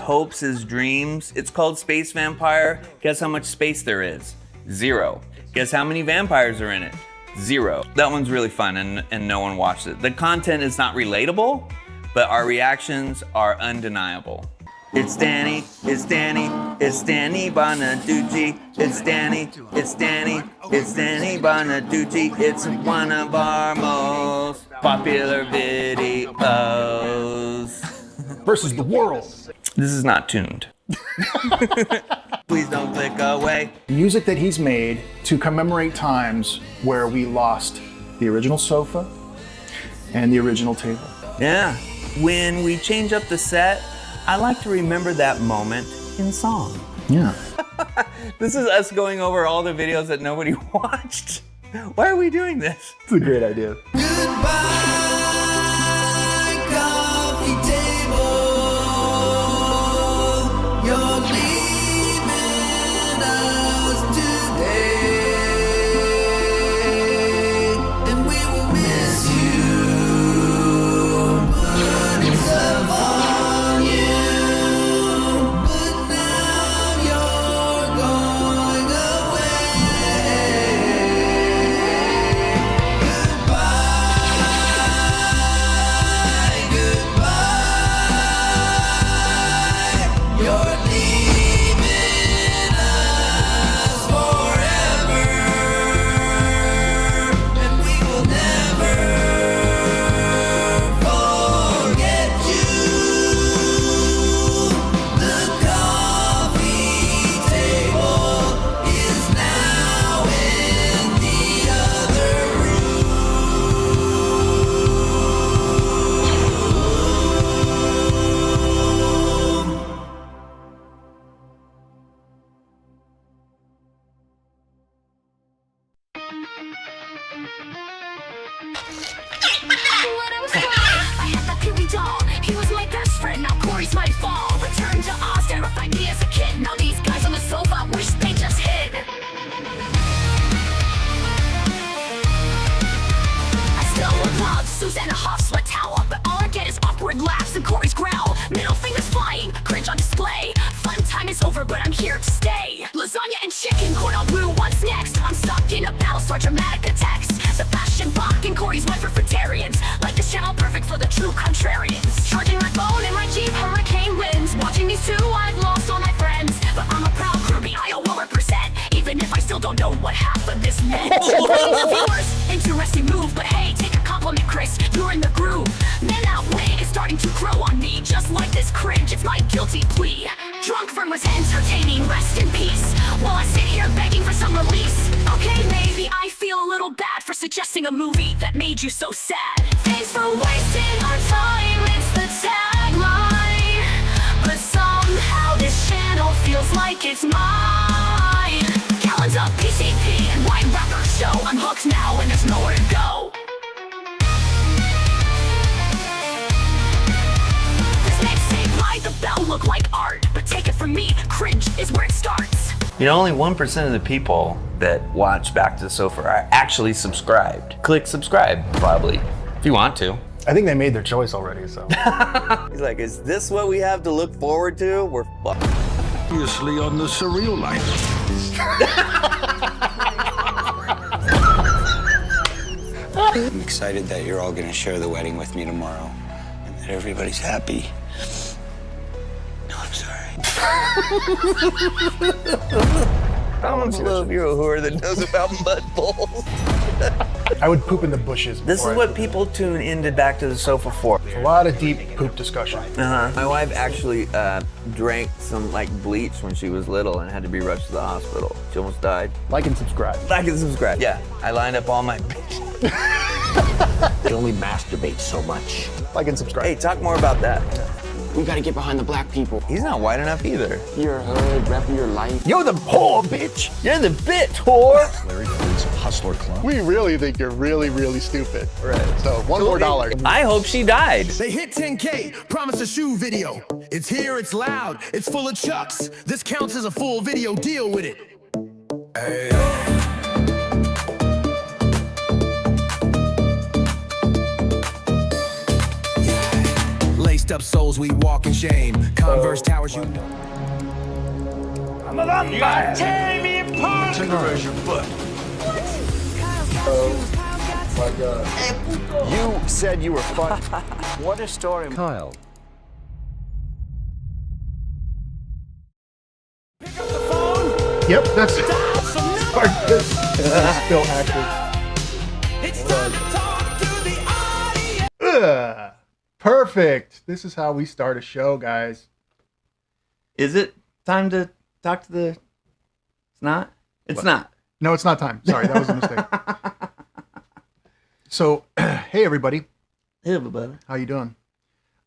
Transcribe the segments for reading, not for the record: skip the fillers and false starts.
hopes, his dreams. It's called Space Vampire. Guess how much space there is? 0. Guess how many vampires are in it? 0. That one's really fun and no one watched it. The content is not relatable, but our reactions are undeniable. It's Danny, it's Danny, it's Danny Bonaducci. It's Danny, it's Danny, it's Danny Bonaducci. It's one of our most popular videos. Versus the world. This is not tuned. Please don't click away. Music that he's made to commemorate times where we lost the original sofa and the original table. Yeah. When we change up the set, I like to remember that moment in song. Yeah. This is us going over all the videos that nobody watched. Why are we doing this? It's a great idea. He was my best friend, now Corey's my fall. Returned to Oz, terrified me as a kid. Now these guys on the sofa wish they just hid. I still love Susanna Hoff's sweat towel, but all I get is awkward laughs and Corey's growl. Middle fingers flying, cringe on display. Fun time is over, but I'm here to stay. Lasagna and chicken, corn on blue, what's next? I'm stuck in a battle, start dramatic attacks. Sebastian Bach and Corey's went for vegetarians. Like this channel, perfect for the true contrarians. Charging my phone in my Jeep, hurricane winds. Watching these two, I've lost all my friends. But I'm a proud groupie, I will represent. Even if I still don't know what half of this meant. Viewers, interesting move, but hey, take a compliment, Chris. You're in the groove. Man, that way is starting to grow on me. Just like this cringe, it's my guilty plea. Drunk Fern was entertaining, rest in peace. While I sit here begging for some release. Okay, maybe I feel a little bad for suggesting a movie that made you so sad. Thanks for wasting our time, it's the tagline. But somehow this channel feels like it's mine. Calendar, PCP, and White Rapper Show. I'm hooked now and there's nowhere to go. This makes Saved by the Bell look like art, but take it from me, cringe is where it starts. You know, only 1% of the people that watch Back to the Sofa are actually subscribed. Click subscribe, probably, if you want to. I think they made their choice already, so. He's like, is this what we have to look forward to? We're fucked. Obviously on the surreal life. I'm excited that you're all gonna share the wedding with me tomorrow and that everybody's happy. No, I'm sorry. I'm a little hero whore that knows about mud bowls. I would poop in the bushes. This is before I what poop. people tune into Back to the Sofa for. A lot of deep poop discussion. My wife actually drank some like bleach when she was little and had to be rushed to the hospital. She almost died. Like and subscribe. Like and subscribe. Yeah, I lined up all my They only masturbate so much. Like and subscribe. Hey, talk more about that. We gotta get behind the black people. He's not white enough either. Your hood, repping your life. You're the whore, bitch. You're the bitch, whore. Larry Foods Hustler Club. We really think you're really, really stupid. Right. So one more dollar. I hope she died. They hit 10K, promise a shoe video. It's here, it's loud, it's full of chucks. This counts as a full video, deal with it. Hey. Laced Messed up souls, we walk in shame. Converse towers, you know. You said you were fun. What a story. Kyle. Yep, that's still active. Ugh. Perfect. This is how we start a show, guys. Is it time to talk to the... It's not? It's not. No, it's not time. Sorry, that was a mistake. So, hey everybody, Hey, everybody. how you doing?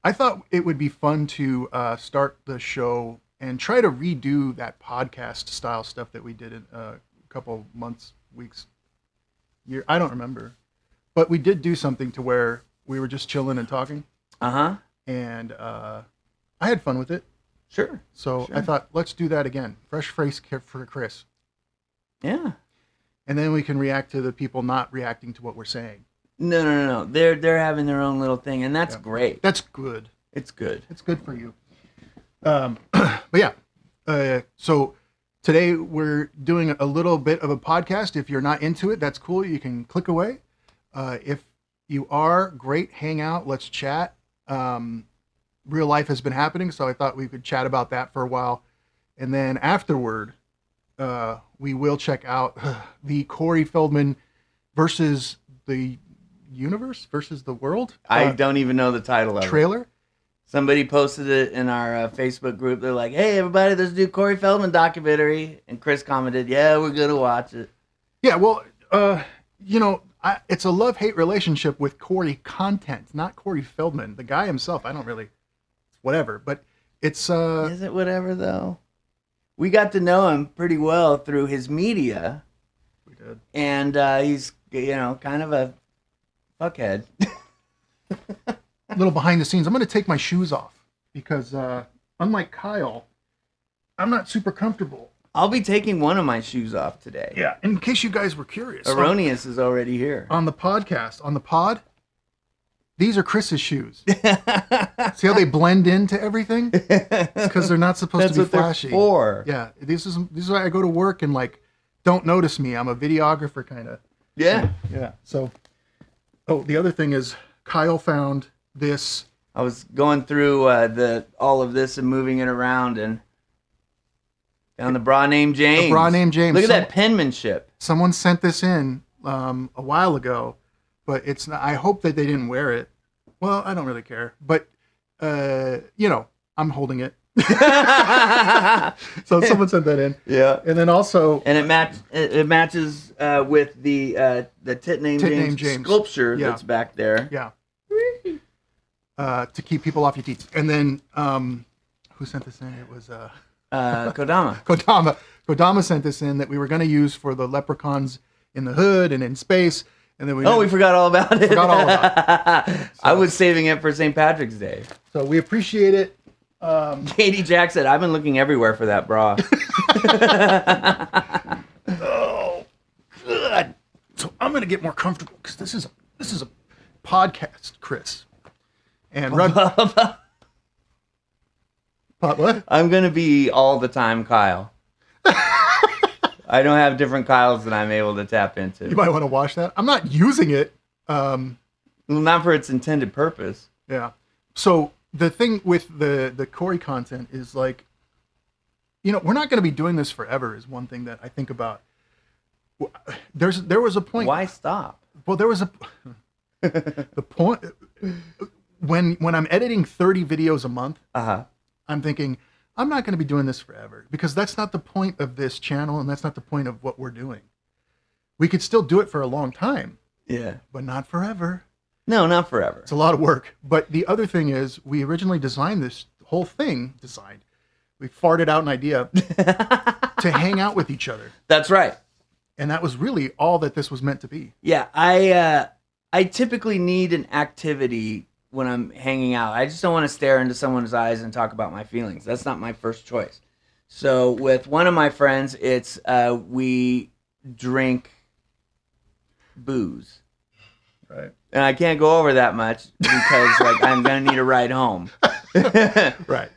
I thought it would be fun to start the show and try to redo that podcast style stuff that we did in a couple months, weeks, year. I don't remember, but we did do something to where we were just chilling and talking, Uh-huh. and I had fun with it. Sure. So I thought, let's do that again. Fresh face for Chris, Yeah. and then we can react to the people not reacting to what we're saying. No. They're having their own little thing, and that's great. That's good. It's good. It's good for you. But yeah, so today we're doing a little bit of a podcast. If you're not into it, that's cool. You can click away. If you are, great, hang out, let's chat. Real life has been happening, so I thought we could chat about that for a while. And then afterward, we will check out the Corey Feldman versus the universe versus the world. I don't even know the title of it. Trailer. Somebody posted it in our Facebook group. They're like, hey, everybody, there's a new Corey Feldman documentary. And Chris commented, yeah, we're going to watch it. Yeah, well, it's a love-hate relationship with Corey content, not Corey Feldman. The guy himself, I don't really, whatever. But it's... Is it whatever, though? We got to know him pretty well through his media. We did. And he's, kind of a fuckhead. A little behind the scenes. I'm going to take my shoes off because, unlike Kyle, I'm not super comfortable. I'll be taking one of my shoes off today. Yeah, in case you guys were curious. Erroneous is already here. On the podcast, on the pod, these are Chris's shoes. See how they blend into everything? It's because they're not supposed to be flashy. That's what they're for. Yeah, this is why I go to work and don't notice me. I'm a videographer kind of. Yeah. Yeah. So, the other thing is Kyle found this. I was going through all of this and moving it around and found the bra named James. The bra named James. Look at that penmanship. Someone sent this in a while ago, but it's not. I hope that they didn't wear it. Well, I don't really care, but I'm holding it. So someone sent that in. Yeah. And then also, and it matches with the Tit Name James sculpture that's back there. Yeah. To keep people off your teats. And then who sent this in? It was Kodama. Kodama sent this in that we were going to use for the leprechauns in the hood and in space. And then we forgot all about it. Forgot all about it. So, I was saving it for St. Patrick's Day. So we appreciate it. Katie Jack said, I've been looking everywhere for that bra. Oh, good. So I'm going to get more comfortable because this is a podcast, Chris. And what? I'm going to be all the time Kyle. I don't have different Kyles that I'm able to tap into. You might want to watch that. I'm not using it. Not for its intended purpose. Yeah. So the thing with the Corey content is we're not going to be doing this forever is one thing that I think about. There was a point. Why stop? Well, there was the point when I'm editing 30 videos a month, I'm thinking, I'm not going to be doing this forever because that's not the point of this channel and that's not the point of what we're doing. We could still do it for a long time. Yeah. But not forever. No, not forever. It's a lot of work. But the other thing is we originally designed this whole thing, we farted out an idea to hang out with each other. That's right. And that was really all that this was meant to be. Yeah, I typically need an activity when I'm hanging out. I just don't want to stare into someone's eyes and talk about my feelings. That's not my first choice. So with one of my friends, it's we drink booze. Right. And I can't go over that much because I'm gonna need a ride home. Right.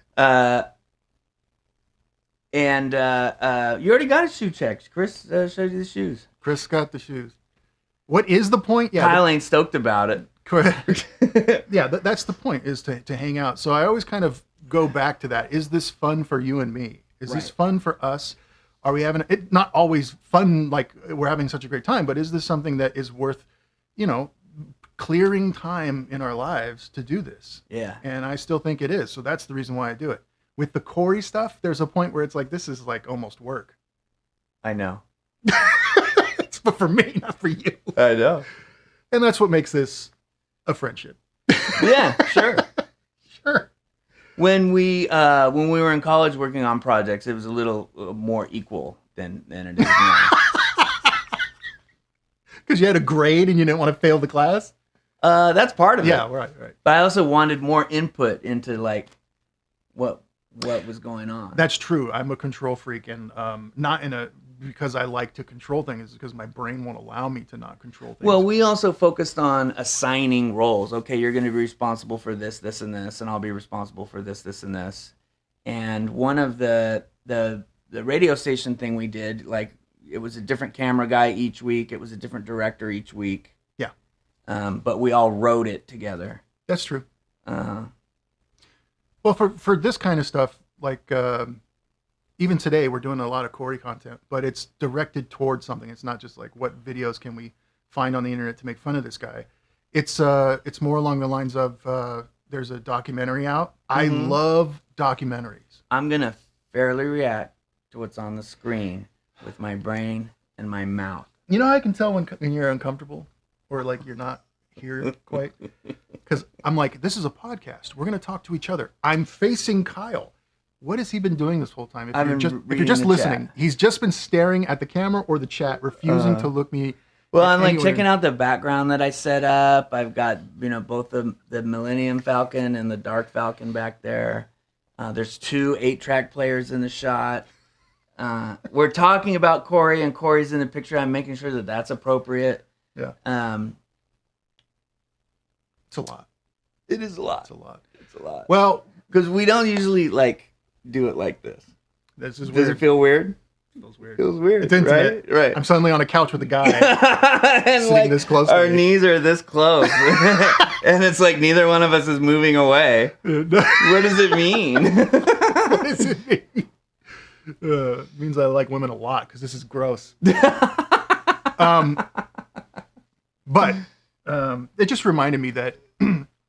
And you already got a shoe check. Chris showed you the shoes. Chris got the shoes. What is the point? Yeah, Kyle ain't stoked about it. correct. Yeah, that's the point, is to hang out. So I always kind of go back to that. Is this fun for you and me? Is this Right. fun for us? Are we having it? Not always fun, like we're having such a great time, but is this something that is worth, clearing time in our lives to do this? Yeah. And I still think it is. So that's the reason why I do it. With the Corey stuff, there's a point where it's like, this is like almost work. I know. It's for me, not for you. I know. And that's what makes this a friendship. Yeah, sure. Sure. When we were in college working on projects, it was a little more equal than it is now. Because you had a grade and you didn't want to fail the class? That's part of it. Yeah, right. But I also wanted more input into like what was going on. That's true. I'm a control freak, and not because I like to control things, because my brain won't allow me to not control things. Well, we also focused on assigning roles. Okay, you're going to be responsible for this, this, and this, and I'll be responsible for this, this, and this. And one of the radio station thing we did, like, it was a different camera guy each week. It was a different director each week. Yeah. But we all wrote it together. That's true. Uh, Well, for this kind of stuff, like even today, we're doing a lot of Corey content, but it's directed towards something. It's not just like, what videos can we find on the internet to make fun of this guy. It's more along the lines of there's a documentary out. I love documentaries. I'm going to fairly react to what's on the screen with my brain and my mouth. You know how I can tell when you're uncomfortable or like you're not here quite? Because I'm like, this is a podcast. We're going to talk to each other. I'm facing Kyle. What has he been doing this whole time? If you're just listening, chat. he's just been staring at the camera or the chat, refusing to look me. Well, I'm like anywhere. checking out the background that I set up. I've got, both the Millennium Falcon and the Dark Falcon back there. There's 2 8-track players in the shot. We're talking about Corey, and Corey's in the picture. I'm making sure that that's appropriate. Yeah. It's a lot. It is a lot. It's a lot. It's a lot. Well, because we don't usually do it like this. this is Does weird. it feel weird? Feels weird. Feels weird. It's intimate. Right. I'm suddenly on a couch with a guy. And sitting this close to our me. knees are this close, and it's like neither one of us is moving away. What does it mean? What does it mean? It means I like women a lot because this is gross. But it just reminded me that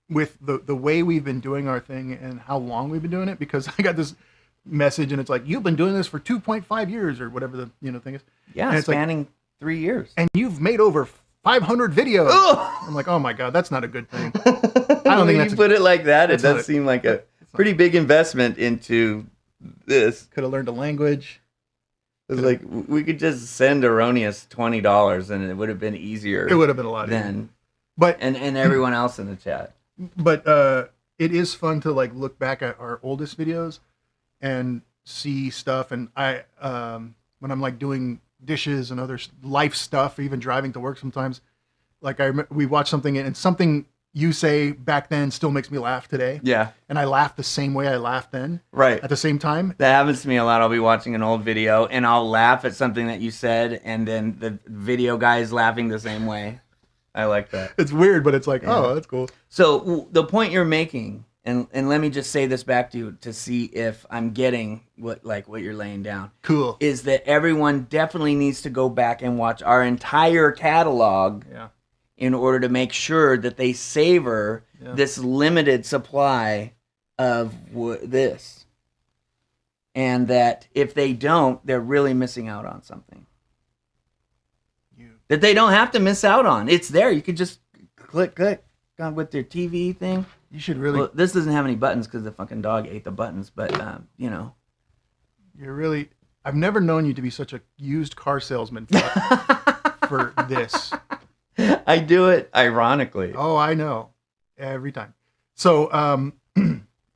with the way we've been doing our thing and how long we've been doing it, because I got this message and it's like, you've been doing this for 2.5 years or whatever the thing is. Yeah, and it's like, spanning 3 years. and you've made over 500 videos. Ugh! I'm like, oh my God, that's not a good thing. I don't think When that's you put it like that, it that's not does seem like a pretty big investment into this. could have learned a language. It's like we could just send Erroneous $20 and it would have been easier. It would have been a lot easier. than But and everyone else in the chat. But it is fun to like look back at our oldest videos and see stuff. And I, when I'm like doing dishes and other life stuff, even driving to work sometimes, like we watch something and something you say back then still makes me laugh today. Yeah, And I laugh the same way I laughed then right. at the same time. That happens to me a lot. I'll be watching an old video and I'll laugh at something that you said, and then the video guy is laughing the same way. I like that. It's weird, but it's like, oh, that's cool. So the point you're making, and let me just say this back to you to see if I'm getting what you're laying down. Cool. Is that everyone definitely needs to go back and watch our entire catalog Yeah. in order to make sure that they savor this limited supply of this. And that if they don't, they're really missing out on something. That they don't have to miss out on. It's there. You could just click on with your TV thing. You should really, Well, this doesn't have any buttons because the fucking dog ate the buttons, but, you're really, I've never known you to be such a used car salesman for this. I do it ironically. Oh, I know. Every time. So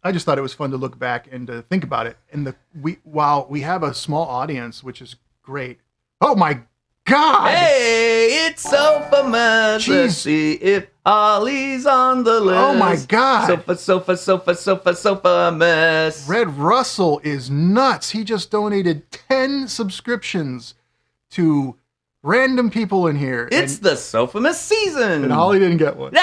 I just thought it was fun to look back and to think about it. And while we have a small audience, which is great. Oh my God! Hey, it's Sofamas. Jeez. Let's see if Ollie's on the list. Oh my God. Sofamas. Red Russell is nuts. He just donated 10 subscriptions to random people in here. It's the Sofamas season. And Holly didn't get one.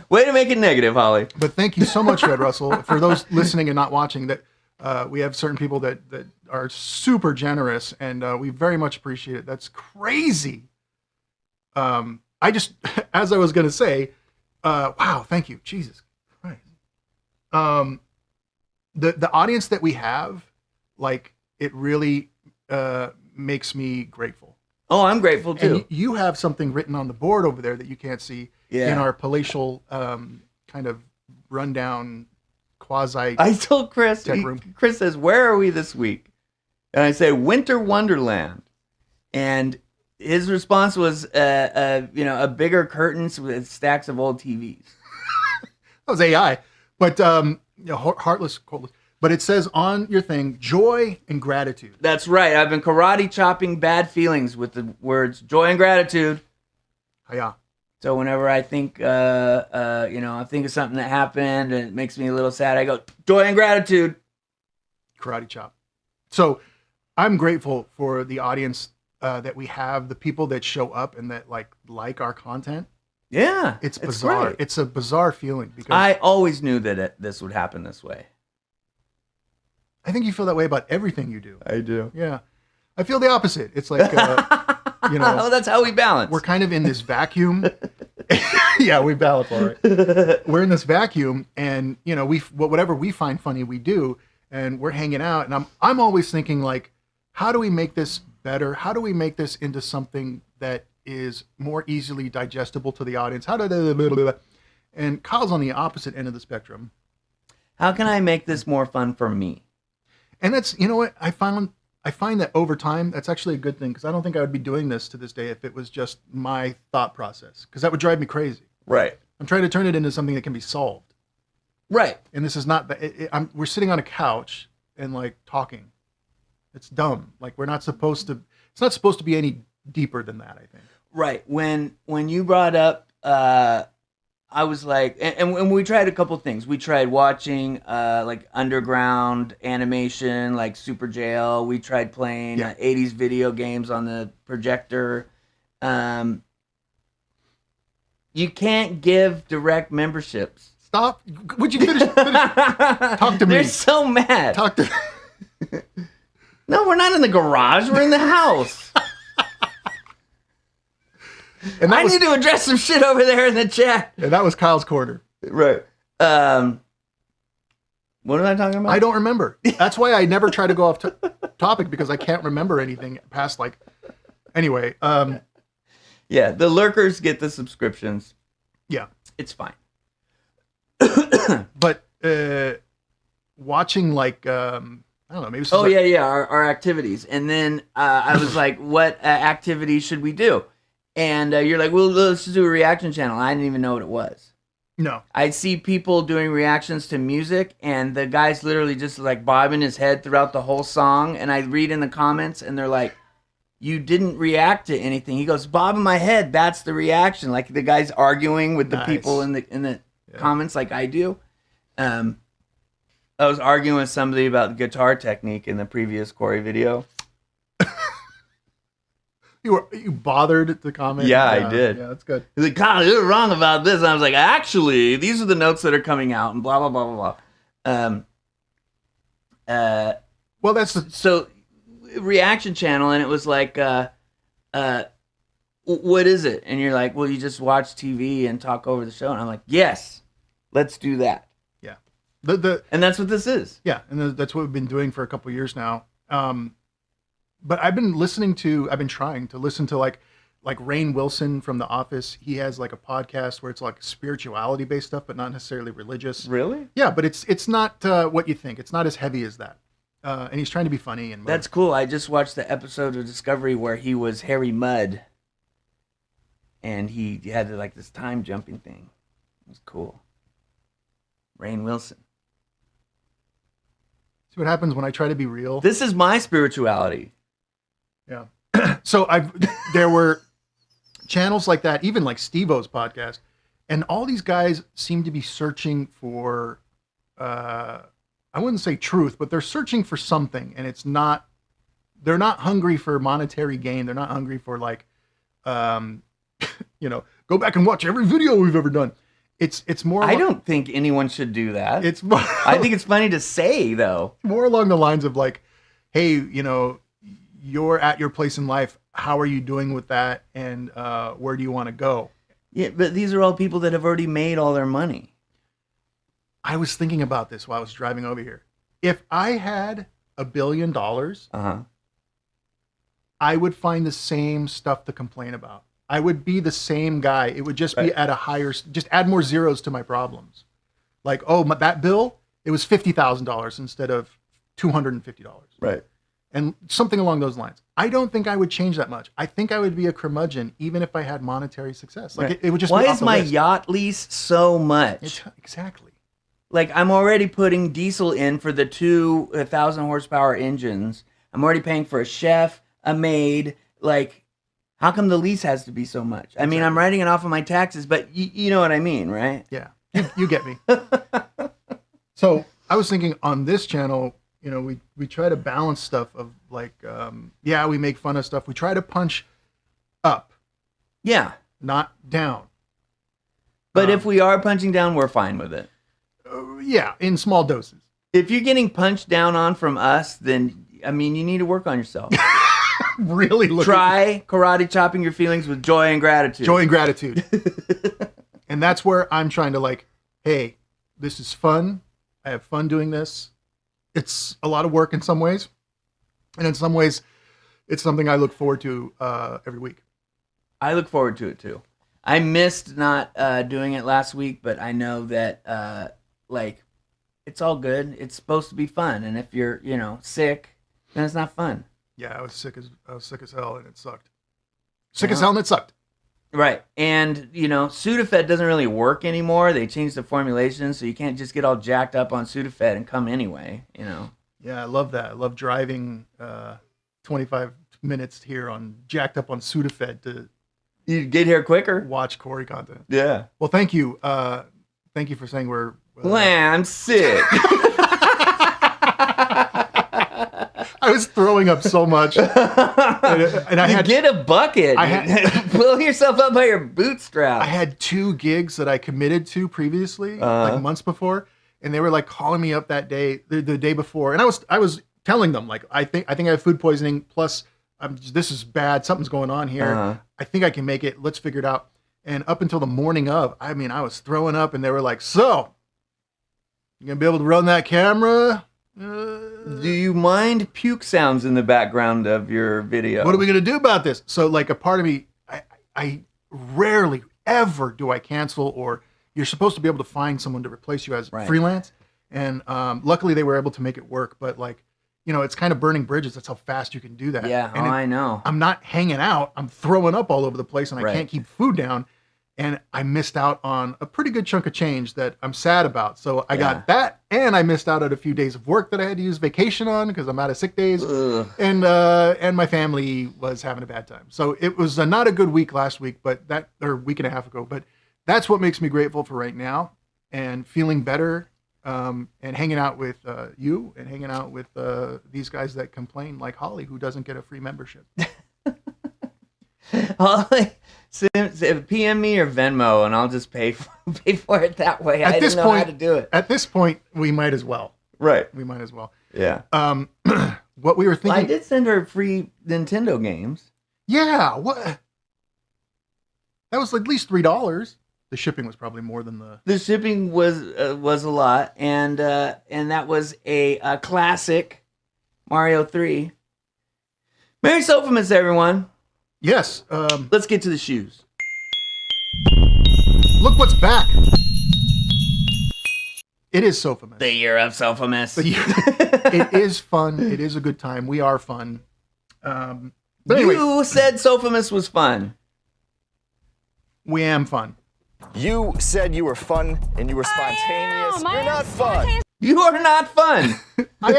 Way to make it negative, Holly. But thank you so much, Red Russell. For those listening and not watching, that we have certain people that are super generous, and we very much appreciate it. That's crazy. I just, as I was going to say, wow, thank you. Jesus Christ. The audience that we have, like, it really makes me grateful. Oh, I'm grateful too. And you have something written on the board over there that you can't see in our palatial kind of rundown quasi. I told Chris, tech room. Chris says, where are we this week? And I say, Winter Wonderland. And his response was, a bigger curtains with stacks of old TVs. That was AI. But, heartless, coldless. But it says on your thing, joy and gratitude. That's right. I've been karate chopping bad feelings with the words joy and gratitude. Yeah. So whenever I think, I think of something that happened and it makes me a little sad, I go, joy and gratitude. Karate chop. So I'm grateful for the audience that we have, the people that show up and that like our content. Yeah. It's bizarre. Great. It's a bizarre feeling because I always knew that this would happen this way. I think you feel that way about everything you do. I do. Yeah. I feel the opposite. It's like, Oh, that's how we balance. we're kind of in this vacuum. Yeah, we balance all right. We're in this vacuum, and whatever we find funny, we do, and we're hanging out. And I'm always thinking, like, how do we make this better? How do we make this into something that is more easily digestible to the audience? And Kyle's on the opposite end of the spectrum. How can I make this more fun for me? And that's, what I find that over time, that's actually a good thing, because I don't think I would be doing this to this day if it was just my thought process, because that would drive me crazy. Right. I'm trying to turn it into something that can be solved. Right. And this is not we're sitting on a couch and talking. It's dumb. We're not supposed to. It's not supposed to be any deeper than that, I think. Right. When you brought up, I was like, and we tried a couple things. We tried watching underground animation, like Super Jail. We tried playing 80s video games on the projector. You can't give direct memberships. Stop. Would you finish? Talk to me. They're so mad. Talk to. No, we're not in the garage. We're in the house. And I need to address some shit over there in the chat. And that was Kyle's corner. Right. What am I talking about? I don't remember. That's why I never try to go off topic, because I can't remember anything past Anyway. Yeah, the lurkers get the subscriptions. Yeah. It's fine. But watching I don't know, maybe. Our activities. And then I was like, what activity should we do? And you're like, well, let's just do a reaction channel. I didn't even know what it was. No. I see people doing reactions to music, and the guy's literally just bobbing his head throughout the whole song. And I read in the comments, and they're like, you didn't react to anything. He goes, bobbing my head, that's the reaction. The guy's arguing with the people in the comments like I do. I was arguing with somebody about guitar technique in the previous Corey video. You bothered to comment? Yeah, I did. Yeah, that's good. He's like, Kyle, you're wrong about this. And I was like, actually, these are the notes that are coming out, and blah, blah, blah, blah, blah. Well, that's so reaction channel, and it was like, what is it? And you're like, well, you just watch TV and talk over the show. And I'm like, yes, let's do that. Yeah. And that's what this is. Yeah, and that's what we've been doing for a couple of years now. But I've been trying to listen to like Rainn Wilson from The Office. He has a podcast where it's spirituality based stuff, but not necessarily religious. Really? Yeah, but it's not what you think. It's not as heavy as that. And he's trying to be funny and that's cool. I just watched the episode of Discovery where he was Harry Mudd, and he had this time jumping thing. It was cool. Rainn Wilson. See what happens when I try to be real. This is my spirituality. Yeah. So there were channels like that, even like Steve-O's podcast, and all these guys seem to be searching for, I wouldn't say truth, but they're searching for something, and they're not hungry for monetary gain. They're not hungry for like, go back and watch every video we've ever done. It's more. I don't think anyone should do that. It's more, I think it's funny to say though. more along the lines of like, hey, you're at your place in life. How are you doing with that? And where do you want to go? Yeah, but these are all people that have already made all their money. I was thinking about this while I was driving over here. If I had $1 billion, I would find the same stuff to complain about. I would be the same guy. It would just be at a higher, just add more zeros to my problems. Like, that bill, it was $50,000 instead of $250. Right. And something along those lines. I don't think I would change that much. I think I would be a curmudgeon even if I had monetary success. Like it would just. Why be is my yacht lease so much? Exactly. Like I'm already putting diesel in for the 2,000 horsepower engines. I'm already paying for a chef, a maid. Like, how come the lease has to be so much? I mean, I'm writing it off of my taxes, but you know what I mean, right? Yeah, you get me. So I was thinking on this channel, we try to balance stuff of like, we make fun of stuff. We try to punch up. Yeah. Not down. But if we are punching down, we're fine with it. Yeah, in small doses. If you're getting punched down on from us, then, I mean, you need to work on yourself. Really try karate chopping your feelings with joy and gratitude. Joy and gratitude. And that's where I'm trying to like, hey, this is fun. I have fun doing this. It's a lot of work in some ways. And in some ways, it's something I look forward to every week. I look forward to it too. I missed not doing it last week, but I know that it's all good. It's supposed to be fun. And if you're, sick, then it's not fun. Yeah, I was sick as hell and it sucked. Sick as hell and it sucked. Right. And, Sudafed doesn't really work anymore. They changed the formulation, so you can't just get all jacked up on Sudafed and come anyway, Yeah, I love that. I love driving 25 minutes here jacked up on Sudafed to you get here quicker. Watch Corey content. Yeah. Well, thank you. Thank you for saying we're... I'm sick. I was throwing up so much, and I had get a bucket. Pull yourself up by your bootstraps. I had 2 gigs that I committed to previously, like months before, and they were like calling me up that day, the day before, and I was telling them like I think I have food poisoning. Plus, this is bad. Something's going on here. I think I can make it. Let's figure it out. And up until the morning of, I was throwing up, and they were like, "So, you gonna be able to run that camera?" Do you mind puke sounds in the background of your video? What are we going to do about this? So like a part of me, I rarely ever do I cancel, or you're supposed to be able to find someone to replace you as freelance. And luckily they were able to make it work. But like, it's kind of burning bridges. That's how fast you can do that. Yeah, and I know. I'm not hanging out. I'm throwing up all over the place and I can't keep food down. And I missed out on a pretty good chunk of change that I'm sad about. So I got that, and I missed out on a few days of work that I had to use vacation on because I'm out of sick days. And my family was having a bad time. So it was not a good week last week, or week and a half ago. But that's what makes me grateful for right now, and feeling better, and hanging out with you, and hanging out with these guys that complain, like Holly, who doesn't get a free membership. Holly, PM me or Venmo, and I'll just pay for it that way. I don't know how to do it. At this point, we might as well. Right. We might as well. Yeah. What we were thinking. Well, I did send her free Nintendo games. Yeah. What? That was at least $3. The shipping was probably more than the. The shipping was a lot, and that was a classic Mario 3. Merry Sofamas, everyone. Yes. Let's get to the shoes. Look what's back. It is Sofamas. The year of Sofamas. It is fun. It is a good time. We are fun. But anyway, you said Sofamas was fun. We am fun. You said you were fun and you were spontaneous. You're not fun. You are not fun. I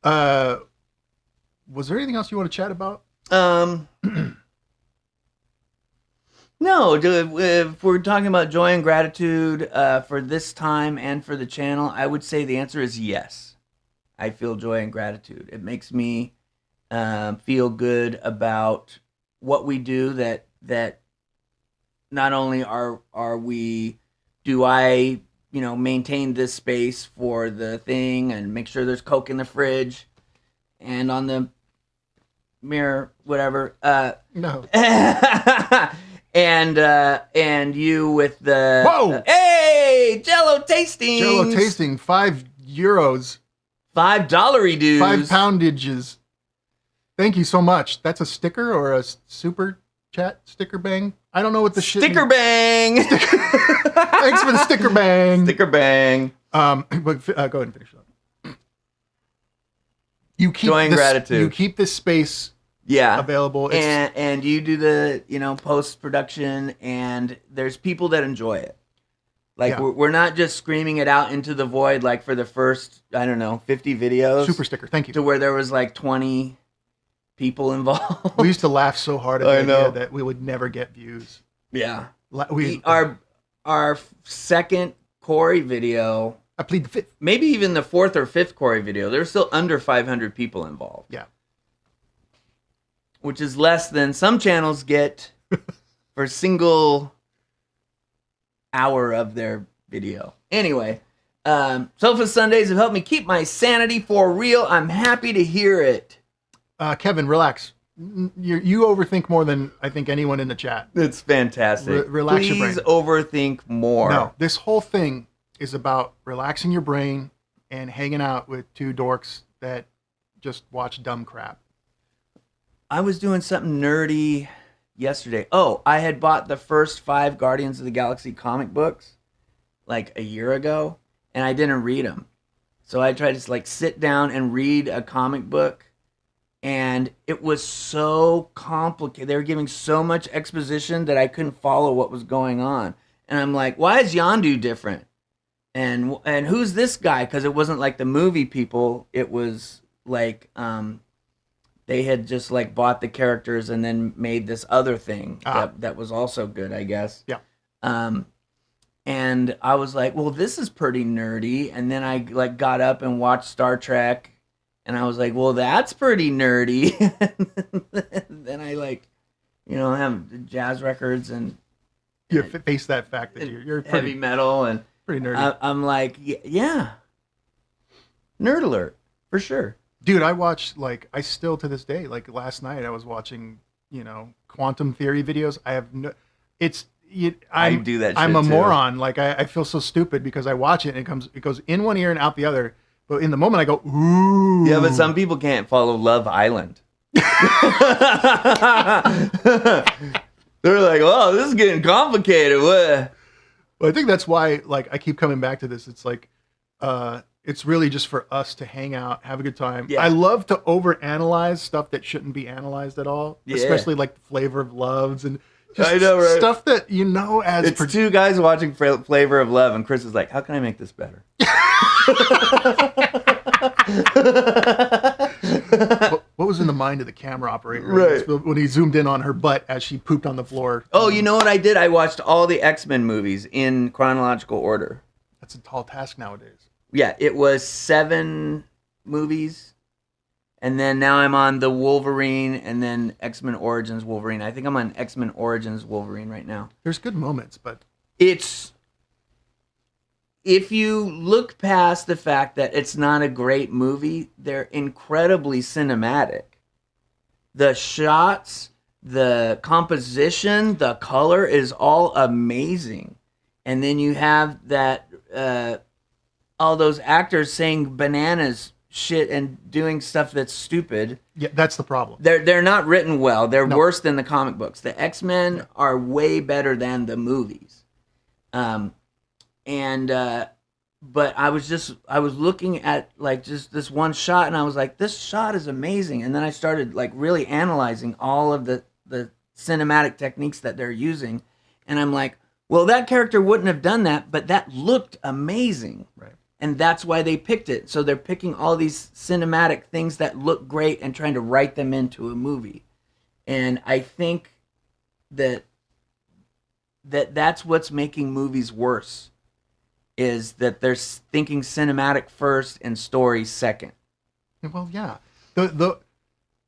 am. Was there anything else you want to chat about? No, if we're talking about joy and gratitude for this time and for the channel, I would say the answer is yes. I feel joy and gratitude. It makes me feel good about what we do. That not only do I maintain this space for the thing and make sure there's Coke in the fridge and on the mirror, whatever. No. And you with the Whoa! Hey, Jello tasting. Jello tasting, €5. $5 dues. 5 poundages. Thank you so much. That's a sticker or a super chat sticker bang. I don't know what the shit. Sticker bang. Thanks for the sticker bang. Sticker bang. But go ahead and finish up. You keep Joy and gratitude. You keep this space available. And you do the post production, and there's people that enjoy it. Like we're not just screaming it out into the void like for the first 50 videos. Super sticker. Thank you. To where there was like 20 people involved. We used to laugh so hard at the idea that we would never get views. Yeah. Our second Corey video, I plead the fifth. maybe even the fourth or fifth Corey video, there's still under 500 people involved. Yeah. Which is less than some channels get for a single hour of their video. Anyway, Sofa Sundays have helped me keep my sanity for real. I'm happy to hear it. Kevin, relax. You overthink more than I think anyone in the chat. It's fantastic. Relax your brain. Please overthink more. No, this whole thing is about relaxing your brain and hanging out with two dorks that just watch dumb crap. I was doing something nerdy yesterday. Oh, I had bought the first 5 Guardians of the Galaxy comic books like a year ago, and I didn't read them. So I tried to sit down and read a comic book, and it was so complicated. They were giving so much exposition that I couldn't follow what was going on. And I'm like, why is Yondu different? And who's this guy? Because it wasn't like the movie people. It was like they had just bought the characters and then made this other thing that was also good, I guess. Yeah. And I was like, well, this is pretty nerdy. And then I got up and watched Star Trek, and I was like, well, that's pretty nerdy. Then I have jazz records and you face that fact that you're pretty, heavy metal and pretty nerdy. I'm like, yeah, nerd alert for sure. Dude, I watch I still to this day, last night I was watching, quantum theory videos. I have no, I do that shit I'm a too. moron. I feel so stupid because I watch it and it goes in one ear and out the other. But in the moment I go, ooh. Yeah, but some people can't follow Love Island. They're like, oh, this is getting complicated. What? Well, I think that's why I keep coming back to this. It's it's really just for us to hang out, have a good time. Yeah. I love to overanalyze stuff that shouldn't be analyzed at all, especially the flavor of loves and just I know, right? stuff that as it's 2 guys watching Flavor of Love, and Chris is like, how can I make this better? What was in the mind of the camera operator Right. when he zoomed in on her butt as she pooped on the floor? Oh, you know what I did? I watched all the X-Men movies in chronological order. That's a tall task nowadays. Yeah, it was 7 movies. And then now I'm on the Wolverine and then X-Men Origins Wolverine. I think I'm on X-Men Origins Wolverine right now. There's good moments, but If you look past the fact that it's not a great movie, they're incredibly cinematic. The shots, the composition, the color is all amazing. And then you have that all those actors saying bananas shit and doing stuff that's stupid. yeah, that's the problem. They're not written well. They're worse than the comic books. The X-Men are way better than the movies. But I was looking at just this one shot, and I was like, this shot is amazing. And then I started really analyzing all of the cinematic techniques that they're using, and I'm like, well, that character wouldn't have done that, but that looked amazing. Right. And that's why they picked it. So they're picking all these cinematic things that look great and trying to write them into a movie. And I think that's what's making movies worse, is that they're thinking cinematic first and story second. Well, yeah. The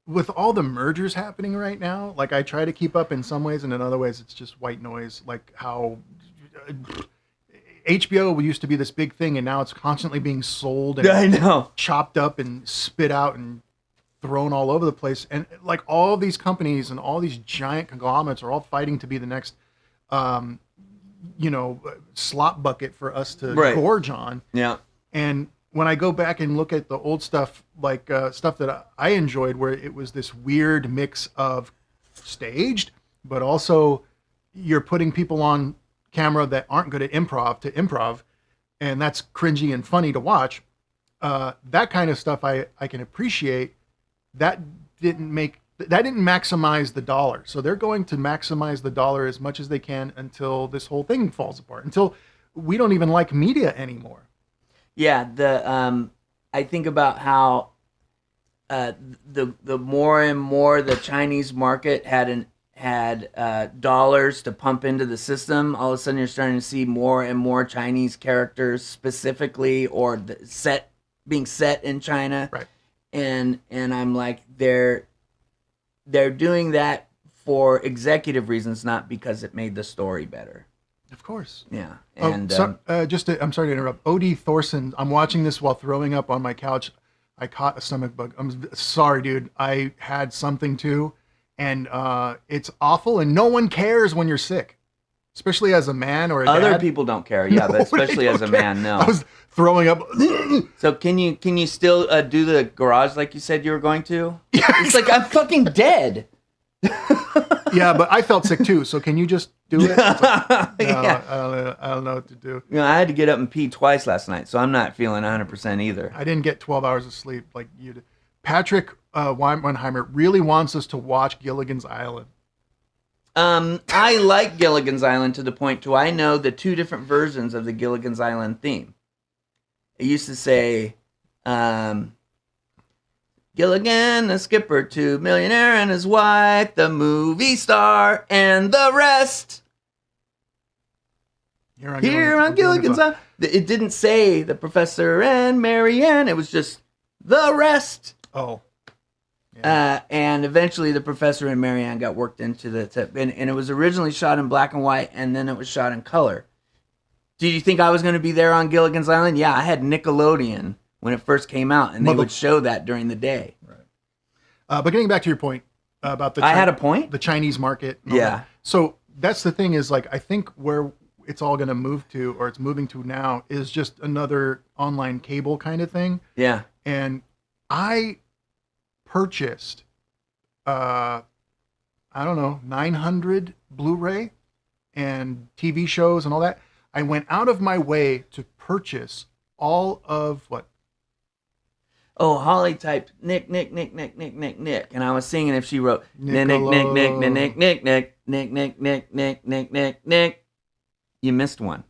with all the mergers happening right now, like I try to keep up in some ways, and in other ways it's just white noise. Like how HBO used to be this big thing, and now it's constantly being sold and I know. chopped up and spit out and thrown all over the place. And like all of these companies and all these giant conglomerates are all fighting to be the next, slot bucket for us to gorge on. Yeah. And when I go back and look at the old stuff, like stuff that I enjoyed, where it was this weird mix of staged, but also you're putting people on camera that aren't good at improv, and that's cringy and funny to watch. That kind of stuff I can appreciate. That didn't maximize the dollar. So they're going to maximize the dollar as much as they can until this whole thing falls apart, until we don't even like media anymore. Yeah, I think about how the more and more the Chinese market had dollars to pump into the system, all of a sudden you're starting to see more and more Chinese characters specifically, or being set in China. Right. And I'm like, they're doing that for executive reasons, not because it made the story better. Of course. Yeah. And And I'm sorry to interrupt. Odie Thorson, I'm watching this while throwing up on my couch. I caught a stomach bug. I'm sorry, dude. I had something too, and it's awful. And no one cares when you're sick, especially as a man or a other dad. people don't care. Yeah, No, but especially they as a don't care. man, no. I was throwing up. So can you still do the garage like you said you were going to? It's like, I'm fucking dead. Yeah, but I felt sick too. So can you just do it? It's like, no, Yeah. I don't know what to do. You know, I had to get up and pee twice last night, so I'm not feeling 100% either. I didn't get 12 hours of sleep like you did. Patrick Weinheimer really wants us to watch Gilligan's Island. I like Gilligan's Island to the point to I know the two different versions of the Gilligan's Island theme. It used to say, Gilligan, the skipper to millionaire and his wife, the movie star, and the rest. Here on Gilligan's Island. It didn't say the professor and Marianne. It was just the rest. Oh. And eventually the professor and Marianne got worked into the... And it was originally shot in black and white, and then it was shot in color. Did you think I was going to be there on Gilligan's Island? Yeah, I had Nickelodeon when it first came out, and they would show that during the day. Right. But getting back to your point about the... I had a point? The Chinese market. And all Yeah. that. So that's the thing is, like, I think where it's all going to move to, or it's moving to now, is just another online cable kind of thing. Yeah. And I purchased, I don't know, 900 Blu-ray and TV shows and all that. I went out of my way to purchase all of what? Oh, Holly typed Nick, and I was singing if she wrote Nick. You missed one.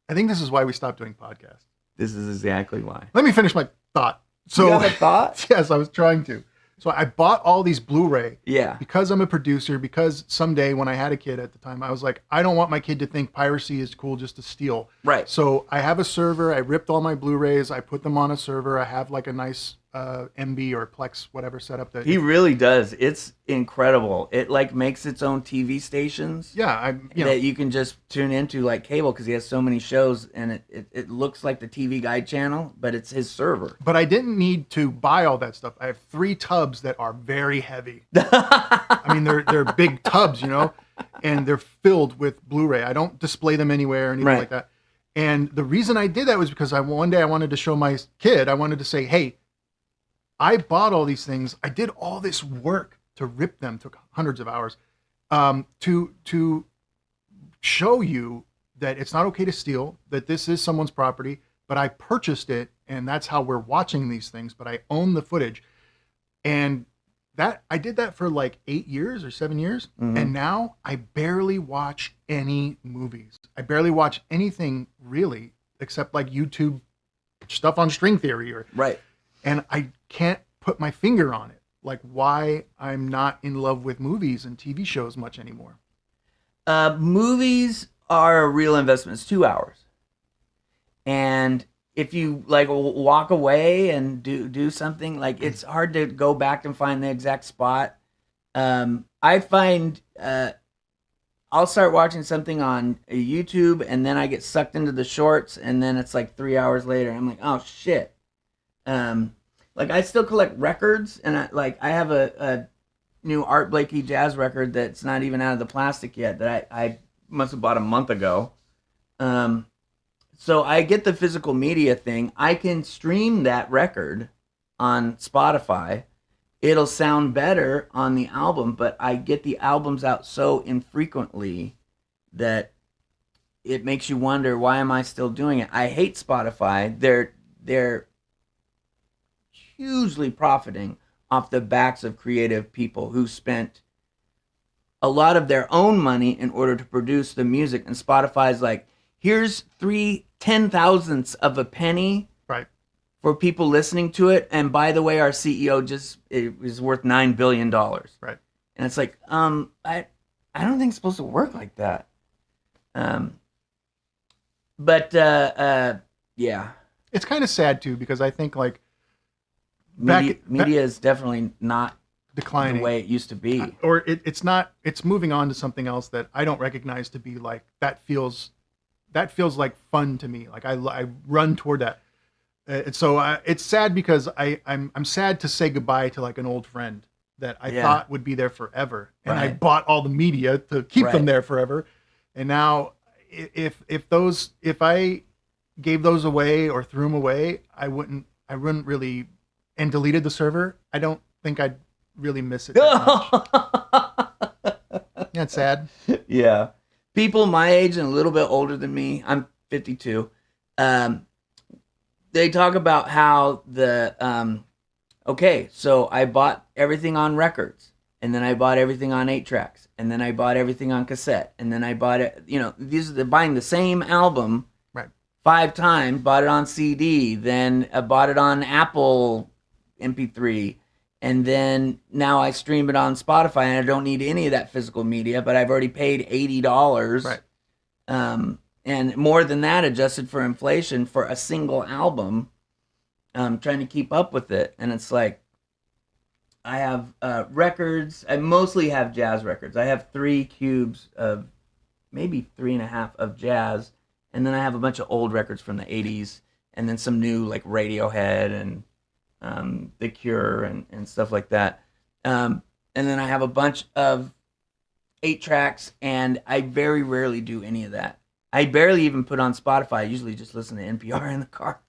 I think this is why we stopped doing podcasts. This is exactly why. Let me finish my thought. So, you have a thought? Yes, I was trying to. So I bought all these Blu-ray. Yeah. Because I'm a producer, because someday when I had a kid at the time, I was like, I don't want my kid to think piracy is cool just to steal. Right. So I have a server. I ripped all my Blu-rays. I put them on a server. I have like a nice MB or Plex, whatever setup that. He really does. It's incredible. It like makes its own TV stations. Yeah, that you can just tune into like cable because he has so many shows, and it looks like the TV Guide channel, but it's his server. But I didn't need to buy all that stuff. I have 3 tubs that are very heavy. I mean, they're big tubs, you know, and they're filled with Blu-ray. I don't display them anywhere or anything like that. And the reason I did that was because one day I wanted to show my kid. I wanted to say, hey, I bought all these things. I did all this work to rip them. Took hundreds of hours to show you that it's not okay to steal, that this is someone's property, but I purchased it, and that's how we're watching these things, but I own the footage. And that I did that for like 8 years or 7 years, and now I barely watch any movies. I barely watch anything really, except like YouTube stuff on string theory or right. And I can't put my finger on it. like why I'm not in love with movies and TV shows much anymore. Movies are a real investment. It's 2 hours. And if you like walk away and do something, like it's hard to go back and find the exact spot. I find I'll start watching something on YouTube and then I get sucked into the shorts and then it's like 3 hours later. I'm like, oh shit. Like I still collect records and I have a new Art Blakey jazz record that's not even out of the plastic yet that I must have bought a month ago. So I get the physical media thing. I can stream that record on Spotify. It'll sound better on the album, but I get the albums out so infrequently that it makes you wonder, why am I still doing it? I hate Spotify. They're hugely profiting off the backs of creative people who spent a lot of their own money in order to produce the music. And Spotify's like, here's 3/10,000ths of a penny Right. for people listening to it. And by the way, our CEO it was worth $9 billion. Right. And it's like, I don't think it's supposed to work like that. Yeah. It's kind of sad too, because I think like Media is definitely not declining the way it used to be. or it's not. It's moving on to something else that I don't recognize to be like that feels like fun to me. Like I run toward that. It's sad because I'm sad to say goodbye to like an old friend that I thought would be there forever, and I bought all the media to keep them there forever, and now if I gave those away or threw them away, I wouldn't really, and deleted the server, I don't think I'd really miss it that much. Yeah, it's sad. Yeah. People my age and a little bit older than me, I'm 52, they talk about how okay, so I bought everything on records, and then I bought everything on 8-tracks, and then I bought everything on cassette, and then I bought it, they're buying the same album 5 times, bought it on CD, then bought it on Apple MP3, and then now I stream it on Spotify, and I don't need any of that physical media, but I've already paid $80. Right. And more than that, adjusted for inflation, for a single album, trying to keep up with it. And it's like, I have records. I mostly have jazz records. I have 3 cubes of, maybe 3.5 of jazz. And then I have a bunch of old records from the 80s. And then some new, like Radiohead and The Cure and stuff like that. And then I have a bunch of 8-tracks. And I very rarely do any of that. I barely even put on Spotify. I usually just listen to NPR in the car.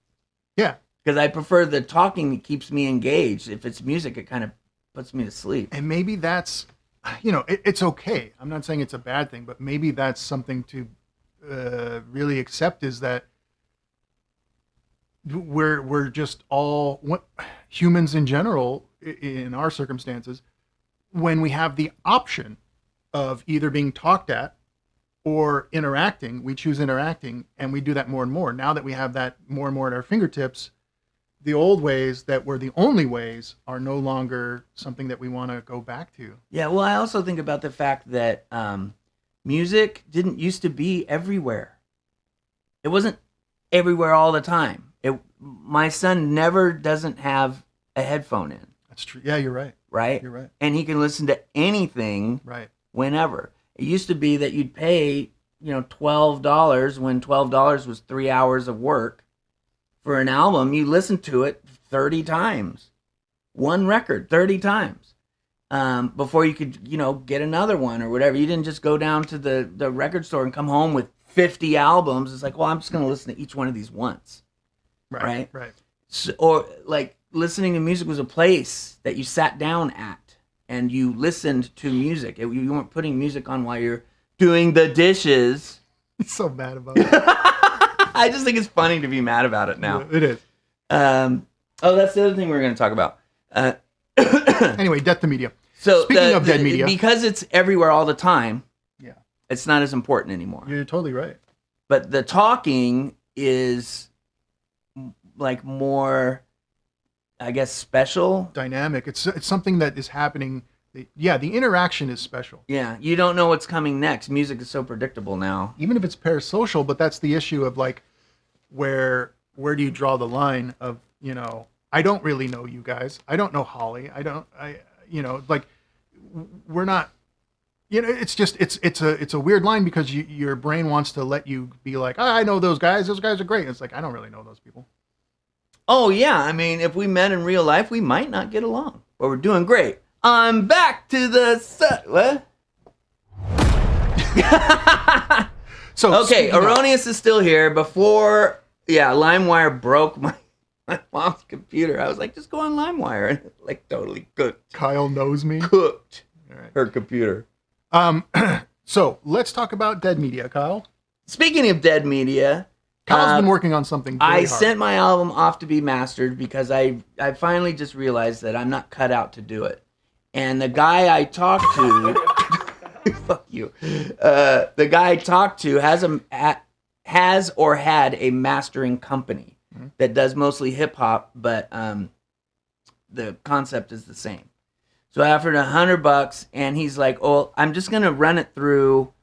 Yeah. Because I prefer the talking that keeps me engaged. If it's music, it kind of puts me to sleep. And maybe that's, it's okay. I'm not saying it's a bad thing, but maybe that's something to really accept, is that we're just all humans in general, in our circumstances, when we have the option of either being talked at or interacting, we choose interacting, and we do that more and more. Now that we have that more and more at our fingertips, the old ways that were the only ways are no longer something that we want to go back to. Yeah, well, I also think about the fact that music didn't used to be everywhere. It wasn't everywhere all the time. My son never doesn't have a headphone in. That's true. Yeah, you're right. Right? You're right. And he can listen to anything whenever. It used to be that you'd pay, $12 when $12 was 3 hours of work for an album. You listened to it 30 times, one record 30 times, before you could, get another one or whatever. You didn't just go down to the record store and come home with 50 albums. It's like, well, I'm just going to listen to each one of these once. Right. So, or like listening to music was a place that you sat down at and you listened to music. You weren't putting music on while you're doing the dishes. I'm so mad about it. I just think it's funny to be mad about it now. It is. That's the other thing we're going to talk about. Anyway, death to media. So speaking of dead media, because it's everywhere all the time, it's not as important anymore. You're totally right. But the talking is like more I guess, special. Dynamic. It's something that is happening. Yeah, the interaction is special. Yeah, you don't know what's coming next. Music is so predictable now. Even if it's parasocial, but that's the issue of like, where do you draw the line of, I don't really know you guys. I don't know Holly. Like, we're not, it's just, it's a weird line because your brain wants to let you be like, I know those guys. Those guys are great. It's like, I don't really know those people. Oh, yeah. I mean, if we met in real life, we might not get along, but we're doing great. I'm back to the what? So okay, Erroneous is still here. Before, LimeWire broke my mom's computer. I was like, just go on LimeWire, and like totally cooked. Kyle knows me. Cooked All right. her computer. So let's talk about Dead Media, Kyle. Speaking of Dead Media, Kyle's been working on something very hard. sent my album off to be mastered because I finally just realized that I'm not cut out to do it. And the guy I talked to, fuck you. The guy I talked to has or had a mastering company that does mostly hip hop, but the concept is the same. So I offered $100, and he's like, "Oh, I'm just gonna run it through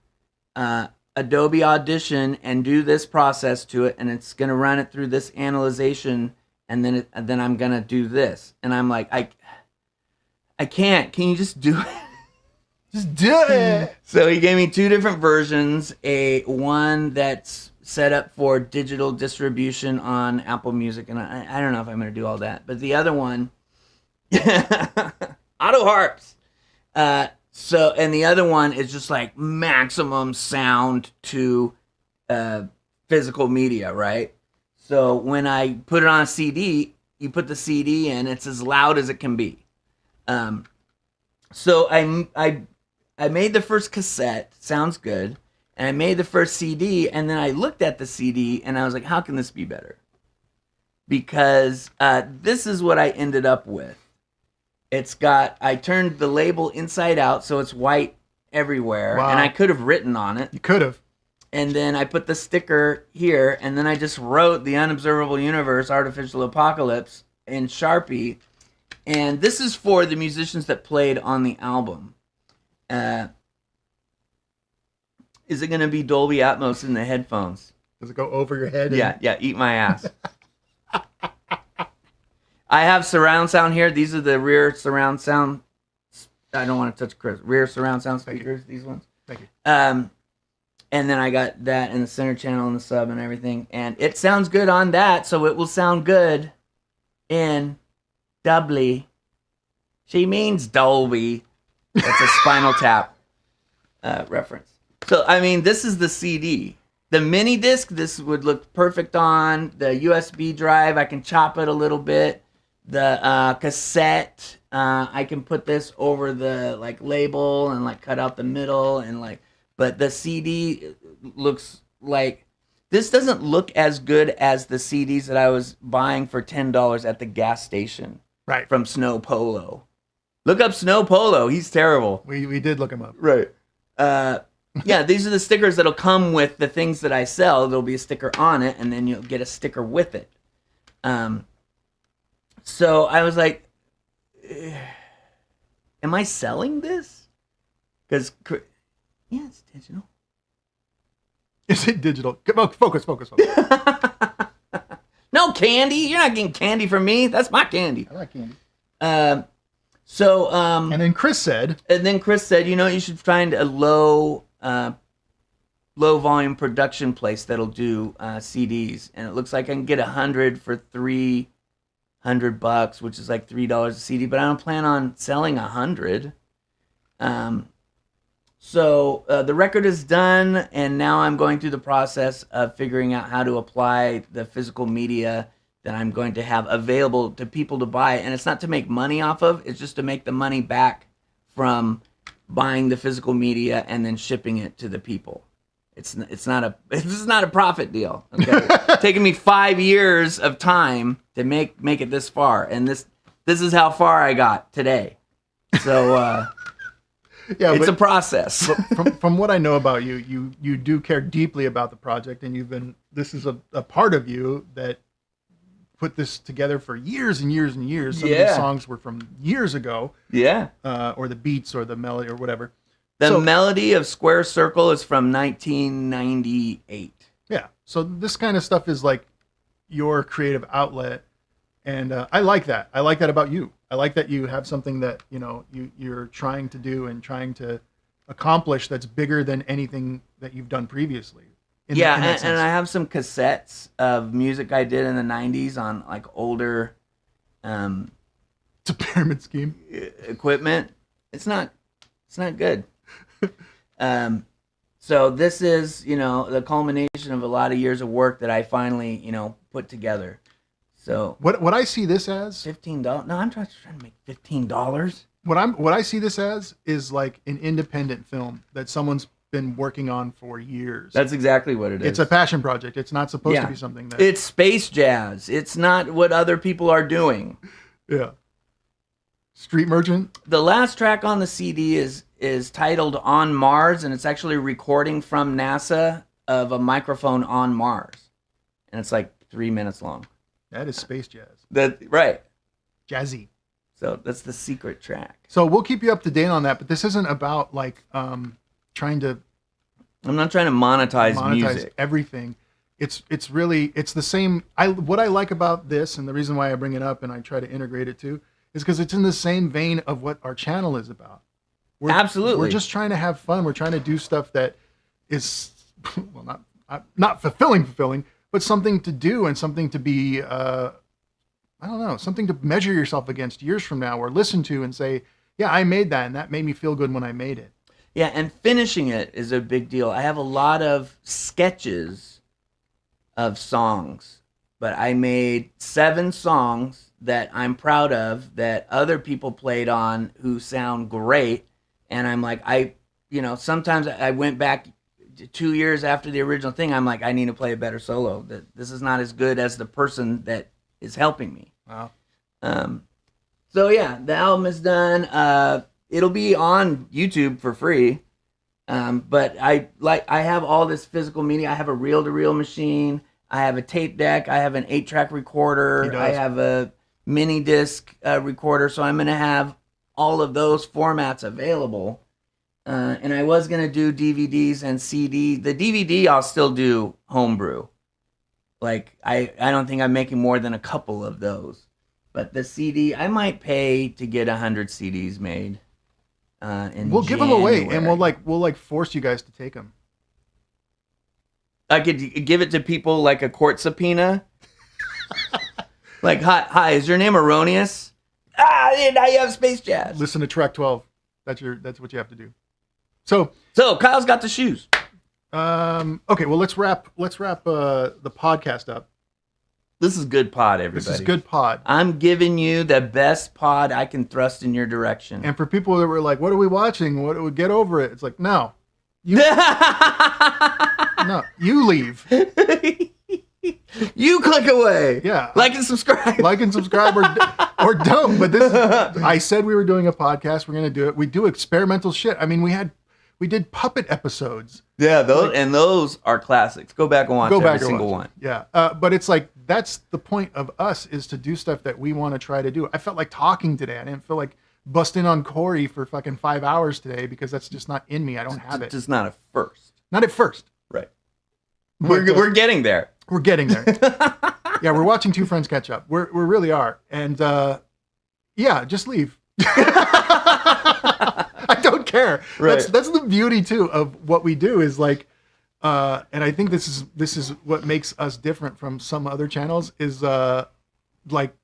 Adobe Audition and do this process to it, and it's gonna run it through this analyzation, and then I'm gonna do this." And I'm like, I can't. Can you just do it? Just do it. So he gave me two different versions. One that's set up for digital distribution on Apple Music, and I don't know if I'm going to do all that. But the other one, auto harps. And the other one is just like maximum sound to physical media, right? So when I put it on a CD, you put the CD in, it's as loud as it can be. So I made the first cassette, sounds good, and I made the first CD, and then I looked at the CD, and I was like, how can this be better? Because this is what I ended up with. I turned the label inside out, so it's white everywhere, Wow. and I could have written on it. You could have. And then I put the sticker here, and then I just wrote The Unobservable Universe, Artificial Apocalypse in Sharpie. And this is for the musicians that played on the album. Is it going to be Dolby Atmos in the headphones? Does it go over your head? Yeah, eat my ass. I have surround sound here. These are the rear surround sound. I don't want to touch Chris. Rear surround sound speakers, these ones. Thank you. And then I got that in the center channel and the sub and everything. And it sounds good on that, so it will sound good in Doubly. She means Dolby. That's a Spinal Tap reference. So, I mean, this is the CD. The mini disc, this would look perfect on. The USB drive, I can chop it a little bit. The cassette, I can put this over the label and cut out the middle and but the CD looks like, this doesn't look as good as the CDs that I was buying for $10 at the gas station. Right. From Snow Polo. Look up Snow Polo. He's terrible. We did look him up. Right. Yeah, these are the stickers that'll come with the things that I sell. There'll be a sticker on it, and then you'll get a sticker with it. So I was like, am I selling this? Because, yeah, it's digital. Is it digital? Focus. No candy. You're not getting candy from me. That's my candy. I like candy. And then Chris said, you should find a low volume production place that'll do CDs, and it looks like I can get 100 for $300, which is like $3 a CD. But I don't plan on selling 100. So the record is done, and now I'm going through the process of figuring out how to apply the physical media that I'm going to have available to people to buy. And it's not to make money off of, it's just to make the money back from buying the physical media and then shipping it to the people. This is not a profit deal. Okay? Taking me 5 years of time to make it this far, and this is how far I got today. So yeah, it's a process. from what I know about you, you do care deeply about the project, and this is a part of you that put this together for years and years and years. Some of Yeah. these songs were from years ago, Yeah. or the beats or the melody or whatever. The melody of Square Circle is from 1998. Yeah. So this kind of stuff is like your creative outlet. And I like that. I like that about you. I like that you have something that, you're trying to do and trying to accomplish that's bigger than anything that you've done previously. In that and sense. I have some cassettes of music I did in the 90s on like older It's a pyramid scheme. equipment. It's not good. So this is, the culmination of a lot of years of work that I finally, put together. So What I see this as, $15. No, I'm trying to make $15. what I see this as is like an independent film that someone's been working on for years. That's exactly what it is. It's a passion project. It's not supposed to be something that It's space jazz. It's not what other people are doing. yeah. Street Merchant. The last track on the CD is titled On Mars, and it's actually a recording from NASA of a microphone on Mars. And it's like 3 minutes long. That is space jazz. Right. Jazzy. So that's the secret track. So we'll keep you up to date on that, but this isn't about like trying to I'm not trying to monetize monetize music. everything. It's really the same. What I like about this, and the reason why I bring it up and I try to integrate it too, is because it's in the same vein of what our channel is about. Absolutely. We're just trying to have fun. We're trying to do stuff that is well, not fulfilling, but something to do and something to be I don't know, something to measure yourself against years from now, or listen to and say, yeah, I made that and that made me feel good when I made it. Yeah, and finishing it is a big deal. I have a lot of sketches of songs, but I made 7 songs that I'm proud of that other people played on who sound great. And I'm like, sometimes I went back 2 years after the original thing. I'm like, I need to play a better solo. This is not as good as the person that is helping me. Wow. So yeah, the album is done. It'll be on YouTube for free. But I have all this physical media. I have a reel-to-reel machine. I have a tape deck. I have an 8-track recorder. I have a mini disc recorder. So I'm going to have all of those formats available. And I was going to do DVDs and CD. The DVD I'll still do homebrew. Like, I don't think I'm making more than a couple of those. But the CD, I might pay to get 100 CDs made. We'll give them away, and we'll force you guys to take them. I could give it to people like a court subpoena. Like, hi, is your name Erroneous? Now you have Space Jazz. Listen to track 12. That's what you have to do. So Kyle's got the shoes. Okay, well let's wrap the podcast up. This is good pod, everybody. This is good pod. I'm giving you the best pod I can thrust in your direction. And for people that were like, "What are we watching? What get over it?" It's like, no, you leave. You click away. Yeah, like and subscribe. or don't. But I said we were doing a podcast. We're gonna do it. We do experimental shit. I mean, we did puppet episodes. Yeah, those are classics. Go back and watch every single one. Yeah, but it's like that's the point of us, is to do stuff that we want to try to do. I felt like talking today. I didn't feel like busting on Corey for fucking 5 hours today because that's just not in me. I don't have it. Just not at first. Not at first. Right. But, We're getting there. We're getting there. Yeah, we're watching two friends catch up. We really are. And yeah, just leave. I don't care. Right. That's the beauty too of what we do, is like, and I think this is what makes us different from some other channels, is like,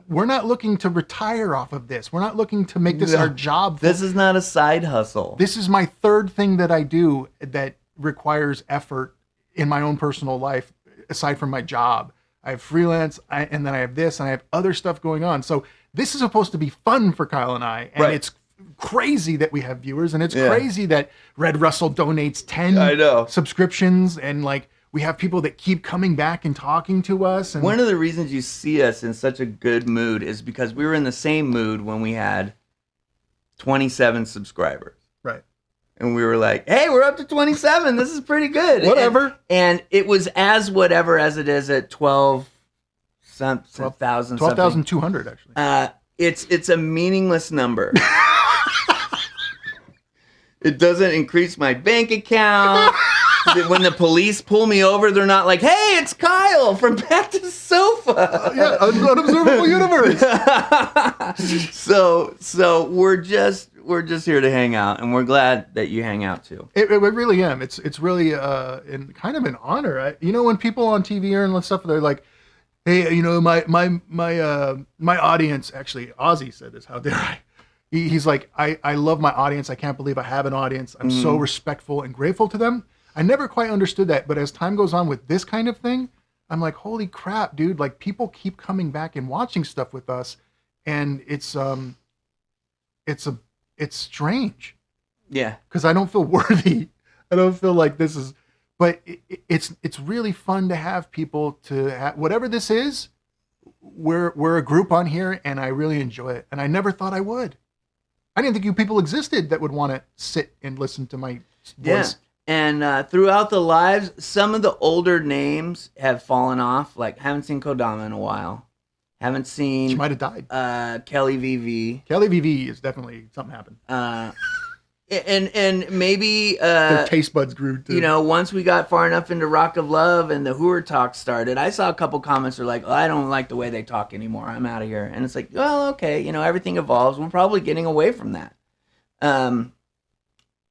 we're not looking to retire off of this. We're not looking to make this our job. This is not a side hustle. This is my third thing that I do that requires effort in my own personal life, aside from my job. I have freelance, and then I have this, and I have other stuff going on. So this is supposed to be fun for Kyle and I, and it's crazy that we have viewers, and it's crazy that Red Russell donates 10 subscriptions, and like we have people that keep coming back and talking to us. And one of the reasons you see us in such a good mood is because we were in the same mood when we had 27 subscribers. Right. And we were like, hey, we're up to 27. This is pretty good. Whatever. And it was as whatever as it is at 12, 12,000. 12,200 actually. It's a meaningless number. It doesn't increase my bank account. When the police pull me over, they're not like, "Hey, it's Kyle from Back to Sofa." Yeah, unobservable universe. So we're just here to hang out, and we're glad that you hang out too. It really am. It's really in kind of an honor. When people on TV and stuff, they're like, "Hey, my audience." Actually, Ozzy said this. How dare I? He's like, I love my audience. I can't believe I have an audience. I'm so respectful and grateful to them. I never quite understood that, but as time goes on with this kind of thing, I'm like, holy crap, dude! Like people keep coming back and watching stuff with us, and it's strange. Yeah, because I don't feel worthy. I don't feel like this is, but it's really fun to have people to have, whatever this is. We're a group on here, and I really enjoy it. And I never thought I would. I didn't think you people existed that would want to sit and listen to my voice. Yeah. And throughout the lives, some of the older names have fallen off. Like, haven't seen Kodama in a while. Haven't seen... She might have died. Kelly VV. Kelly VV is definitely... Something happened. And maybe... Their taste buds grew, too. Once we got far enough into Rock of Love and the Hooer talk started, I saw a couple comments that were like, oh, I don't like the way they talk anymore. I'm out of here. And it's like, well, okay. Everything evolves. We're probably getting away from that.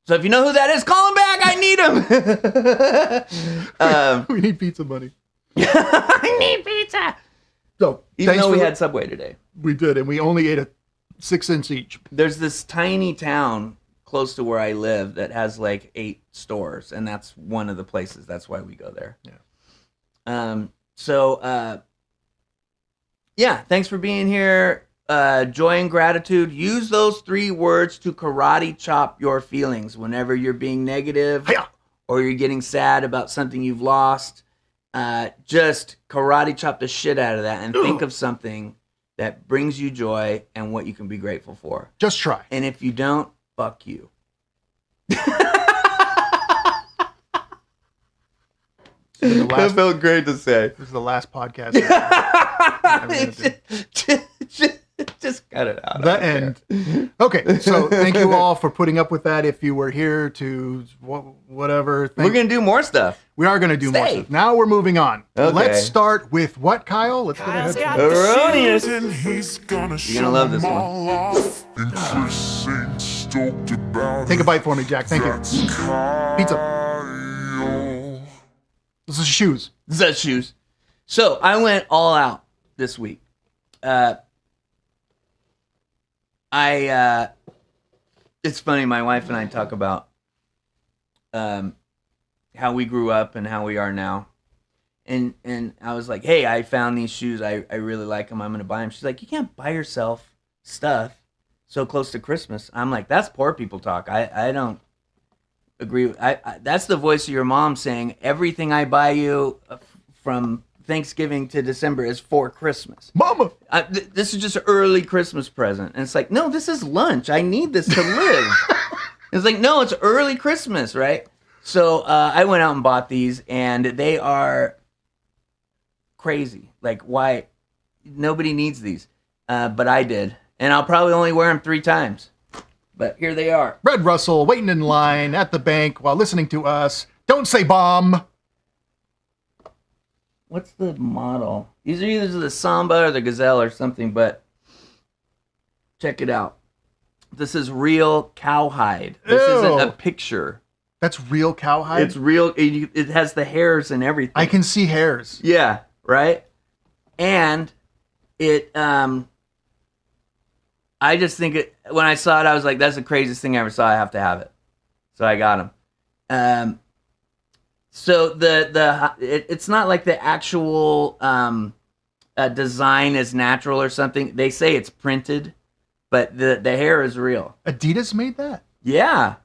So if you know who that is, call him back. I need him. We need pizza money. I need pizza. So even though we had Subway today, we did, and we only ate a 6-cent each. There's this tiny town close to where I live that has like 8 stores, and that's one of the places. That's why we go there. Yeah. Yeah. Thanks for being here. Joy and gratitude. Use those 3 words to karate chop your feelings whenever you're being negative or you're getting sad about something you've lost. Just karate chop the shit out of that and think of something that brings you joy and what you can be grateful for. Just try. And if you don't, fuck you. That felt great to say. This is the last podcast. Just cut it out. The end. Okay, so thank you all for putting up with that. If you were here to whatever. We're going to do more stuff. We are going to do more stuff. Now we're moving on. Okay. Let's start with what, Kyle? Let's go ahead. Erroneous. You're going to love this one. Take a bite for me, Jack. Thank you. Pizza. This is shoes. That's shoes. So I went all out this week. It's funny, my wife and I talk about how we grew up and how we are now. And I was like, hey, I found these shoes. I really like them. I'm going to buy them. She's like, you can't buy yourself stuff so close to Christmas. I'm like, that's poor people talk. I don't agree. That's the voice of your mom saying, everything I buy you from Thanksgiving to December is for Christmas. Mama! This is just an early Christmas present. And it's like, no, this is lunch. I need this to live. It's like, no, it's early Christmas, right? So I went out and bought these, and they are crazy. Like, why? Nobody needs these. But I did. And I'll probably only wear them 3 times. But here they are. Red Russell waiting in line at the bank while listening to us. Don't say bomb. What's the model? These are either the Samba or the Gazelle or something, but check it out. This is real cowhide. This isn't a picture. That's real cowhide? It's real. It has the hairs and everything. I can see hairs. Yeah, right? And it, I just think when I saw it, I was like, that's the craziest thing I ever saw. I have to have it. So I got them. So it's not like the actual design is natural or something. They say it's printed, but the hair is real. Adidas made that? Yeah.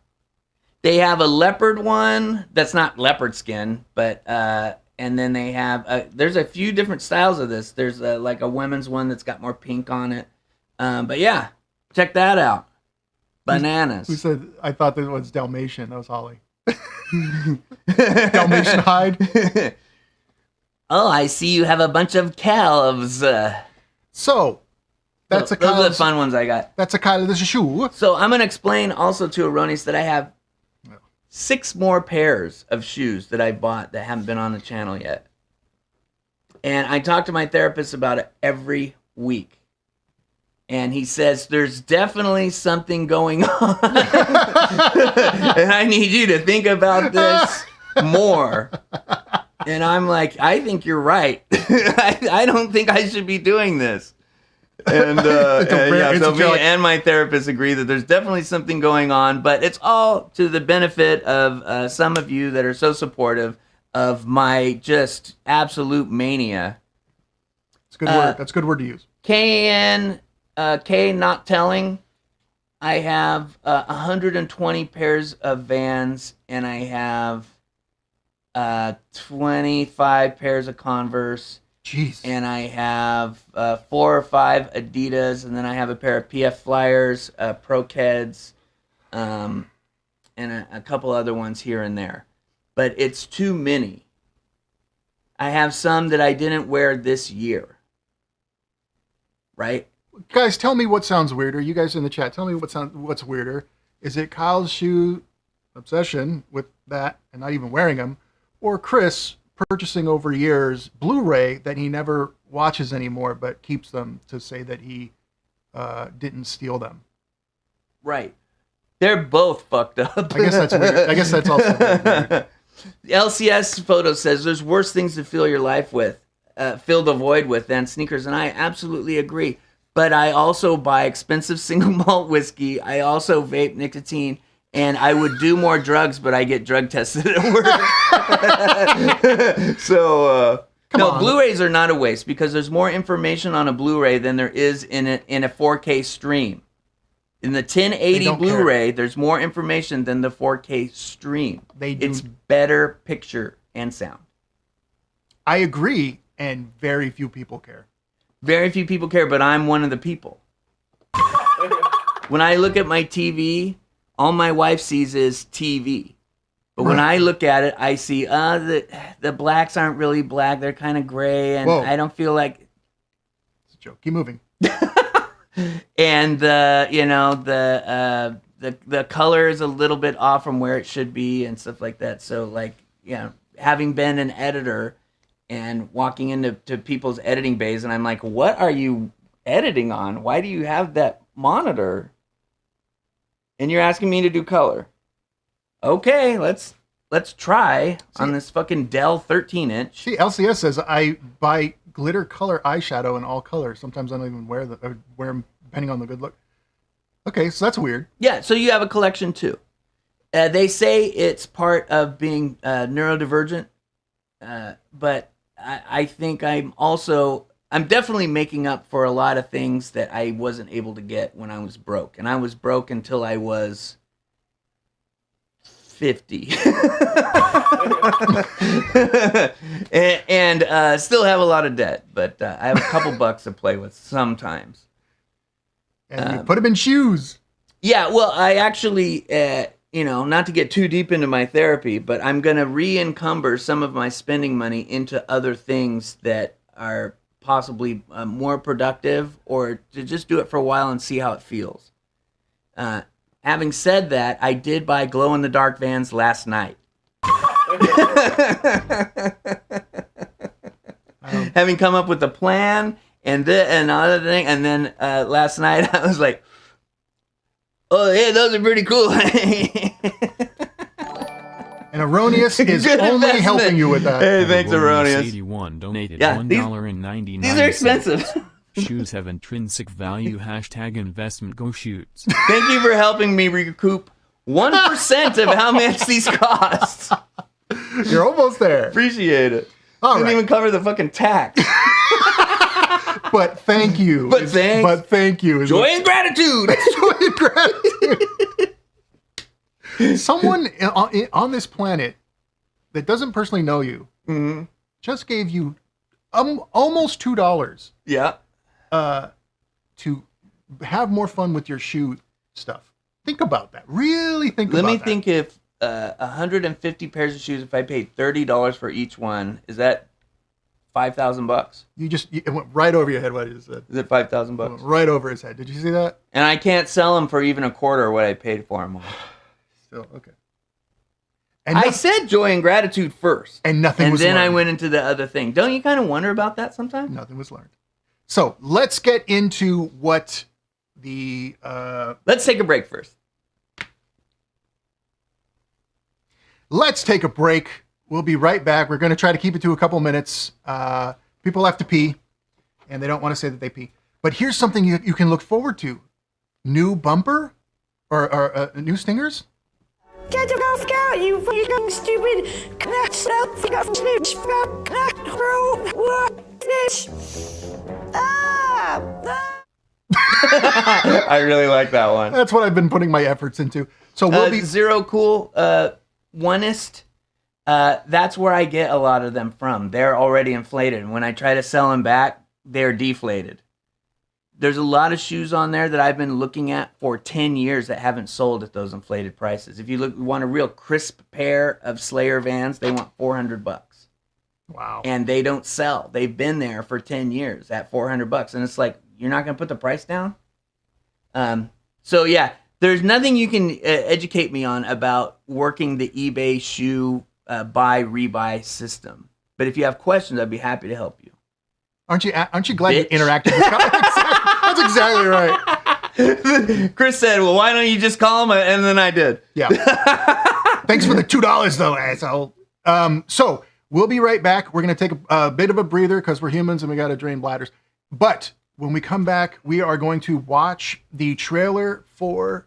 They have a leopard one that's not leopard skin, but and then they have there's a few different styles of this. There's like a women's one that's got more pink on it. But yeah, check that out. Bananas. Who said I thought that was Dalmatian? That was Holly. Dalmatian hide. Oh, I see you have a bunch of calves. So, that's a Those are Kyle. the fun ones I got. That's a Kyle. This is shoe. So I'm going to explain also to Aronis that I have 6 more pairs of shoes that I bought that haven't been on the channel yet. And I talk to my therapist about it every week. And he says, there's definitely something going on. And I need you to think about this more. And I'm like, I think you're right. I don't think I should be doing this. And so me and my therapist agree that there's definitely something going on, but it's all to the benefit of some of you that are so supportive of my just absolute mania. It's a good word. That's a good word to use. K not telling. I have 120 pairs of Vans, and I have 25 pairs of Converse. Jeez. And I have 4 or 5 Adidas, and then I have a pair of PF Flyers, Pro Keds, and a couple other ones here and there. But it's too many. I have some that I didn't wear this year. Right? Guys, tell me what sounds weirder. You guys in the chat, tell me what's weirder. Is it Kyle's shoe obsession with that and not even wearing them, or Chris purchasing over years Blu-ray that he never watches anymore but keeps them to say that he didn't steal them? Right. They're both fucked up. I guess that's weird. I guess that's also weird. The LCS photo says there's worse things to fill your life with, fill the void with than sneakers, and I absolutely agree. But I also buy expensive single malt whiskey. I also vape nicotine, and I would do more drugs, but I get drug tested at work. So, no, Blu-rays are not a waste because there's more information on a Blu-ray than there is in a 4K stream. In the 1080 Blu-ray, there's more information than the 4K stream. It's better picture and sound. I agree, and very few people care. Very few people care, but I'm one of the people. When I look at my TV, all my wife sees is TV. But when I look at it, I see the blacks aren't really black; they're kind of gray, and I don't feel like. It's a joke. Keep moving. And the color is a little bit off from where it should be, and stuff like that. So, like, having been an editor and walking into people's editing bays, and I'm like, what are you editing on? Why do you have that monitor? And you're asking me to do color. Okay, let's try on this fucking Dell 13-inch. See, LCS says I buy glitter color eyeshadow in all colors. Sometimes I don't even wear them depending on the good look. Okay, so that's weird. Yeah, so you have a collection too. They say it's part of being neurodivergent, but I think I'm definitely making up for a lot of things that I wasn't able to get when I was broke. And I was broke until I was 50. and still have a lot of debt, but I have a couple bucks to play with sometimes. And you put them in shoes. Yeah, well, I actually, not to get too deep into my therapy, but I'm going to re-encumber some of my spending money into other things that are possibly more productive, or to just do it for a while and see how it feels. Having said that, I did buy glow-in-the-dark Vans last night. Having come up with a plan and another thing, and then last night I was like, oh, yeah, those are pretty cool. And Erroneous is only helping you with that. Hey, thanks, Erroneous. 81 donated $1.99. These are expensive. Shoes have intrinsic value. #investment. Go shoots. Thank you for helping me recoup 1% of how much these cost. You're almost there. Appreciate it. Didn't even cover the fucking tax. But thank you. But thank you. Joy and gratitude. Joy and gratitude. Someone on this planet that doesn't personally know you just gave you almost $2. Yeah. To have more fun with your shoe stuff. Think about that. Really think about that. Let me think if 150 pairs of shoes, if I paid $30 for each one, is that $5,000. It went right over your head what I just said. Is it $5,000? Right over his head. Did you see that? And I can't sell them for even a quarter of what I paid for them. Still, okay. And I said joy and gratitude first. And nothing was learned. And then I went into the other thing. Don't you kind of wonder about that sometimes? Nothing was learned. So let's get into what the... Let's take a break first. Let's take a break. We'll be right back. We're going to try to keep it to a couple minutes. People have to pee, and they don't want to say that they pee. But here's something you can look forward to. New bumper or new stingers. Get the golf out, you fucking stupid I really like that one. That's what I've been putting my efforts into. So we'll be Zero Cool Oneist. That's where I get a lot of them from. They're already inflated. And when I try to sell them back, they're deflated. There's a lot of shoes on there that I've been looking at for 10 years that haven't sold at those inflated prices. If you want a real crisp pair of Slayer Vans, they want $400. Wow. And they don't sell. They've been there for 10 years at $400. And it's like, you're not going to put the price down? So yeah, there's nothing you can educate me on about working the eBay shoe buy rebuy system. But if you have questions, I'd be happy to help you. Aren't you glad you interacted with us? That's exactly right. Chris said, well, why don't you just call him? And then I did. Yeah. Thanks for the $2 though, asshole. So we'll be right back. We're going to take a bit of a breather because we're humans and we got to drain bladders. But when we come back, we are going to watch the trailer for...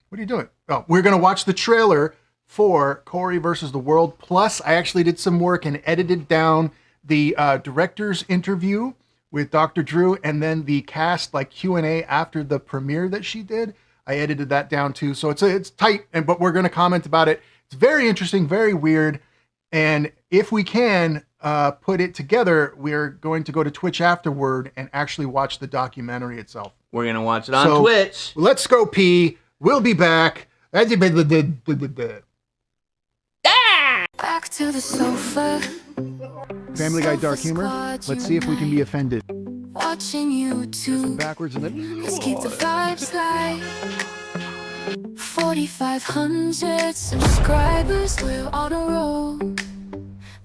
What are you doing? Oh, we're going to watch the trailer for Corey versus the World. Plus, I actually did some work and edited down the director's interview with Dr. Drew, and then the cast like Q&A after the premiere that she did. I edited that down too, so it's tight. But we're going to comment about it. It's very interesting, very weird, and if we can put it together, we're going to go to Twitch afterward and actually watch the documentary itself. We're going to watch it on Twitch. Let's go pee. We'll be back. Back to the sofa. Family Guy dark humor. Let's see if we can be offended. Watching you too. Backwards and then. Let's keep the vibes light. 4,500 subscribers, we're on a roll.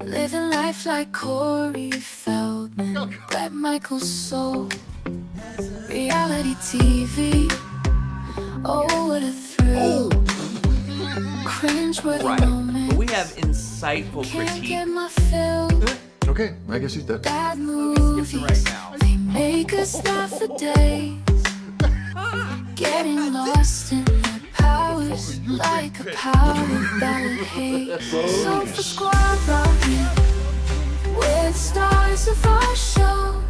Living life like Corey Feldman, Brett Michael's soul. Reality TV, oh what a thrill. Cringe-worthy moment. But we have insightful Can't critique. get my fill. Okay, I guess he's dead. Bad movies, they make us laugh for days. Getting lost in their powers like a power ballad haze. Sofa Squad rocking with stars of our show.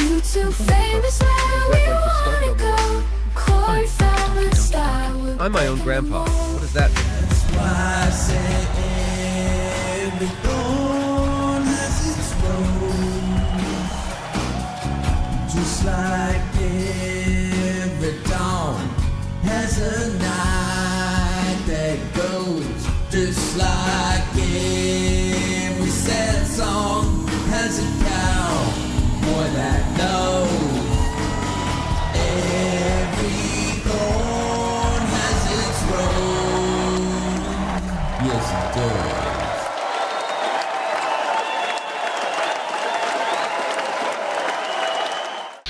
You two famous, where we wanna go. Corey Feldman style. I'm my own grandpa. What does that mean? Just like every dawn has a night that goes. Just like every sad song has a cowboy that knows. Every thorn has its rose. Yes, it does.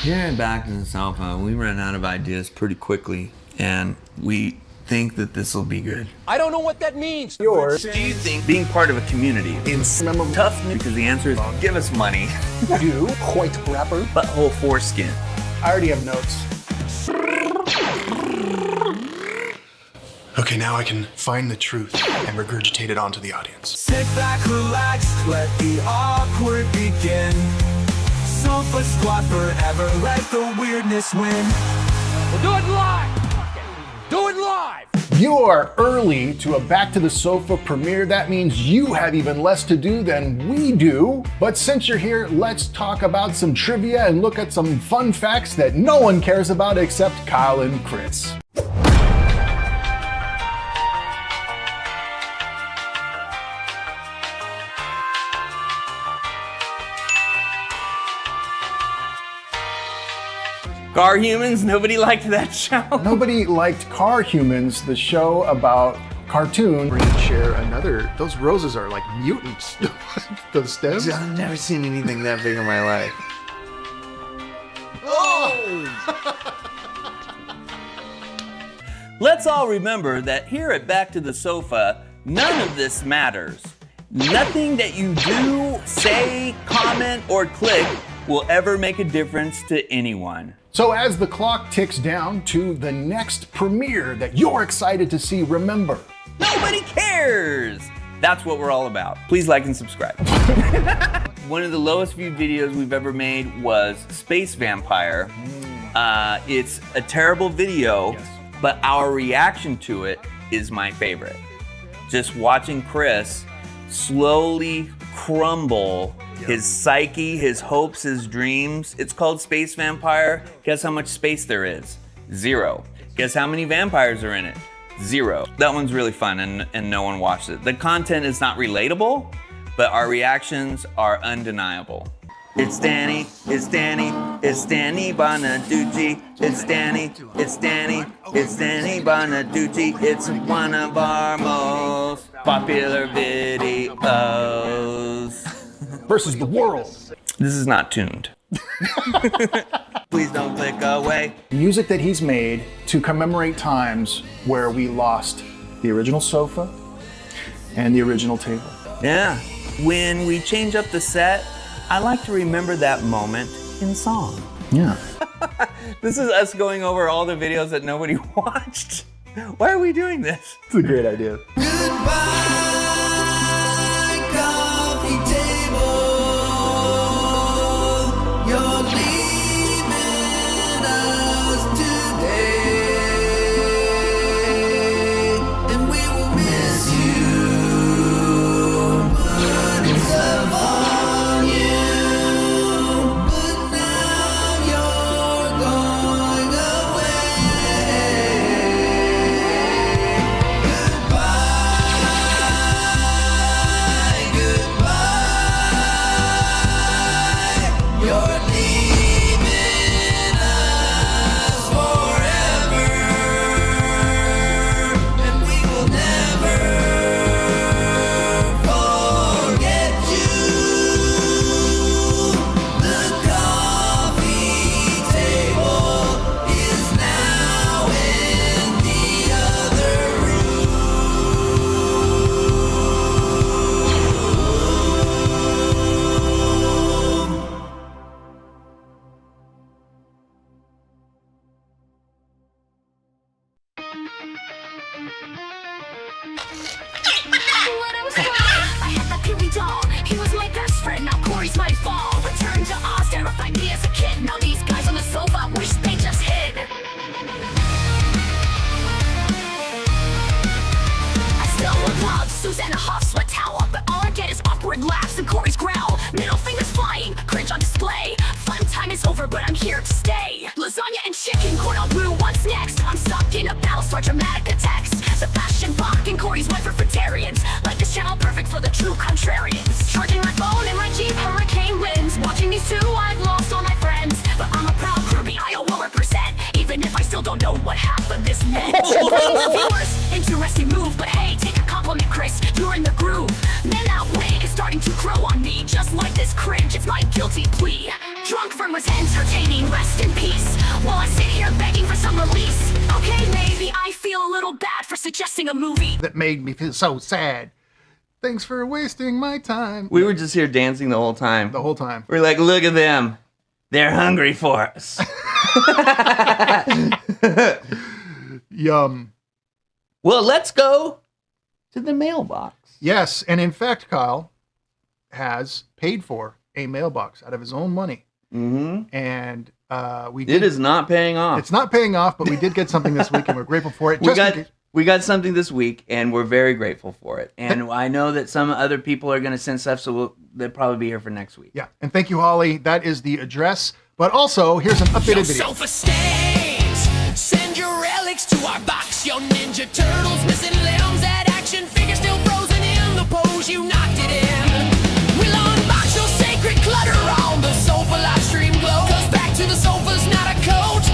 Here at Back to the Sofa, we run out of ideas pretty quickly, and we think that this will be good. I don't know what that means. Do you think being part of a community is tough? Because the answer is give us money. Do quite rapper. Butthole foreskin. I already have notes. Okay, now I can find the truth and regurgitate it onto the audience. Sit back, relax, let the awkward begin. Sofa Squad forever, let the weirdness win. We'll do it live. Do it live. You are early to a Back to the Sofa premiere. That means you have even less to do than we do. But since you're here, let's talk about some trivia and look at some fun facts that no one cares about except Kyle and Chris. Car Humans, nobody liked that show. Nobody liked Car Humans, the show about cartoon. We're gonna share another. Those roses are like mutants. Those stems. I've never seen anything that big in my life. Let's all remember that here at Back to the Sofa, none of this matters. Nothing that you do, say, comment, or click will ever make a difference to anyone. So as the clock ticks down to the next premiere that you're excited to see, remember, nobody cares! That's what we're all about. Please like and subscribe. One of the lowest viewed videos we've ever made was Space Vampire. It's a terrible video, but our reaction to it is my favorite. Just watching Chris slowly crumble his psyche, his hopes, his dreams. It's called Space Vampire. Guess how much space there is? 0. Guess how many vampires are in it? 0. That one's really fun and no one watched it. The content is not relatable, but our reactions are undeniable. It's Danny, it's Danny, it's Danny Bonaducci. It's Danny, it's Danny, it's Danny Bonaducci. It's one of our most popular videos. versus the world. This is not tuned. Please don't click away. Music that he's made to commemorate times where we lost the original sofa and the original table. Yeah. When we change up the set, I like to remember that moment in song. Yeah. This is us going over all the videos that nobody watched. Why are we doing this? It's a great idea. I had that Pee-wee doll. He was my best friend. Now Corey's my fall. Returned to Oz, terrified me as a kid. Now these guys on the sofa wish they just hid. I still love Susanna Hoff's sweat towel, but all I get is awkward laughs and Corey's growl. Middle fingers flying, cringe on display. Fun time is over, but I'm here to stay. Lasagna and chicken, corn on blue. What's next? I'm stuck in a Battlestar Dramatica text. Sebastian Bach and Corey's went for vegetarians. Like this channel, perfect for the true contrarians. Charging my phone in my Jeep, hurricane winds. Watching these two, I've lost all my friends. But I'm a proud groupie, I will represent. Even if I still don't know what half of this meant. Viewers, interesting move, but hey, take a compliment, Chris. You're in the groove. Men outweigh is starting to grow on me. Just like this cringe, it's my guilty plea. Drunk Fern was entertaining, rest in peace. While I sit here begging for some release. Okay, maybe I feel a little bad for suggesting a movie that made me feel so sad. Thanks for wasting my time. We were just here dancing the whole time. The whole time. We're like, look at them. They're hungry for us. Yum. Well, let's go to the mailbox. Yes, and in fact, Kyle has paid for a mailbox out of his own money. Mm-hmm. And it is not paying off. It's not paying off, but we did get something this week, and we're grateful for it. We got something this week, and we're very grateful for it. And I know that some other people are going to send stuff, so they'll probably be here for next week. Yeah, and thank you, Holly. That is the address. But also, here's an updated video. Sofa stains. Send your relics to our box. Your Ninja Turtles missing limbs. That action figure still frozen in the pose you knocked it in. We'll unbox your sacred clutter on the Sofa live stream glow. 'Cause back to the sofa's not a coat.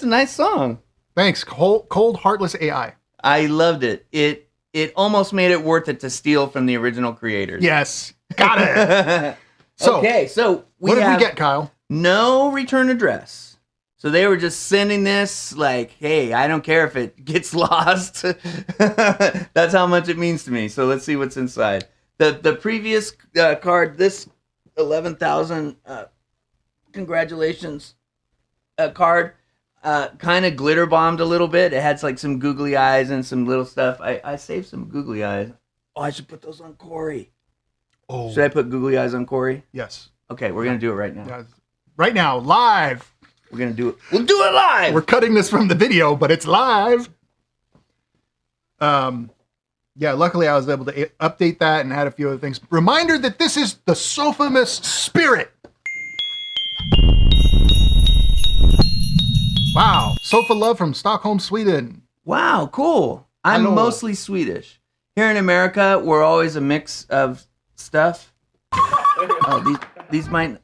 a nice song. Thanks. Cold Heartless AI. I loved it. It almost made it worth it to steal from the original creators. Yes. Got it. So, okay, so what did we get, Kyle? No return address. So they were just sending this like, hey, I don't care if it gets lost. That's how much it means to me. So let's see what's inside. The previous card, this 11,000 congratulations card, kind of glitter bombed a little bit. It had like some googly eyes and some little stuff. I saved some googly eyes. Oh, I should put those on Corey. Oh. Should I put googly eyes on Corey? Yes. Okay, we're going to do it right now. Yeah. Right now, live. We're going to do it. We'll do it live. We're cutting this from the video, but it's live. Yeah, luckily I was able to update that and add a few other things. Reminder that this is the Sofamas spirit. Wow. Sofa Love from Stockholm, Sweden. Wow, cool. I'm Hello. mostly Swedish. Here in America, we're always a mix of stuff. Oh, these might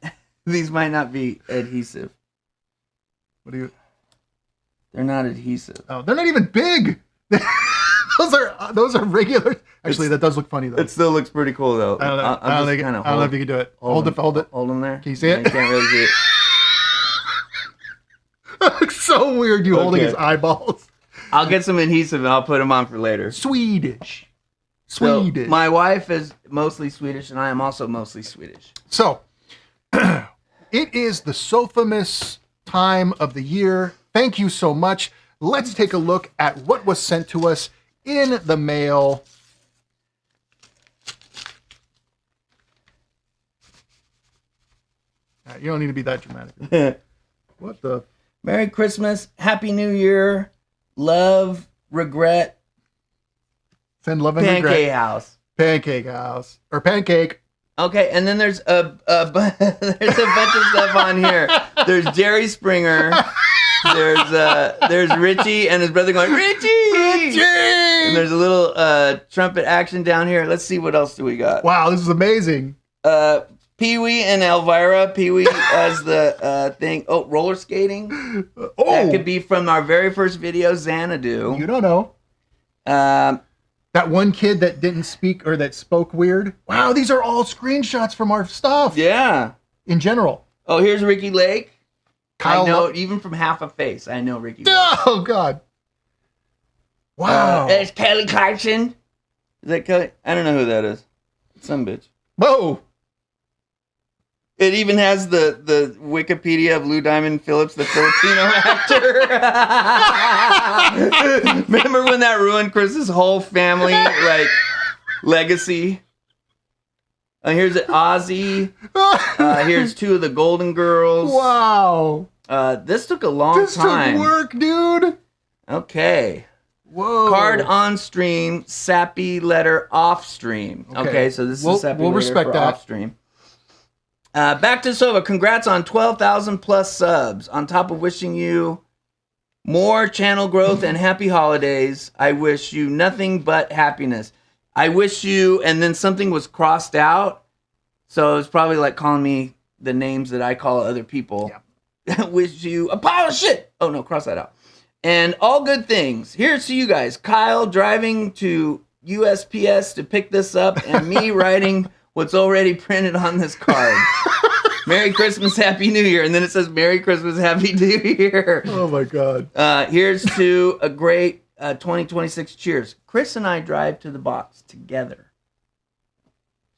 not be adhesive. What do you? They're not adhesive. Oh, they're not even big. those are regular. Actually, that does look funny though. It still looks pretty cool though. I don't know if you can do it. Hold it. Hold them there. Can you see it? I can't really see it. That looks so weird. You holding his eyeballs. I'll get some adhesive and I'll put them on for later. Swedish. So, my wife is mostly Swedish and I am also mostly Swedish. So, it is the Sofamas time of the year. Thank you so much. Let's take a look at what was sent to us in the mail. You don't need to be that dramatic. What the? Merry Christmas, Happy New Year, love, regret. Send love and Pancake regret. House. Pancake House. Or Pancake. Okay, and then there's there's a bunch of stuff on here. There's Jerry Springer. There's Richie and his brother going, Richie! And there's a little trumpet action down here. Let's see what else do we got. Wow, this is amazing. Pee-wee and Elvira. Pee-wee as the thing. Oh, roller skating. Oh, that could be from our very first video, Xanadu. You don't know. That one kid that didn't speak or that spoke weird. Wow, these are all screenshots from our stuff. Yeah. In general. Oh, here's Ricky Lake. Kyle I know, even from half a face, I know Ricky Lake. Oh, God. Wow. There's Kelly Clarkson. Is that Kelly? I don't know who that is. Some bitch. Whoa. It even has the Wikipedia of Lou Diamond Phillips, the Filipino actor. Remember when that ruined Chris's whole family, like, legacy? Here's Ozzy. Here's two of the Golden Girls. Wow. This took a long time. This took work, dude. Okay. Whoa. Card on stream, sappy letter off stream. Okay, so this is sappy letter respect for that. off stream. Back to Sova. Congrats on 12,000 plus subs. On top of wishing you more channel growth and happy holidays, I wish you nothing but happiness. I wish you, and then something was crossed out. So it's probably like calling me the names that I call other people. Yeah. Wish you a pile of shit. Oh no, cross that out. And all good things. Here's to you guys. Kyle driving to USPS to pick this up and me writing what's already printed on this card. Merry Christmas, Happy New Year. And then it says Merry Christmas, Happy New Year. Oh my God. Here's to a great 2026. Cheers. Chris and I drive to the box together.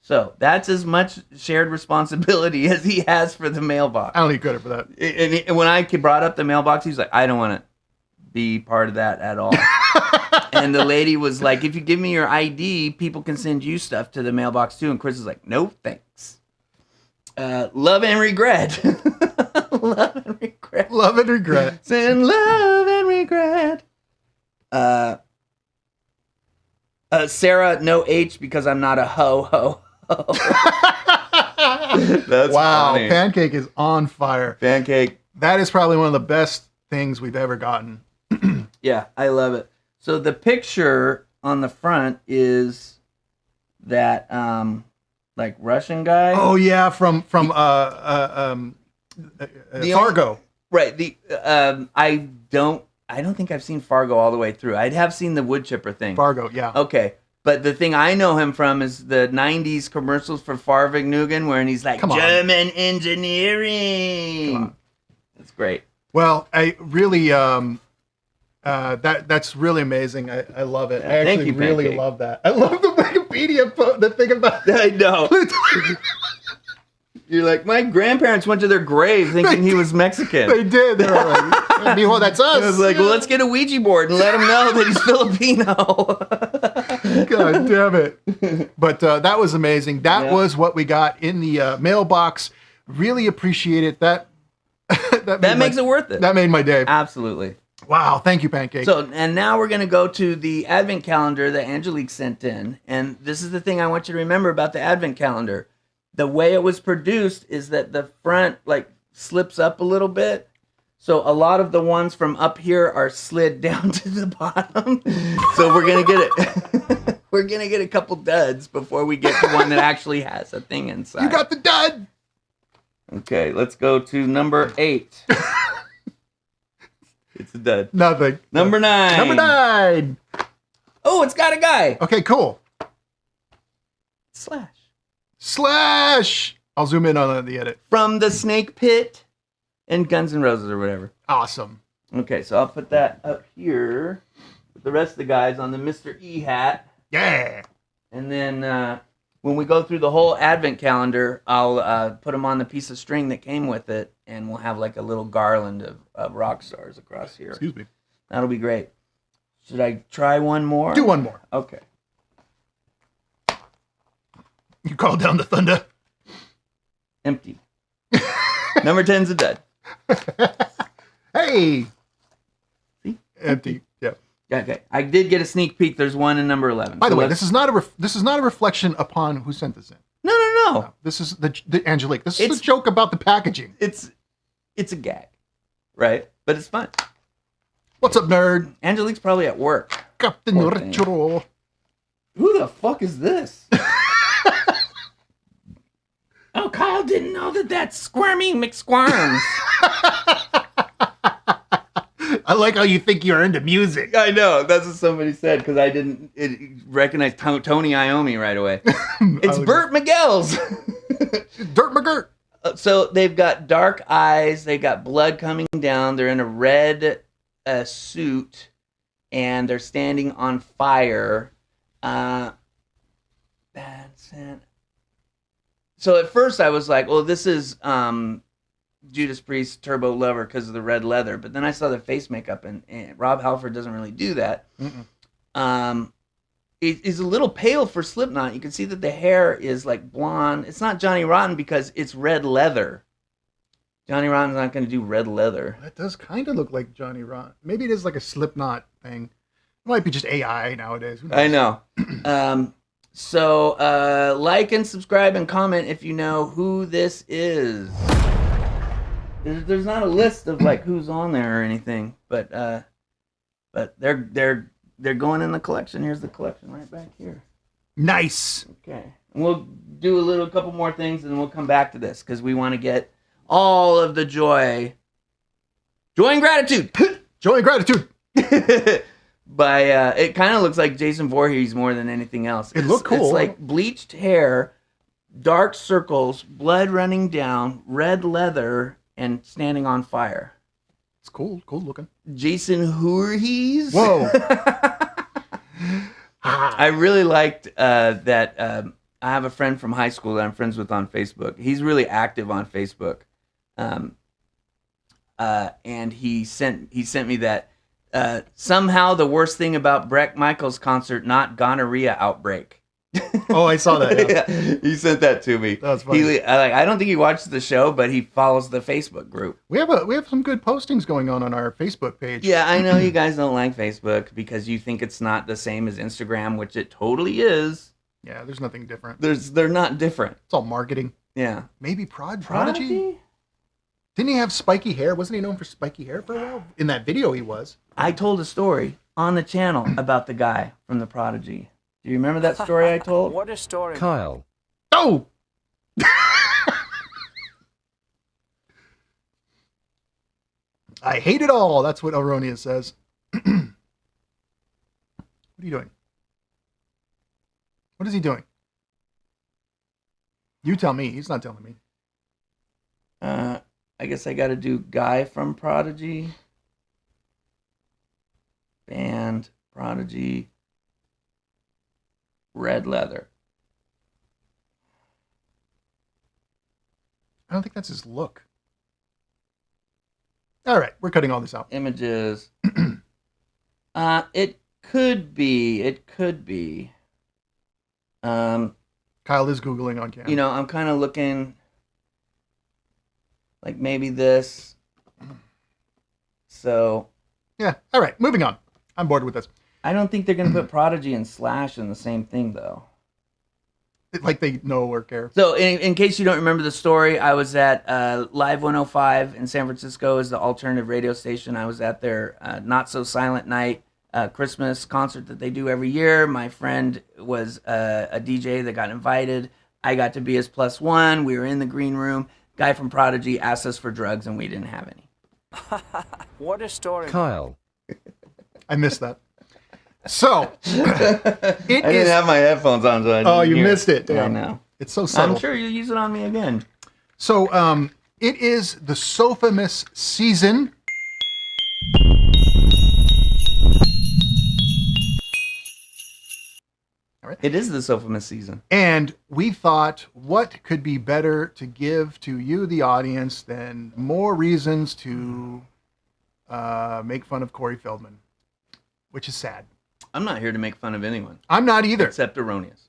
So that's as much shared responsibility as he has for the mailbox. I don't need credit for that. And when I brought up the mailbox, he's like, I don't want to be part of that at all. And the lady was like, if you give me your ID, people can send you stuff to the mailbox too. And Chris is like, no, thanks. Love and regret. Love and regret. Love and regret. Send love and regret. Sarah, no H because I'm not a ho. That's wow, funny. Pancake is on fire. Pancake. That is probably one of the best things we've ever gotten. Yeah, I love it. So the picture on the front is that like Russian guy. Oh yeah, from Fargo. Right. I don't think I've seen Fargo all the way through. I have seen the wood chipper thing. Fargo, yeah. Okay. But the thing I know him from is the 90s commercials for Farvig Nugan where he's like, German engineering. That's great. Well, I really, that's really amazing. I love it. I actually really love that. I love the Wikipedia, the thing about I know. You're like, my grandparents went to their grave thinking he was Mexican. They did. They were like, "Mijo, that's us." I was like, well, let's get a Ouija board and let him know that he's Filipino. God damn it. But that was amazing. That was what we got in the mailbox. Really appreciate it. That makes it worth it. That made my day. Absolutely. Wow. Thank you, Pancake. So, and now we're going to go to the advent calendar that Angelique sent in. And this is the thing I want you to remember about the advent calendar. The way it was produced is that the front like slips up a little bit. So a lot of the ones from up here are slid down to the bottom. So we're going to get it. We're going to get a couple duds before we get to one that actually has a thing inside. You got the dud. Okay, let's go to number 8. It's a dud. Nothing. Number 9. Number 9. Oh, it's got a guy. Okay, cool. Slash. I'll zoom in on the edit. From the Snake Pit and Guns N' Roses or whatever. Awesome. Okay, so I'll put that up here with the rest of the guys on the Mr. E hat. Yeah. And then when we go through the whole advent calendar, I'll put them on the piece of string that came with it, and we'll have like a little garland of rock stars across here. Excuse me. That'll be great. Should I try one more? Do one more. Okay. You called down the thunder. Empty. Number 10's a dud. Hey. See? Empty. Yep. Okay. I did get a sneak peek. There's one in number 11. By the way, this is not a reflection upon who sent this in. No. This is the Angelique. This is a joke about the packaging. It's a gag, right? But it's fun. What's up, nerd? Angelique's probably at work. Captain Retro. Who the fuck is this? Oh, Kyle didn't know that's Squirmy McSquirms. I like how you think you're into music. I know. That's what somebody said because I didn't recognize Tony Iommi right away. It's Burt Miguel's. Dirt McGirt. So they've got dark eyes. They've got blood coming down. They're in a red suit, and they're standing on fire. Bad Santa. So at first I was like, well, this is Judas Priest Turbo Lover because of the red leather. But then I saw the face makeup, and Rob Halford doesn't really do that. He's a little pale for Slipknot. You can see that the hair is like blonde. It's not Johnny Rotten because it's red leather. Johnny Rotten's not going to do red leather. That does kind of look like Johnny Rotten. Maybe it is like a Slipknot thing. It might be just AI nowadays. I know. So like and subscribe and comment if you know who this is. There's not a list of like who's on there or anything, but they're going in the collection. Here's the collection right back here. Nice. Okay, and we'll do a couple more things, and then we'll come back to this because we want to get all of the joy and gratitude. Joy and gratitude. By it kind of looks like Jason Voorhees more than anything else. It looked cool. It's like bleached hair, dark circles, blood running down, red leather, and standing on fire. It's cool looking. Jason Voorhees. Whoa. I really liked that. I have a friend from high school that I'm friends with on Facebook. He's really active on Facebook, and he sent me that. Somehow the worst thing about Bret Michaels concert, not gonorrhea outbreak. Oh, I saw that. Yeah. Yeah, he sent that to me. That's funny. I don't think he watches the show, but he follows the Facebook group. We have some good postings going on our Facebook page. Yeah, I know you guys don't like Facebook because you think it's not the same as Instagram, which it totally is. Yeah, there's nothing different. They're not different. It's all marketing. Yeah. Maybe Prodigy? Didn't he have spiky hair? Wasn't he known for spiky hair for a while? In that video he was. I told a story on the channel about the guy from the Prodigy. Do you remember that story I told? What a story. Kyle. Oh! I hate it all. That's what Aronia says. What are you doing? What is he doing? You tell me. He's not telling me. I guess I got to do Guy from Prodigy. Band, Prodigy, Red Leather. I don't think that's his look. All right, we're cutting all this out. Images. It could be. It could be. Kyle is Googling on camera. You know, I'm kind of looking like maybe this. So. Yeah. All right, moving on. I'm bored with this. I don't think they're going to put Prodigy and Slash in the same thing, though. Like they know or care. So, in case you don't remember the story, I was at Live 105 in San Francisco, is the alternative radio station. I was at their Not So Silent Night Christmas concert that they do every year. My friend was a DJ that got invited. I got to be his plus one. We were in the green room. Guy from Prodigy asked us for drugs, and we didn't have any. What a story. Kyle. I missed that. So, I didn't have my headphones on, so I didn't you hear missed it. Yeah, I Yeah. know. It's so subtle. I'm sure you'll use it on me again. So, it is the Sofamas season. All right. It is the Sofamas season. And we thought, what could be better to give to you, the audience, than more reasons to make fun of Corey Feldman, which is sad. I'm not here to make fun of anyone. I'm not either. Except erroneous.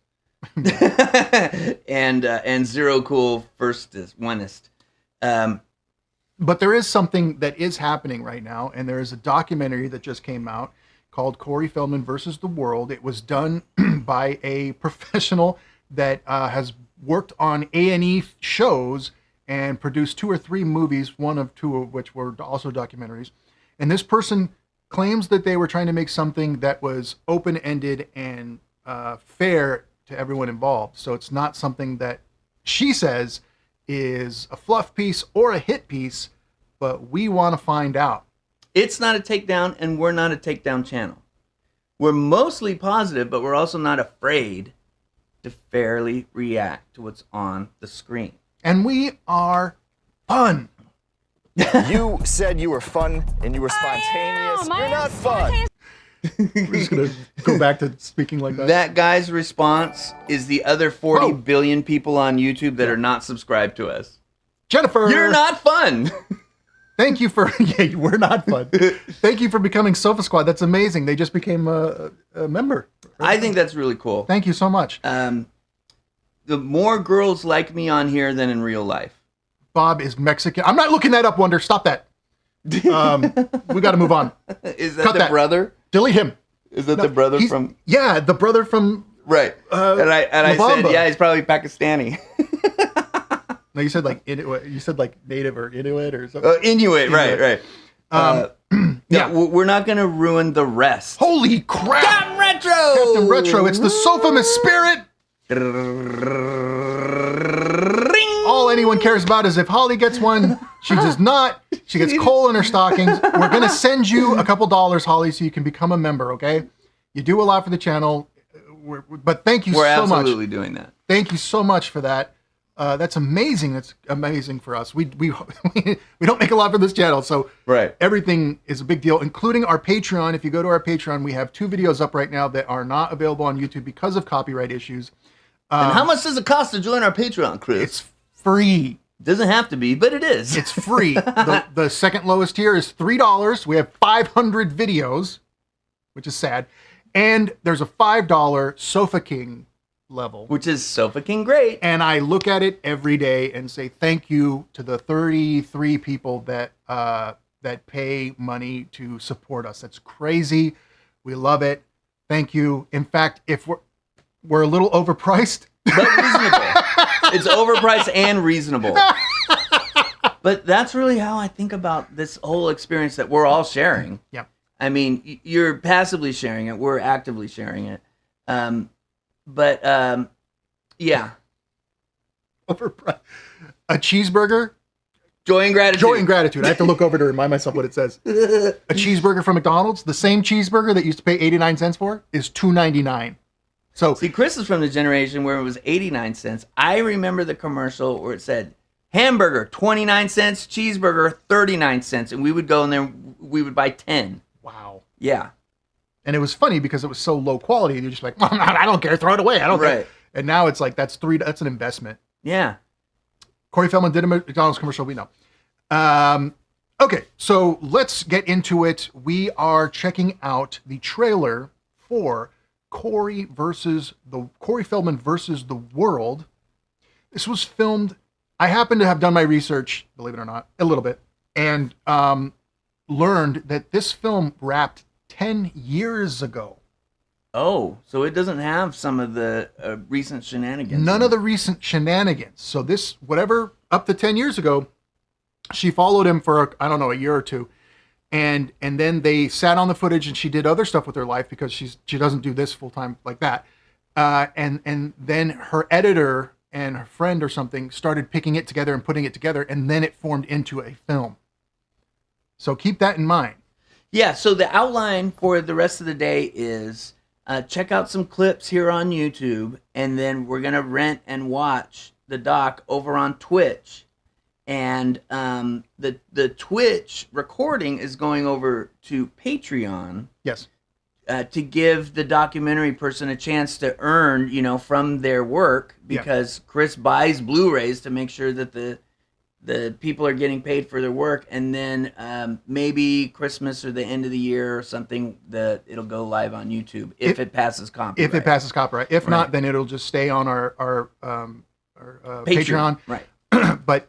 and Zero Cool oneist. But there is something that is happening right now, and there is a documentary that just came out called Corey Feldman versus the World. It was done by a professional that has worked on A&E shows and produced 2 or 3 movies, one of 2 of which were also documentaries. And this person claims that they were trying to make something that was open-ended and fair to everyone involved. So it's not something that she says is a fluff piece or a hit piece, but we want to find out. It's not a takedown, and we're not a takedown channel. We're mostly positive, but we're also not afraid to fairly react to what's on the screen. And we are fun. You said you were fun and you were spontaneous. You're not fun. We're just going to go back to speaking like that. That guy's response is the other 40 billion people on YouTube that are not subscribed to us. Jennifer! You're not fun! Thank you for... Yeah, we're not fun. Thank you for becoming Sofa Squad. That's amazing. They just became a member. I think that's really cool. Thank you so much. The more girls like me on here than in real life. Bob is Mexican. I'm not looking that up, Wonder. Stop that. We got to move on. Is that the brother? Delete him. Is that the brother from... Yeah, the brother from... Right. And I said, yeah, he's probably Pakistani. No, you said like native or Inuit or something. Inuit, right. Yeah, we're not going to ruin the rest. Holy crap! Captain Retro! Captain Retro, it's the Sofamas spirit! All anyone cares about is if Holly gets one. She does not. She gets coal in her stockings. We're going to send you a couple dollars, Holly, so you can become a member, okay? You do a lot for the channel, but thank you so much. We're absolutely doing that. Thank you so much for that. That's amazing. That's amazing for us. We don't make a lot for this channel, so everything is a big deal, including our Patreon. If you go to our Patreon, we have 2 videos up right now that are not available on YouTube because of copyright issues. And how much does it cost to join our Patreon, Chris? It's free. Doesn't have to be, but it is. It's free. The second lowest tier is $3. We have 500 videos, which is sad. And there's a $5 Sofa King level, which is Sofa King great. And I look at it every day and say thank you to the 33 people that pay money to support us. That's crazy. We love it. Thank you. In fact, if we're a little overpriced, but reasonable. It's overpriced and reasonable. But that's really how I think about this whole experience that we're all sharing. Yeah. I mean, you're passively sharing it. We're actively sharing it. Yeah. Overpriced. A cheeseburger, Joy and gratitude. Joy and gratitude. I have to look over to remind myself what it says. A cheeseburger from McDonald's, the same cheeseburger that you used to pay 89 cents for, is $2.99. So see, Chris is from the generation where it was 89 cents. I remember the commercial where it said hamburger 29 cents, cheeseburger 39 cents, and we would go in there. We would buy 10. Wow. Yeah. And it was funny because it was so low quality. You're just like, I don't care, throw it away. I don't care. And now it's like that's an investment. Yeah. Corey Feldman did a McDonald's commercial. We know. Okay, so let's get into it. We are checking out the trailer for Corey Feldman versus the World. This was filmed. I happen to have done my research, believe it or not, a little bit, and learned that this film wrapped 10 years ago. Oh, so it doesn't have some of the recent shenanigans. None of the recent shenanigans. So this, whatever, up to 10 years ago, she followed him for, a year or two. And then they sat on the footage and she did other stuff with her life because she doesn't do this full time like that. And then her editor and her friend or something started picking it together and putting it together. And then it formed into a film. So keep that in mind. Yeah. So the outline for the rest of the day is check out some clips here on YouTube. And then we're going to rent and watch the doc over on Twitch. And the Twitch recording is going over to Patreon. Yes. To give the documentary person a chance to earn, from their work, because Chris buys Blu-rays to make sure that the people are getting paid for their work, and then maybe Christmas or the end of the year or something, it'll go live on YouTube if it passes copyright. If it passes copyright. If not, then it'll just stay on our Patreon. Right. But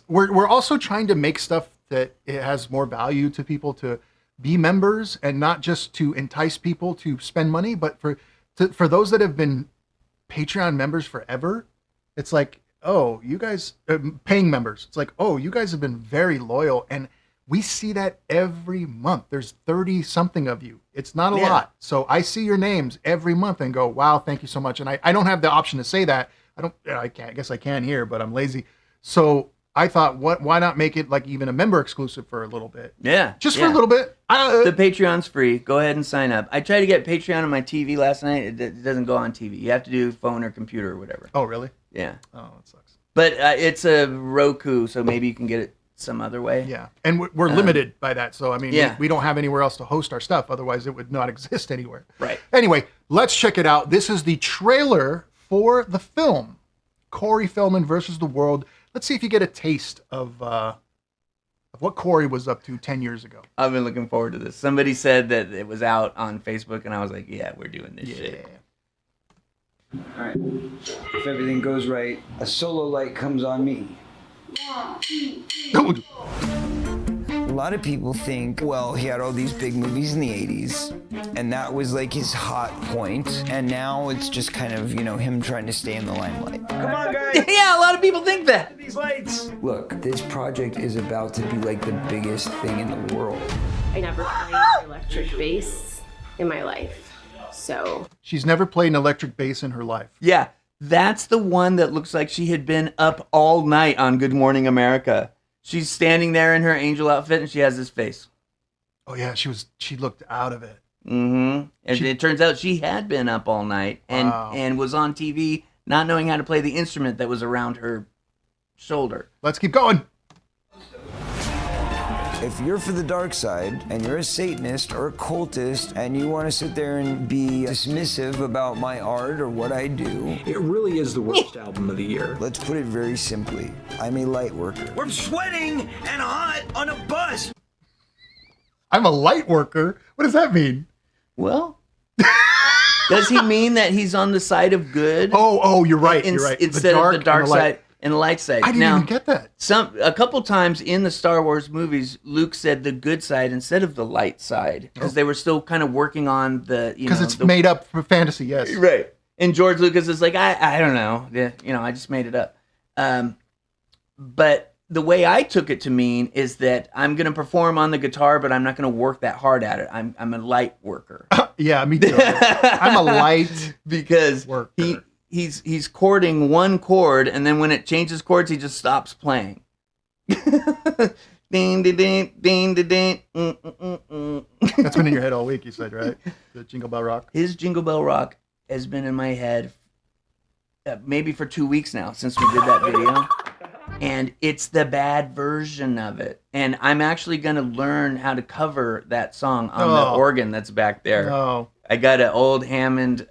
we're also trying to make stuff that it has more value to people to be members, and not just to entice people to spend money, but for those that have been Patreon members forever. It's like, oh, you guys paying members. It's like, oh, you guys have been very loyal, and we see that every month. There's 30 something of you. It's not a lot. So I see your names every month and go, wow, thank you so much. And I don't have the option to say that. I guess I can here, but I'm lazy. So I thought, why not make it like even a member exclusive for a little bit? Yeah. Just for a little bit. The Patreon's free. Go ahead and sign up. I tried to get Patreon on my TV last night. It doesn't go on TV. You have to do phone or computer or whatever. Oh, really? Yeah. Oh, that sucks. But it's a Roku, so maybe you can get it some other way. Yeah. And we're limited by that. So, I mean, we don't have anywhere else to host our stuff. Otherwise, it would not exist anywhere. Right. Anyway, let's check it out. This is the trailer for the film, Corey Feldman versus the World. Let's see if you get a taste of what Corey was up to 10 years ago. I've been looking forward to this. Somebody said that it was out on Facebook, and I was like, yeah, we're doing this shit. All right. If everything goes right, a solo light comes on me. A lot of people think, well, he had all these big movies in the 80s, and that was like his hot point, and now it's just kind of, him trying to stay in the limelight. Come on, guys! Yeah, a lot of people think that. These lights! Look, this project is about to be like the biggest thing in the world. I never played electric bass in my life, so... She's never played an electric bass in her life. Yeah, that's the one that looks like she had been up all night on Good Morning America. She's standing there in her angel outfit, and she has this face. Oh, yeah, she looked out of it. Mm-hmm. And it turns out she had been up all night and was on TV not knowing how to play the instrument that was around her shoulder. Let's keep going. If you're for the dark side, and you're a Satanist or a cultist, and you want to sit there and be dismissive about my art or what I do... It really is the worst album of the year. Let's put it very simply. I'm a light worker. We're sweating and hot on a bus. I'm a light worker? What does that mean? Well... Does he mean that he's on the side of good? Oh, you're right. You're right. Instead of the dark side and the light side. I didn't even get that. A couple times in the Star Wars movies, Luke said the good side instead of the light side because they were still kind of working on the because it's made up for fantasy. Yes, right. And George Lucas is like, I don't know, I just made it up. But the way I took it to mean is that I'm going to perform on the guitar, but I'm not going to work that hard at it. I'm a light worker. Yeah, me too. I'm a light because worker. He's chording one chord, and then when it changes chords, he just stops playing. Ding, ding, ding, ding, ding, ding. That's been in your head all week, you said, right? The Jingle Bell Rock. His Jingle Bell Rock has been in my head maybe for 2 weeks now since we did that video. And it's the bad version of it. And I'm actually going to learn how to cover that song on the organ that's back there. Oh. I got an old Hammond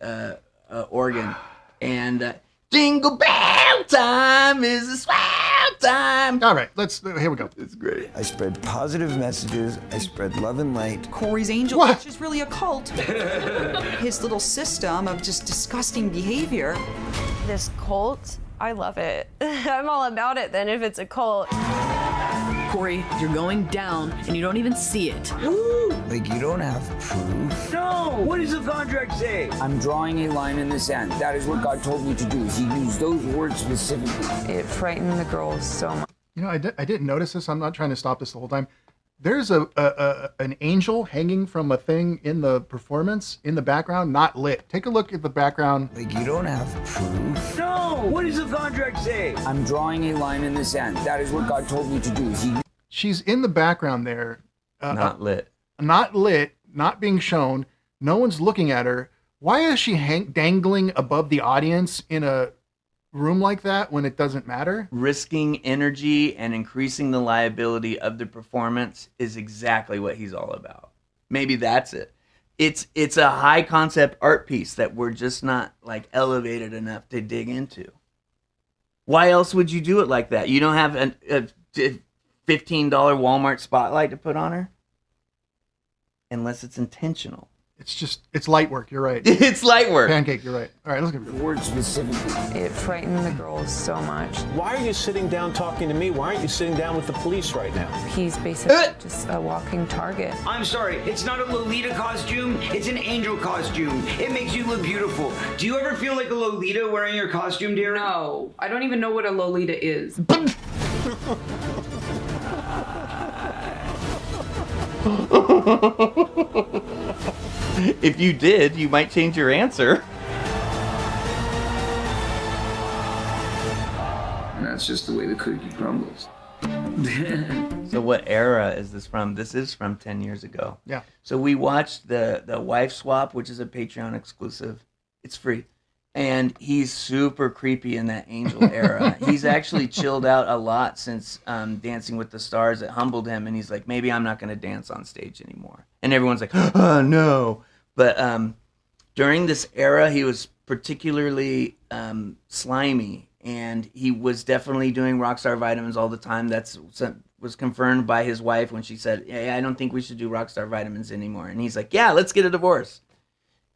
organ. And Jingle Bell time is a swell time. All right, here we go. It's great. I spread positive messages. I spread love and light. Corey's Angel Watch is really a cult. His little system of just disgusting behavior. This cult, I love it. I'm all about it then if it's a cult. Corey, you're going down and you don't even see it. Like, you don't have proof. No! What does the contract say? I'm drawing a line in the sand. That is what God told me to do. He used those words specifically. It frightened the girls so much. You know, I didn't notice this. I'm not trying to stop this the whole time. There's an angel hanging from a thing in the performance in the background, not lit. Take a look at the background. Like, you don't have proof. No! What does the contract say? I'm drawing a line in the sand. That is what God told me to do. She's in the background there. Not lit. Not lit, not being shown. No one's looking at her. Why is she dangling above the audience in a room like that when it doesn't matter? Risking energy and increasing the liability of the performance is exactly what he's all about. Maybe that's it. It's a high concept art piece that we're just not like elevated enough to dig into. Why else would you do it like that? You don't have a $15 Walmart spotlight to put on her? Unless it's intentional. It's light work, you're right. It's light work. Pancake, you're right. All right, let's get words specifically. It frightened the girls so much. Why are you sitting down talking to me? Why aren't you sitting down with the police right now? He's basically just a walking target. I'm sorry, it's not a Lolita costume, it's an angel costume. It makes you look beautiful. Do you ever feel like a Lolita wearing your costume, dear? No, I don't even know what a Lolita is. If you did, you might change your answer. And that's just the way the cookie crumbles. So what era is this from? This is from 10 years ago. Yeah. So we watched the Wife Swap, which is a Patreon exclusive. It's free. And he's super creepy in that angel era. He's actually chilled out a lot since Dancing with the Stars. It humbled him, and he's like, maybe I'm not going to dance on stage anymore. And everyone's like, oh, no. But during this era, he was particularly slimy, and he was definitely doing Rockstar Vitamins all the time. That was confirmed by his wife when she said, hey, I don't think we should do Rockstar Vitamins anymore. And he's like, yeah, let's get a divorce.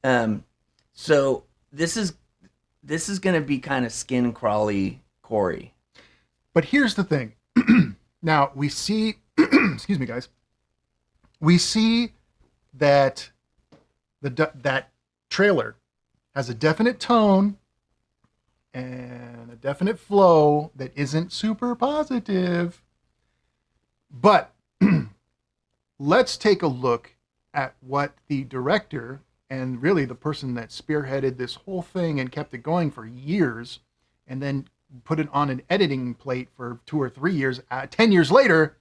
So this is going to be kind of skin crawly Corey. But here's the thing. Now we see, excuse me, guys. We see that that trailer has a definite tone and a definite flow that isn't super positive. But let's take a look at what the director and really the person that spearheaded this whole thing and kept it going for years and then put it on an editing plate for 2 or 3 years, 10 years later,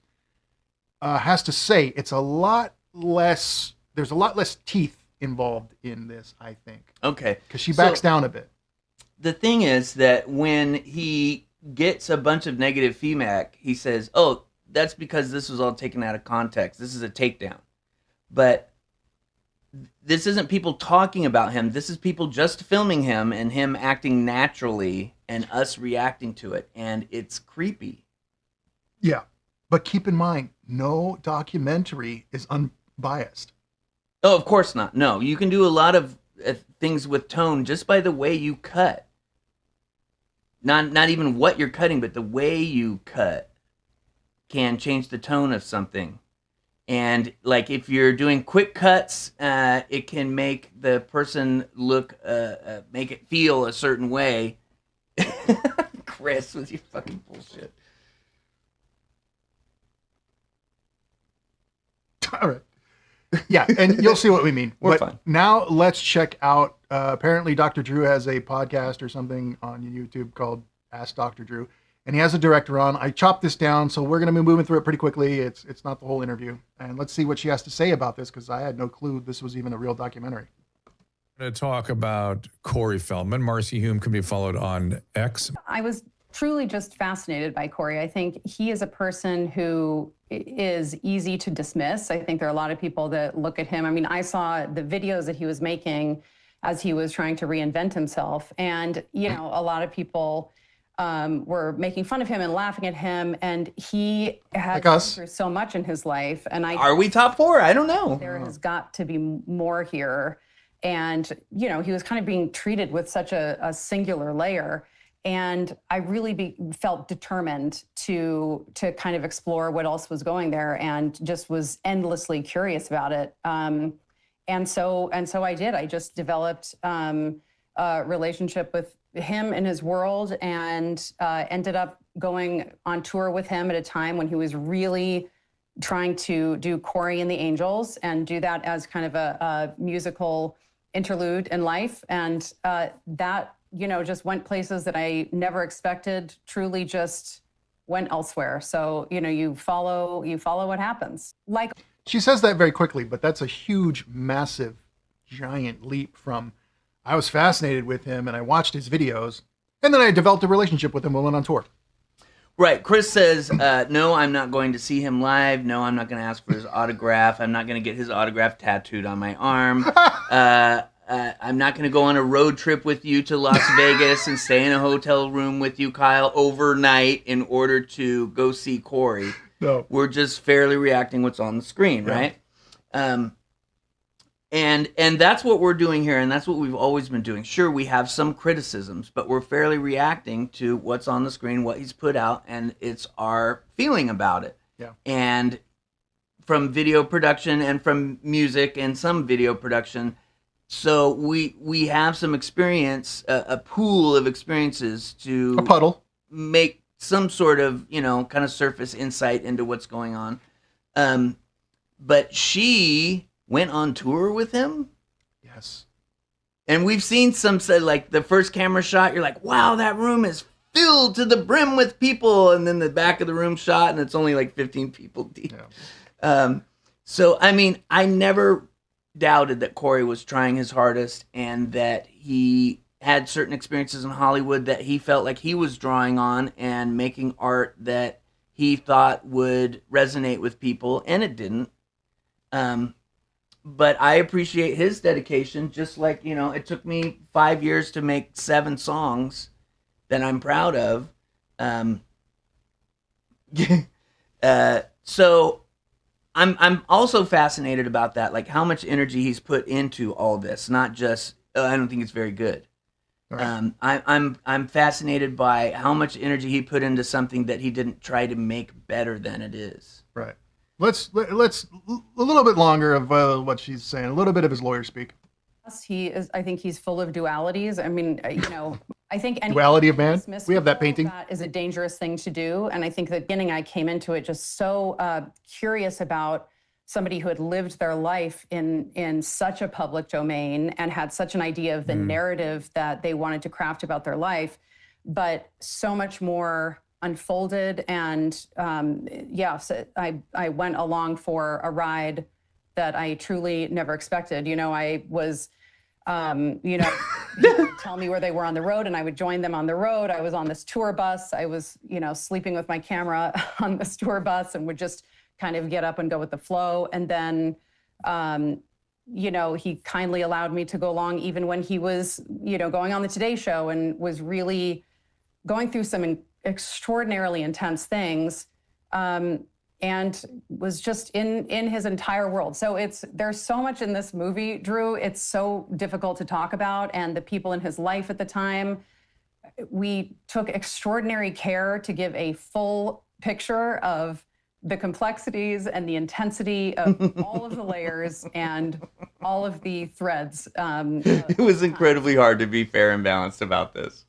has to say. It's a lot less, there's a lot less teeth involved in this, I think. Okay. Because she backs down a bit. The thing is that when he gets a bunch of negative feedback, he says, oh, that's because this was all taken out of context. This is a takedown. But this isn't people talking about him. This is people just filming him and him acting naturally and us reacting to it. And it's creepy. Yeah. But keep in mind, no documentary is unbiased. Oh, of course not. No, you can do a lot of things with tone just by the way you cut. Not even what you're cutting, but the way you cut can change the tone of something. And like if you're doing quick cuts, it can make the person look, make it feel a certain way. Chris, with your fucking bullshit. All right. Yeah, and you'll see what we mean. We're but fine. Now let's check out, apparently Dr. Drew has a podcast or something on YouTube called Ask Dr. Drew. and he has a director on. I chopped this down, so we're going to be moving through it pretty quickly. It's not the whole interview. And let's see what she has to say about this, because I had no clue this was even a real documentary. To talk about Corey Feldman. Marcy Hume can be followed on X. I was truly just fascinated by Corey. I think he is a person who is easy to dismiss. I think there are a lot of people that look at him. I mean, I saw the videos that he was making as he was trying to reinvent himself. And, you know, a lot of people were making fun of him and laughing at him. And he has gone through so much in his life. And Are we top 4? I don't know. There has got to be more here. And, you know, he was kind of being treated with such a singular layer. And I really felt determined to kind of explore what else was going there, and just was endlessly curious about it. And so I did. I just developed a relationship with him and his world, and ended up going on tour with him at a time when he was really trying to do Corey and the Angels, and do that as kind of a musical interlude in life. And that, you know, just went places that I never expected, truly just went elsewhere. So, you know, you follow what happens. Like, she says that very quickly, but that's a huge, massive, giant leap from I was fascinated with him and I watched his videos, and then I developed a relationship with him while went on tour. Right. Chris says, no, I'm not going to see him live. No, I'm not going to ask for his autograph. I'm not going to get his autograph tattooed on my arm. I'm not going to go on a road trip with you to Las Vegas and stay in a hotel room with you, Kyle, overnight in order to go see Corey. No. We're just fairly reacting what's on the screen, right? And that's what we're doing here, and that's what we've always been doing. Sure, we have some criticisms, but we're fairly reacting to what's on the screen, what he's put out, and it's our feeling about it. Yeah. And from video production and from music and some video production, so we have some experience, a pool of experiences to a puddle, make some sort of, you know, kind of surface insight into what's going on. But she went on tour with him. Yes. And we've seen some, say, like the first camera shot, you're like, wow, that room is filled to the brim with people. And then the back of the room shot, and it's only like 15 people deep. Yeah. So, I mean, I never doubted that Corey was trying his hardest, and that he had certain experiences in Hollywood that he felt like he was drawing on and making art that he thought would resonate with people, and it didn't. But I appreciate his dedication, just like, you know, it took me 5 years to make 7 songs that I'm proud of. So I'm also fascinated about that, like how much energy he's put into all this, not just, I don't think it's very good. Right. I'm fascinated by how much energy he put into something that he didn't try to make better than it is. Right. Let's a little bit longer of what she's saying, a little bit of his lawyer speak. he is, I think he's full of dualities. I mean, you know, I think any duality of man. We have that painting. That is a dangerous thing to do. And I think at the beginning I came into it just so curious about somebody who had lived their life in such a public domain and had such an idea of the narrative that they wanted to craft about their life, but so much more unfolded. And so I went along for a ride that I truly never expected. You know, I was, you know, people would tell me where they were on the road and I would join them on the road. I was on this tour bus. I was, you know, sleeping with my camera on this tour bus and would just kind of get up and go with the flow. And then, you know, he kindly allowed me to go along even when he was, you know, going on the Today Show and was really going through some extraordinarily intense things, and was just in his entire world. So there's so much in this movie, Drew. It's so difficult to talk about, and the people in his life at the time. We took extraordinary care to give a full picture of the complexities and the intensity of all of the layers and all of the threads. It was incredibly hard to be fair and balanced about this.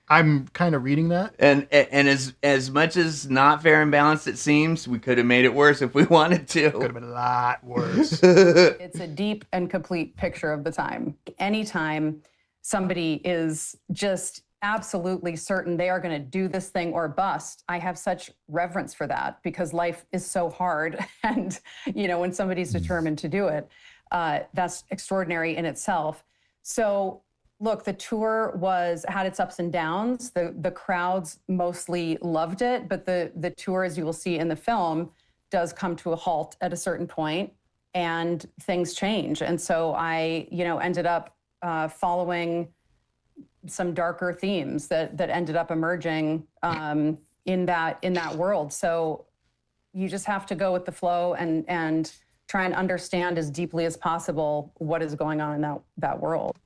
I'm kind of reading that. And as much as not fair and balanced it seems, we could have made it worse if we wanted to. Could have been a lot worse. It's a deep and complete picture of the time. Anytime somebody is just absolutely certain they are going to do this thing or bust, I have such reverence for that because life is so hard. And, when somebody's determined to do it, that's extraordinary in itself. So look, the tour had its ups and downs. The crowds mostly loved it, but the tour, as you will see in the film, does come to a halt at a certain point and things change. And so I, ended up following some darker themes that ended up emerging in that world. So you just have to go with the flow and try and understand as deeply as possible what is going on in that world.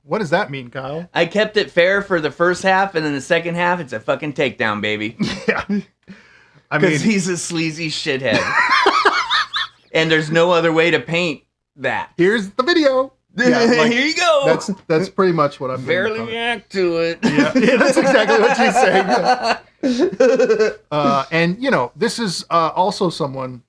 What does that mean, Kyle? I kept it fair for the first half, and then the second half, it's a fucking takedown, baby. Yeah. Because he's a sleazy shithead. And there's no other way to paint that. Here's the video. Yeah, here you go. That's pretty much what I'm barely react to it. Yeah, that's exactly what she's saying. And this is also someone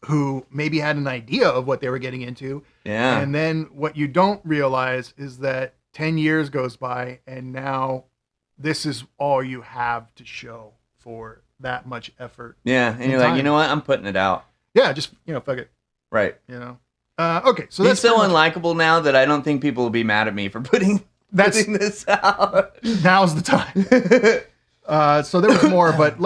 who maybe had an idea of what they were getting into. Yeah. And then what you don't realize is that 10 years goes by and now this is all you have to show for that much effort. Yeah. And you're like, you know what? I'm putting it out. Yeah, just, fuck it. Right. Okay, so he's so unlikable now that I don't think people will be mad at me for putting this out. Now's the time. So there was more, but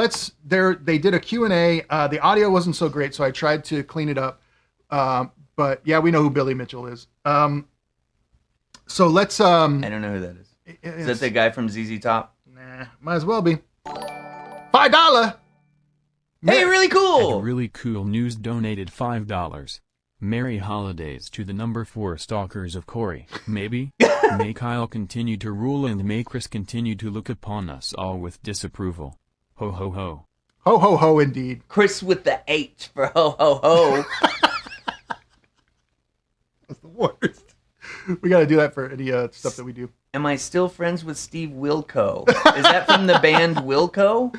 they did a Q&A. The audio wasn't so great, so I tried to clean it up. But yeah, we know who Billy Mitchell is. So let's... I don't know who that is. Is that the guy from ZZ Top? Nah, might as well be. $5! Hey, really cool! And really cool news donated $5. Merry holidays to the number 4 stalkers of Corey. Maybe? May Kyle continue to rule and may Chris continue to look upon us all with disapproval. Ho ho ho. Ho ho ho indeed. Chris with the H for ho ho ho. That's the worst. We got to do that for any stuff that we do. Am I still friends with Steve Wilco? Is that from the band Wilco?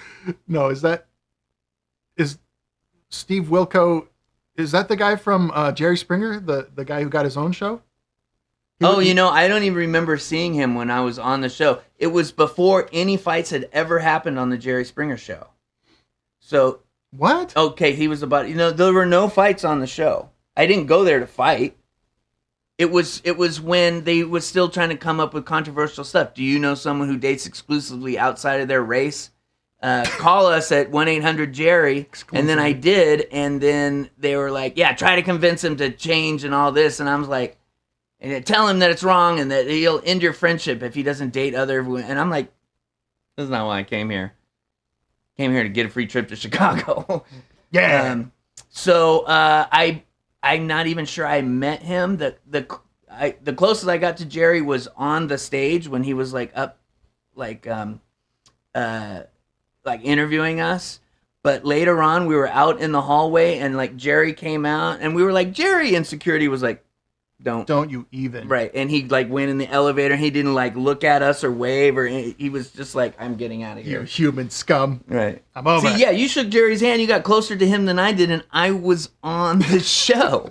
No, is Steve Wilco... Is that the guy from Jerry Springer, the guy who got his own show? I don't even remember seeing him when I was on the show. It was before any fights had ever happened on the Jerry Springer show. So what? Okay, he was about there were no fights on the show. I didn't go there to fight. It was when they was still trying to come up with controversial stuff. Do you know someone who dates exclusively outside of their race? Call us at 1-800-JERRY, and then I did, and then they were like, yeah, try to convince him to change and all this, and I was like, and tell him that it's wrong and that he'll end your friendship if he doesn't date other women, and I'm like, this is not why I came here. I came here to get a free trip to Chicago. Yeah. So I'm not even sure I met him. The closest I got to Jerry was on the stage when he was up, interviewing us, but later on we were out in the hallway and Jerry came out and we were like, Jerry, and security was like, don't you even. Right. And he went in the elevator and he didn't look at us or wave or he was just like, I'm getting out of here. You human scum. Right. I'm over. See, yeah, you shook Jerry's hand, you got closer to him than I did, and I was on the show.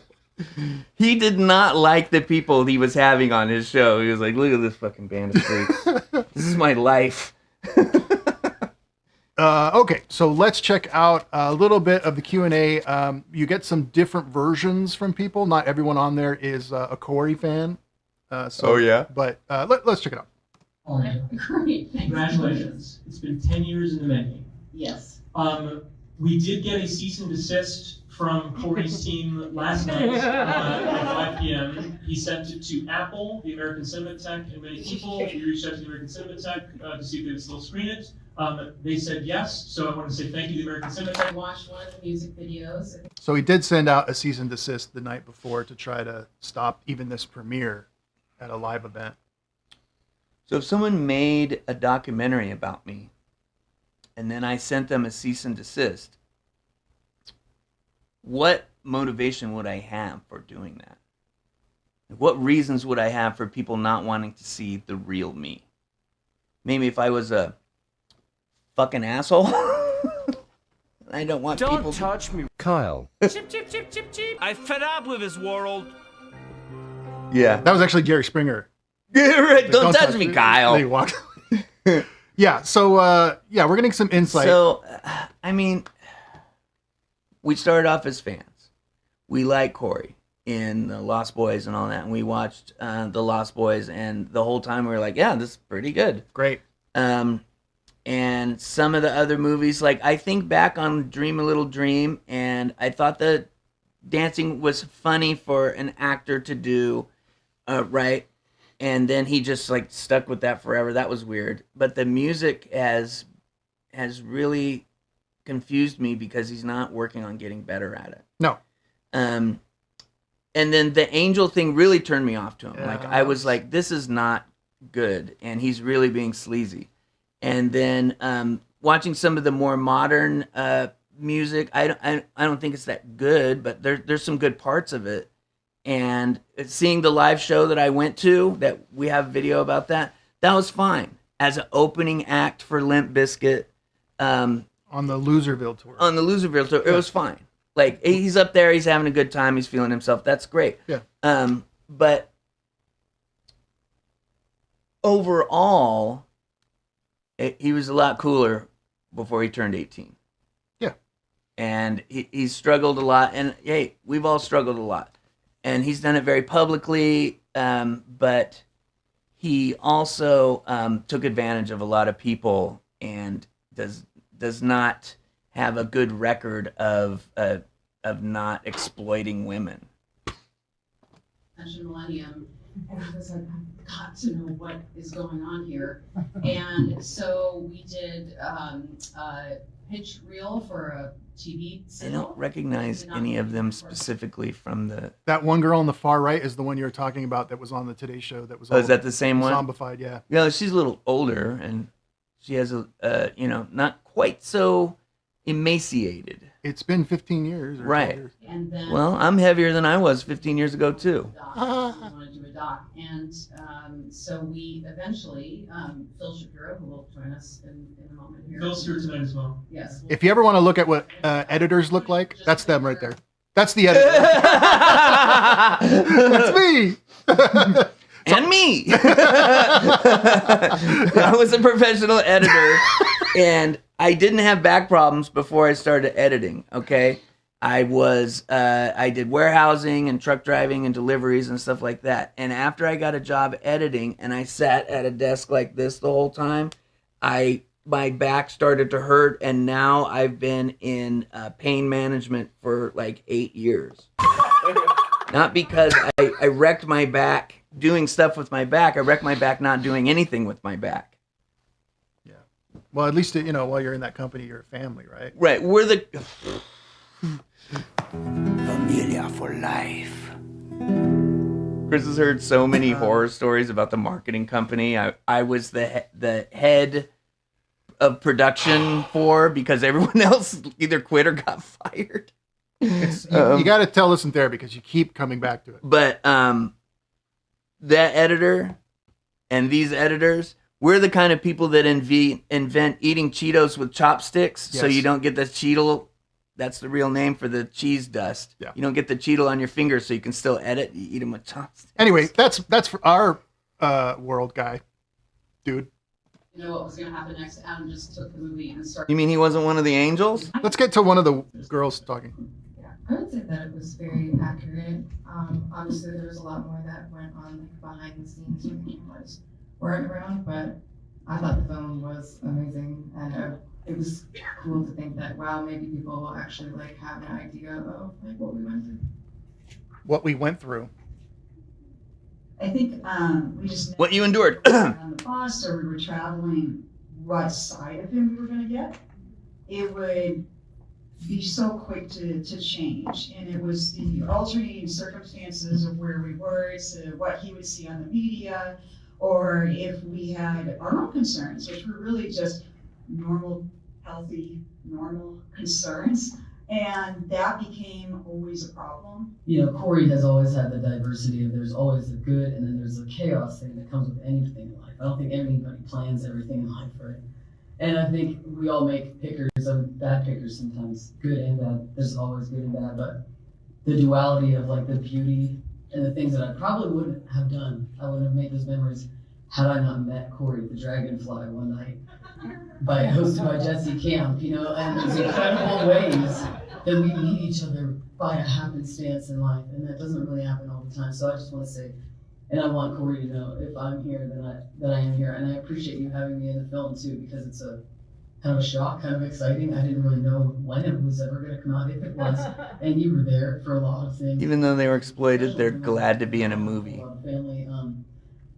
He did not like the people he was having on his show. He was like, look at this fucking band of freaks. This is my life. Okay, so let's check out a little bit of the Q&A. You get some different versions from people. Not everyone on there is a Corey fan. Oh, yeah? But let's check it out. Great. Congratulations. It's been 10 years in the making. Yes. We did get a cease and desist from Corey's team last night at 5 p.m. He sent it to Apple, the American Cinematheque, and many people. We reached out to the American Cinematheque to see if they would still screen it. They said yes, so I want to say thank you to the American Cinematheque. I watched one of the music videos. So he did send out a cease and desist the night before to try to stop even this premiere at a live event. So if someone made a documentary about me and then I sent them a cease and desist, what motivation would I have for doing that? What reasons would I have for people not wanting to see the real me? Maybe if I was a fucking asshole. I don't want people... Don't touch me, Kyle. Chip, chip, chip, chip, chip. I fed up with this world. Yeah. That was actually Jerry Springer. Yeah, right. Don't touch me, Kyle. They walked. Yeah. So yeah, we're getting some insight. So, I mean, we started off as fans. We like Corey in the Lost Boys and all that, and we watched the Lost Boys, and the whole time we were like, yeah, this is pretty good. Great. And some of the other movies, like I think back on Dream a Little Dream, and I thought the dancing was funny for an actor to do, right? And then he just like stuck with that forever. That was weird. But the music has really confused me because he's not working on getting better at it. No. And then the angel thing really turned me off to him. Like I was like, this is not good, and he's really being sleazy. And then watching some of the more modern music, I don't think it's that good, but there's some good parts of it. And seeing the live show that I went to, that we have video about that was fine as an opening act for Limp Bizkit. On the Loserville tour. On the Loserville tour, it was fine. Like he's up there, he's having a good time, he's feeling himself. That's great. Yeah. But overall, he was a lot cooler before he turned 18. Yeah. And he struggled a lot, and hey, we've all struggled a lot. And he's done it very publicly, but he also took advantage of a lot of people and does not have a good record of not exploiting women. Mentioned Millennium, and I was like, I've got to know what is going on here. And so we did a pitch reel for a TV I signal. don't recognize any of them specifically from the... That one girl on the far right is the one you were talking about that was on the Today Show. That was. Oh, is that the same one? Zombified, yeah. Yeah, she's a little older, and she has not quite so emaciated. It's been 15 years. Or Right. 12 years. And then Well, I'm heavier than I was 15 years ago, too. we want to do a doc. And so we eventually, Phil Shapiro, who will join us in a moment here. Phil's here tonight as well. Yes. If you ever want to look at what editors look like, that's them right there. That's the editor. That's me. And me. I was a professional editor, and I didn't have back problems before I started editing, okay? I did warehousing and truck driving and deliveries and stuff like that. And after I got a job editing and I sat at a desk like this the whole time, my back started to hurt, and now I've been in pain management for like 8 years. Not because I wrecked my back doing stuff with my back. I wrecked my back not doing anything with my back. Yeah. Well, at least, while you're in that company, you're a family, right? Right. We're the... Familia for life. Chris has heard so many horror stories about the marketing company I was the head of production for, because everyone else either quit or got fired. You got to tell us in there because you keep coming back to it. But that editor and these editors, we're the kind of people that invent eating Cheetos with chopsticks, so Yes. you don't get the Cheeto. That's the real name for the cheese dust. Yeah. You don't get the Cheeto on your fingers, so you can still edit. You eat them with chopsticks. Anyway, that's for our world guy, dude. You know what was going to happen next? Adam just took the movie and started. You mean he wasn't one of the angels? Let's get to one of the girls talking. I would say that it was very accurate. Obviously, there was a lot more that went on behind the scenes when the cameras weren't around, but I thought the film was amazing, and it was cool to think that, wow, maybe people will actually have an idea of what we went through. What we went through. I think we just What you endured. on the bus or we were traveling what side of him we were going to get. It would be so quick to change, and it was the alternating circumstances of where we were to what he would see on the media, or if we had our own concerns, which were really just normal, healthy, normal concerns. And that became always a problem. You know, Corey has always had the diversity of there's always the good and then there's the chaos thing that comes with anything in life. I don't think anybody plans everything in life, right? And I think we all make pickers and bad pickers sometimes, good and bad. There's always good and bad, but the duality of the beauty and the things that I probably wouldn't have done, I wouldn't have made those memories had I not met Corey the Dragonfly one night, hosted by Jesse Camp, you know, and there's incredible ways that we meet each other by a happenstance in life, and that doesn't really happen all the time. So I just want to say, and I want Corey to know, if I'm here, then I am here, and I appreciate you having me in the film too, because it's a kind of a shock, kind of exciting. I didn't really know when it was ever going to come out, if it was, and you were there for a lot of things. Even though they were exploited, they're glad to be in a movie. Family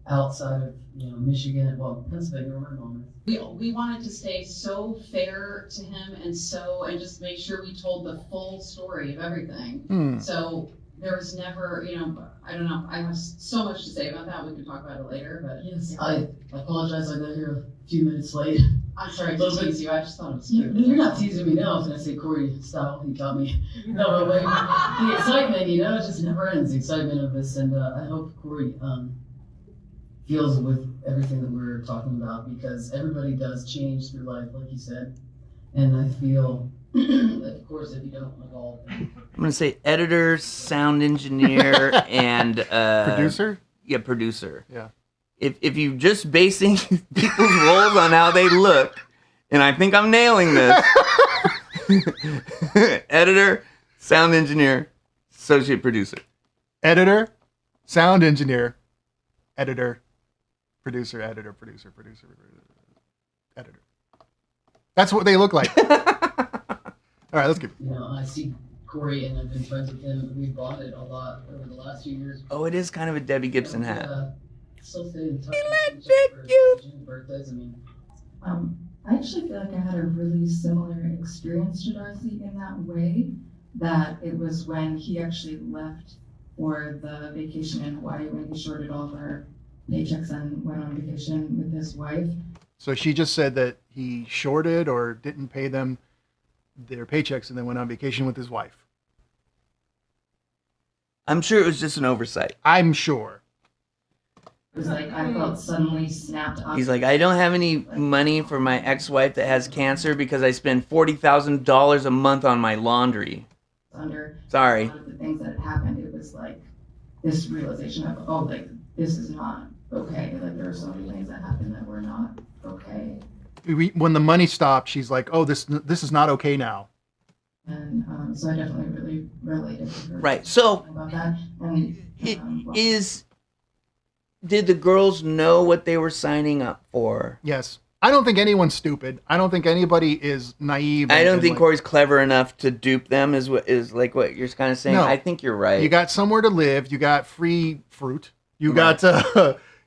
outside of Michigan, well, Pennsylvania, where my mom is. We wanted to stay so fair to him and just make sure we told the full story of everything. So there was never, I don't know. I have so much to say about that. We can talk about it later, but Yes, I apologize. I got here a few minutes late. I'm sorry to tease you. I just thought it was cute. You're not teasing me now. I was going to say Corey style. He taught me. No, but the excitement, it just never ends. The excitement of this, and I hope Corey feels with everything that we're talking about, because everybody does change through life, like you said, and I feel that, of course, if you don't evolve. I'm gonna say editor, sound engineer, and producer. Yeah, producer. Yeah. If you just basing people's roles on how they look, and I think I'm nailing this. Editor, sound engineer, associate producer. Editor, sound engineer, editor, producer, editor, producer, editor. That's what they look like. All right, let's keep it. I see Corey, and I've been friends with him. We've bonded a lot over the last few years. Oh, it is kind of a Debbie Gibson hat. Still stay in touch with each other for birthdays. I actually feel like I had a really similar experience to Darcy in that way, that it was when he actually left for the vacation in Hawaii, when he shorted all of our paychecks and went on vacation with his wife. So she just said that he shorted or didn't pay them their paychecks and then went on vacation with his wife. I'm sure it was just an oversight. I'm sure. It was like I felt suddenly snapped up. He's like, I don't have any money for my ex-wife that has cancer because I spend $40,000 a month on my laundry. Sorry. A lot of the things that had happened, it was like this realization of, this is not okay. Like there are so many things that happened that were not okay. When the money stopped, she's like, oh, this is not okay now. And so I definitely really related to her. Right. So about that. And did the girls know what they were signing up for? Yes. I don't think anyone's stupid. I don't think anybody is naive. I don't think Corey's clever enough to dupe them, is what you're kind of saying. No. I think you're right. You got somewhere to live. You got free fruit. You got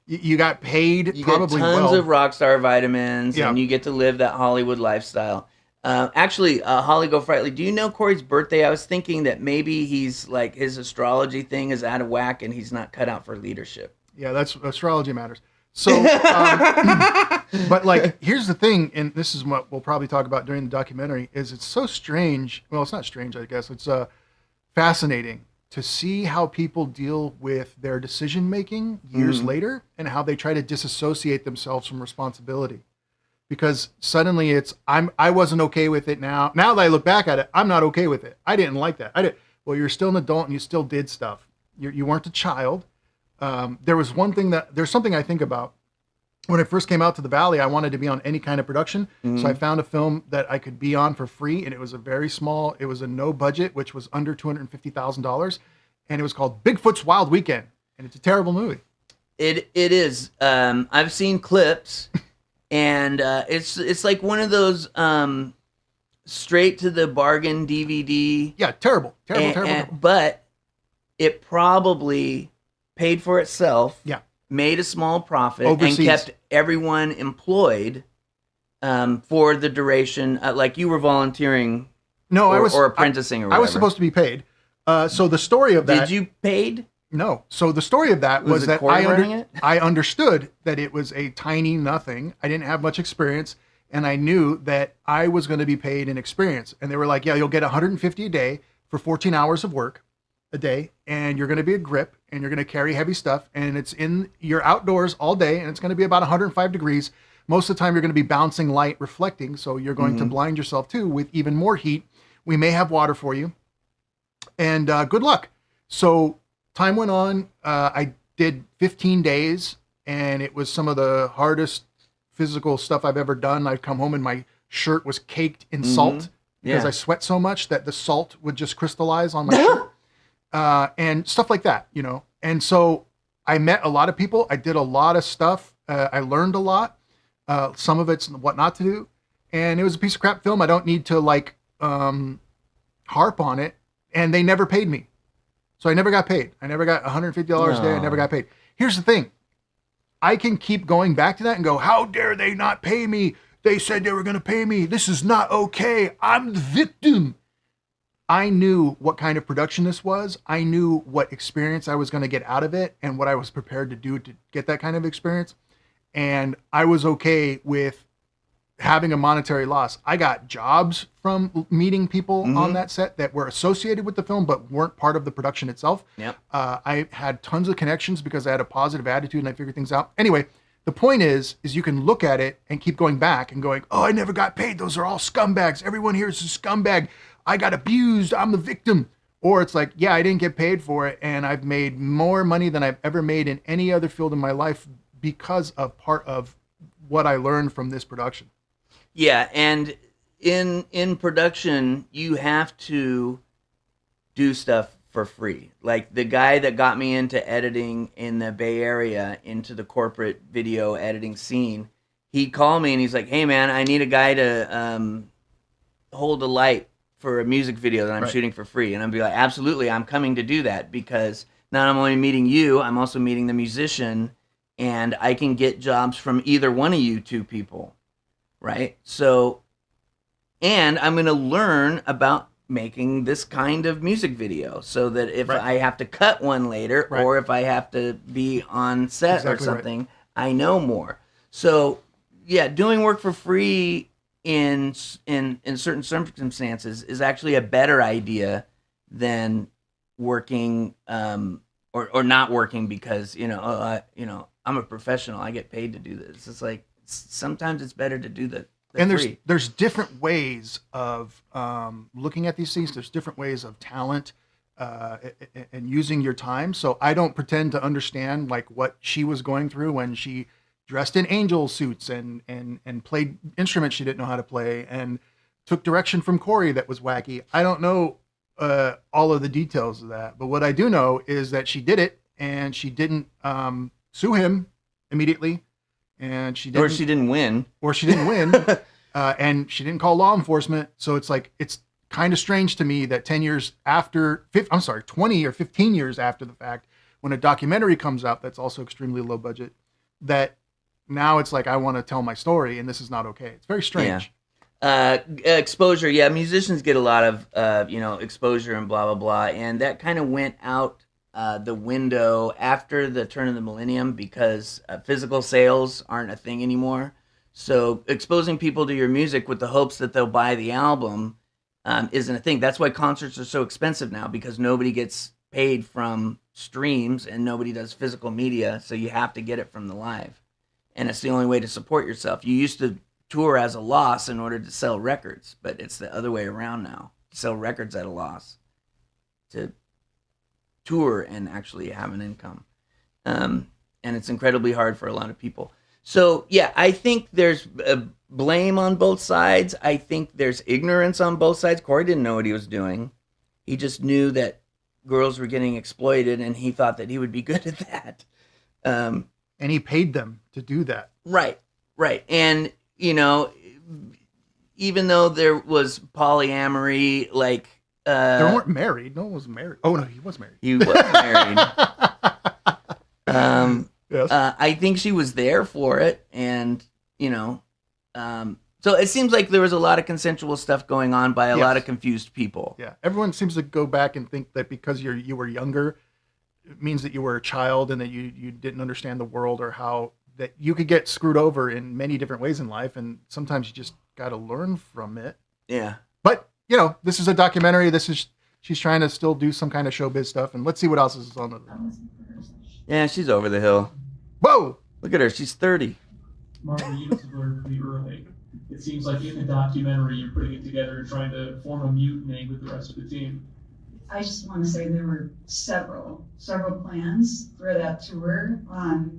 you got paid. You probably get tons well. of Rockstar vitamins, Yeah. and you get to live that Hollywood lifestyle. Actually, Holly Go Frightly, do you know Corey's birthday? I was thinking that maybe he's like his astrology thing is out of whack and he's not cut out for leadership. Yeah, that's astrology matters. So, but like, here's the thing, and this is what we'll probably talk about during the documentary, is it's so strange. Well, it's not strange, I guess. It's fascinating to see how people deal with their decision-making years later and how they try to disassociate themselves from responsibility. Because suddenly it's, I wasn't okay with it now. Now that I look back at it, I'm not okay with it. I didn't like that. Well, you're still an adult and you still did stuff. You weren't a child. There's something I think about. When I first came out to the Valley, I wanted to be on any kind of production. So I found a film that I could be on for free, and it was it was a no budget, which was under $250,000. And it was called Bigfoot's Wild Weekend. And it's a terrible movie. It is. I've seen clips, and it's like one of those straight to the bargain DVD. Yeah, terrible. But it probably paid for itself. Yeah. Made a small profit Overseas. and kept everyone employed for the duration. Like you were volunteering, or apprenticing, or whatever. I was supposed to be paid. So the story of that. Did you paid? No. So the story of that was that Corey running it? I understood that it was a tiny nothing. I didn't have much experience, and I knew that I was going to be paid in experience. And they were like, "Yeah, you'll get $150 a day for 14 hours of work a day, and you're going to be a grip, and you're going to carry heavy stuff, and you're outdoors all day, and it's going to be about 105 degrees. Most of the time, you're going to be bouncing light, reflecting, so you're going to blind yourself too with even more heat. We may have water for you, and good luck." So time went on. I did 15 days, and it was some of the hardest physical stuff I've ever done. I'd come home and my shirt was caked in salt because I sweat so much that the salt would just crystallize on my shirt, and stuff like that, you know. And so I met a lot of people. I did a lot of stuff. I learned a lot. Some of it's what not to do. And it was a piece of crap film. I don't need to like harp on it. And they never paid me. So I never got paid. I never got $150 a day. I never got paid. Here's the thing. I can keep going back to that and go, how dare they not pay me? They said they were going to pay me. This is not okay. I'm the victim. I knew what kind of production this was. I knew what experience I was going to get out of it and what I was prepared to do to get that kind of experience. And I was okay with having a monetary loss. I got jobs from meeting people on that set that were associated with the film but weren't part of the production itself. Yep. I had tons of connections because I had a positive attitude and I figured things out. Anyway, the point is you can look at it and keep going back and going, oh, I never got paid. Those are all scumbags. Everyone here is a scumbag. I got abused. I'm the victim. Or it's like, yeah, I didn't get paid for it. And I've made more money than I've ever made in any other field in my life because of part of what I learned from this production. Yeah, and in production, you have to do stuff for free. Like the guy that got me into editing in the Bay Area, into the corporate video editing scene, he called me and he's like, hey man, I need a guy to hold a light for a music video that I'm shooting for free. And I'd be like, absolutely, I'm coming to do that, because not only meeting you, I'm also meeting the musician, and I can get jobs from either one of you two people. Right? So, and I'm going to learn about making this kind of music video so that if I have to cut one later or if I have to be on set or something, I know more. So, yeah, doing work for free in certain circumstances is actually a better idea than working or not working because, I'm a professional. I get paid to do this. It's like, sometimes it's better to do the and free. There's different ways of looking at these things. There's different ways of talent and using your time. So I don't pretend to understand like what she was going through when she dressed in angel suits and played instruments she didn't know how to play and took direction from Corey that was wacky. I don't know all of the details of that, but what I do know is that she did it and she didn't sue him immediately. And she didn't win, and she didn't call law enforcement. So it's like, it's kind of strange to me that 20 or 15 years after the fact, when a documentary comes out that's also extremely low budget, that now it's like, I want to tell my story and this is not okay. It's very strange. Exposure. Yeah. Musicians get a lot of, exposure and blah, blah, blah. And that kind of went out the window after the turn of the millennium because physical sales aren't a thing anymore. So exposing people to your music with the hopes that they'll buy the album isn't a thing. That's why concerts are so expensive now, because nobody gets paid from streams and nobody does physical media. So you have to get it from the live. And it's the only way to support yourself. You used to tour as a loss in order to sell records, but it's the other way around now. Sell records at a loss to tour and actually have an income. And it's incredibly hard for a lot of people. So, yeah, I think there's blame on both sides. I think there's ignorance on both sides. Corey didn't know what he was doing. He just knew that girls were getting exploited, and he thought that he would be good at that. And he paid them to do that. Right. And, even though there was polyamory, like, they weren't married. No one was married. Oh no, he was married. He was married. Yes. I think she was there for it, and so it seems like there was a lot of consensual stuff going on by a lot of confused people. Yeah, everyone seems to go back and think that because you were younger, it means that you were a child and that you didn't understand the world, or how that you could get screwed over in many different ways in life, and sometimes you just got to learn from it. Yeah. But this is a documentary. She's trying to still do some kind of showbiz stuff, and let's see what else is on the. Yeah, she's over the hill. Whoa! Look at her. She's 30. Martin, you used to learn pretty early. It seems like in the documentary, you're putting it together and trying to form a mutiny with the rest of the team. I just want to say there were several plans for that tour.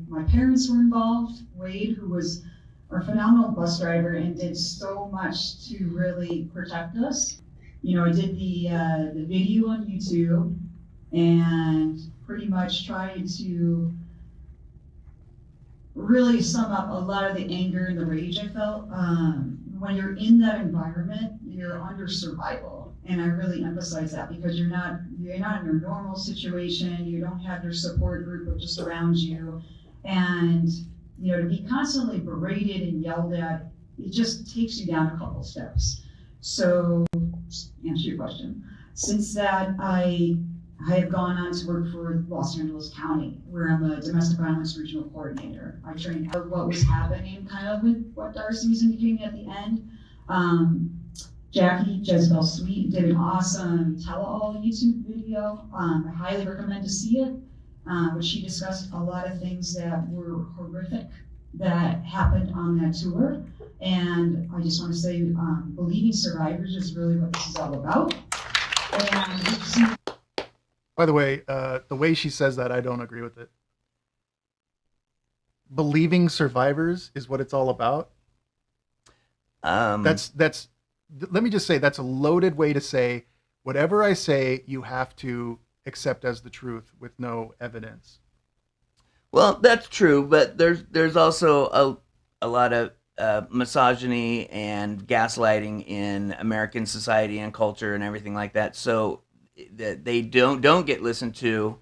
My parents were involved. Wade, who was a phenomenal bus driver and did so much to really protect us. I did the video on YouTube and pretty much tried to really sum up a lot of the anger and the rage I felt. When you're in that environment, you're under survival. And I really emphasize that because you're not in your normal situation. You don't have your support group just around you. And, to be constantly berated and yelled at, it just takes you down a couple steps. So, to answer your question, since that, I have gone on to work for Los Angeles County, where I'm a domestic violence regional coordinator. I trained out what was happening kind of with what Darcy's indicating at the end. Jackie, Jezebel Sweet, did an awesome tell-all YouTube video. I highly recommend to see it, where she discussed a lot of things that were horrific that happened on that tour. And I just want to say, believing survivors is really what this is all about. And by the way she says that, I don't agree with it. Believing survivors is what it's all about. That's let me just say, that's a loaded way to say whatever I say, you have to accept as the truth with no evidence. Well, that's true, but there's also a lot of misogyny and gaslighting in American society and culture and everything like that. So that they don't get listened to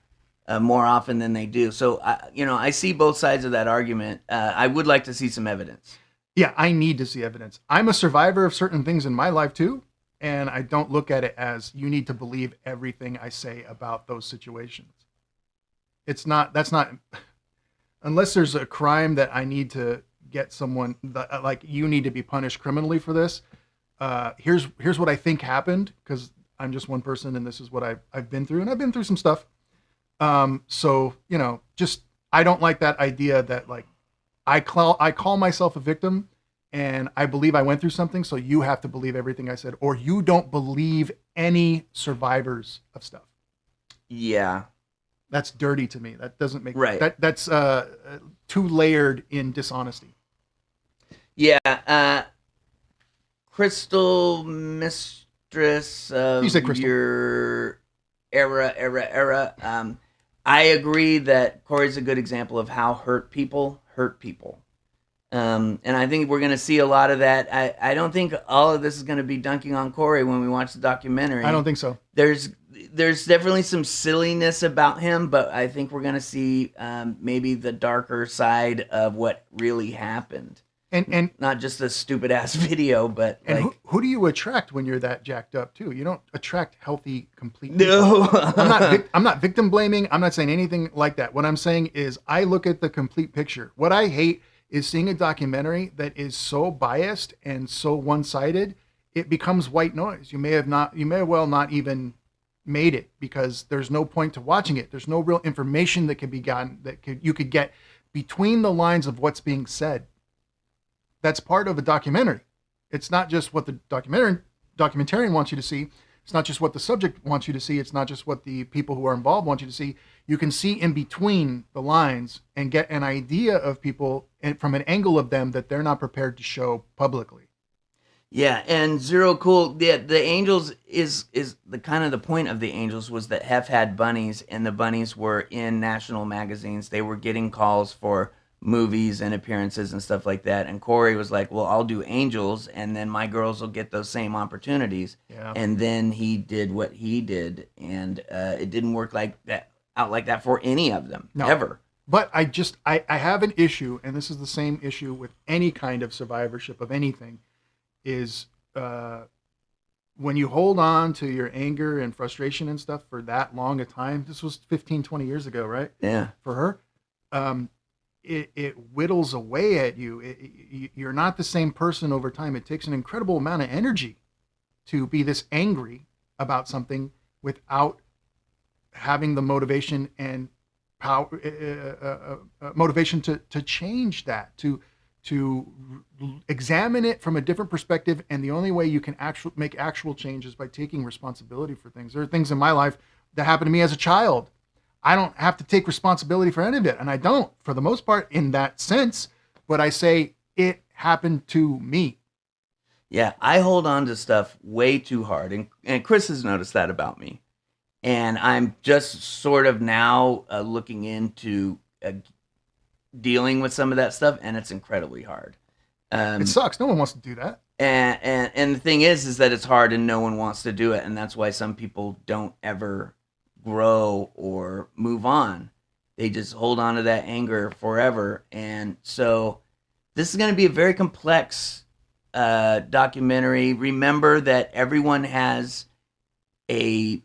more often than they do. So I see both sides of that argument. I would like to see some evidence. Yeah, I need to see evidence. I'm a survivor of certain things in my life too, and I don't look at it as you need to believe everything I say about those situations. That's not, unless there's a crime that I need to get someone, like you need to be punished criminally for this. Here's what I think happened, because I'm just one person and this is what I've been through, and I've been through some stuff. So, just, I don't like that idea that like, I call myself a victim and I believe I went through something, so you have to believe everything I said, or you don't believe any survivors of stuff. Yeah. That's dirty to me. That doesn't make right. That's too layered in dishonesty. Yeah. Crystal Mistress of You said Crystal. Your era. I agree that Corey's a good example of how hurt people. And I think we're going to see a lot of that. I don't think all of this is going to be dunking on Corey when we watch the documentary. I don't think so. There's definitely some silliness about him, but I think we're going to see maybe the darker side of what really happened. And not just a stupid ass video, but and like, who do you attract when you're that jacked up too? You don't attract healthy, complete people. No. I'm not victim blaming. I'm not saying anything like that. What I'm saying is I look at the complete picture. What I hate is seeing a documentary that is so biased and so one-sided, it becomes white noise. You may well not even made it because there's no point to watching it. There's no real information that can be gotten you could get between the lines of what's being said. That's part of a documentary. It's not just what the documentarian wants you to see. It's not just what the subject wants you to see. It's not just what the people who are involved want you to see. You can see in between the lines and get an idea of people and from an angle of them that they're not prepared to show publicly. Yeah, and Zero Cool, the Angels is the kind of the point of the Angels was that Hef had bunnies, and the bunnies were in national magazines. They were getting calls for movies and appearances and stuff like that. And Corey was like, well, I'll do Angels, and then my girls will get those same opportunities. Yeah. And then he did what he did, and it didn't work out like that for any of them, ever. But I have an issue, and this is the same issue with any kind of survivorship of anything, is when you hold on to your anger and frustration and stuff for that long a time. This was 15, 20 years ago, right? Yeah. For her. It whittles away at you. You're not the same person over time. It takes an incredible amount of energy to be this angry about something without having the motivation and power, motivation to change that, to to examine it from a different perspective. And the only way you can make actual changes by taking responsibility for things. There are things in my life that happened to me as a child. I don't have to take responsibility for any of it. And I don't, for the most part, in that sense. But I say it happened to me. Yeah, I hold on to stuff way too hard. And Chris has noticed that about me. And I'm just sort of now looking into dealing with some of that stuff. And it's incredibly hard. It sucks. No one wants to do that. And the thing is that it's hard and no one wants to do it. And that's why some people don't ever grow or move on. They just hold on to that anger forever. And so this is going to be a very complex documentary. Remember that everyone has an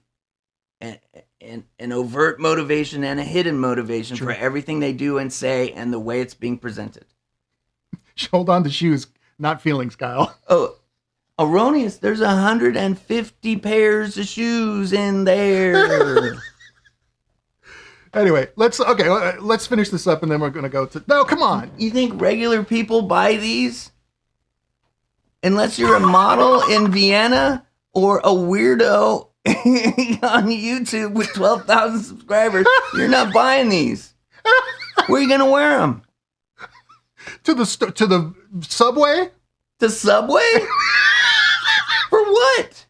overt motivation and a hidden motivation for everything they do and say and the way it's being presented. Hold on to shoes, not feelings, Kyle. Oh, erroneous. There's 150 pairs of shoes in there. Anyway, let's finish this up and then we're going to go to... No, come on. You think regular people buy these? Unless you're a model in Vienna or a weirdo on YouTube with 12,000 subscribers, you're not buying these. Where are you going to wear them? To the subway? To Subway? For what?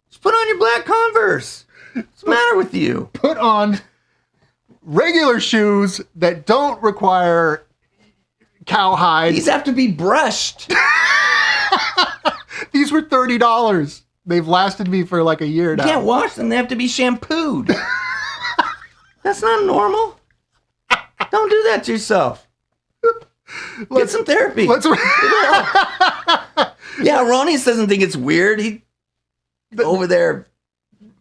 Just put on your black Converse. What's the matter with you? Put on regular shoes that don't require cowhide. These have to be brushed. These were $30. They've lasted me for like a year now. You can't wash them. They have to be shampooed. That's not normal. Don't do that to yourself. Get some therapy. Yeah, Ronnie doesn't think it's weird. He over there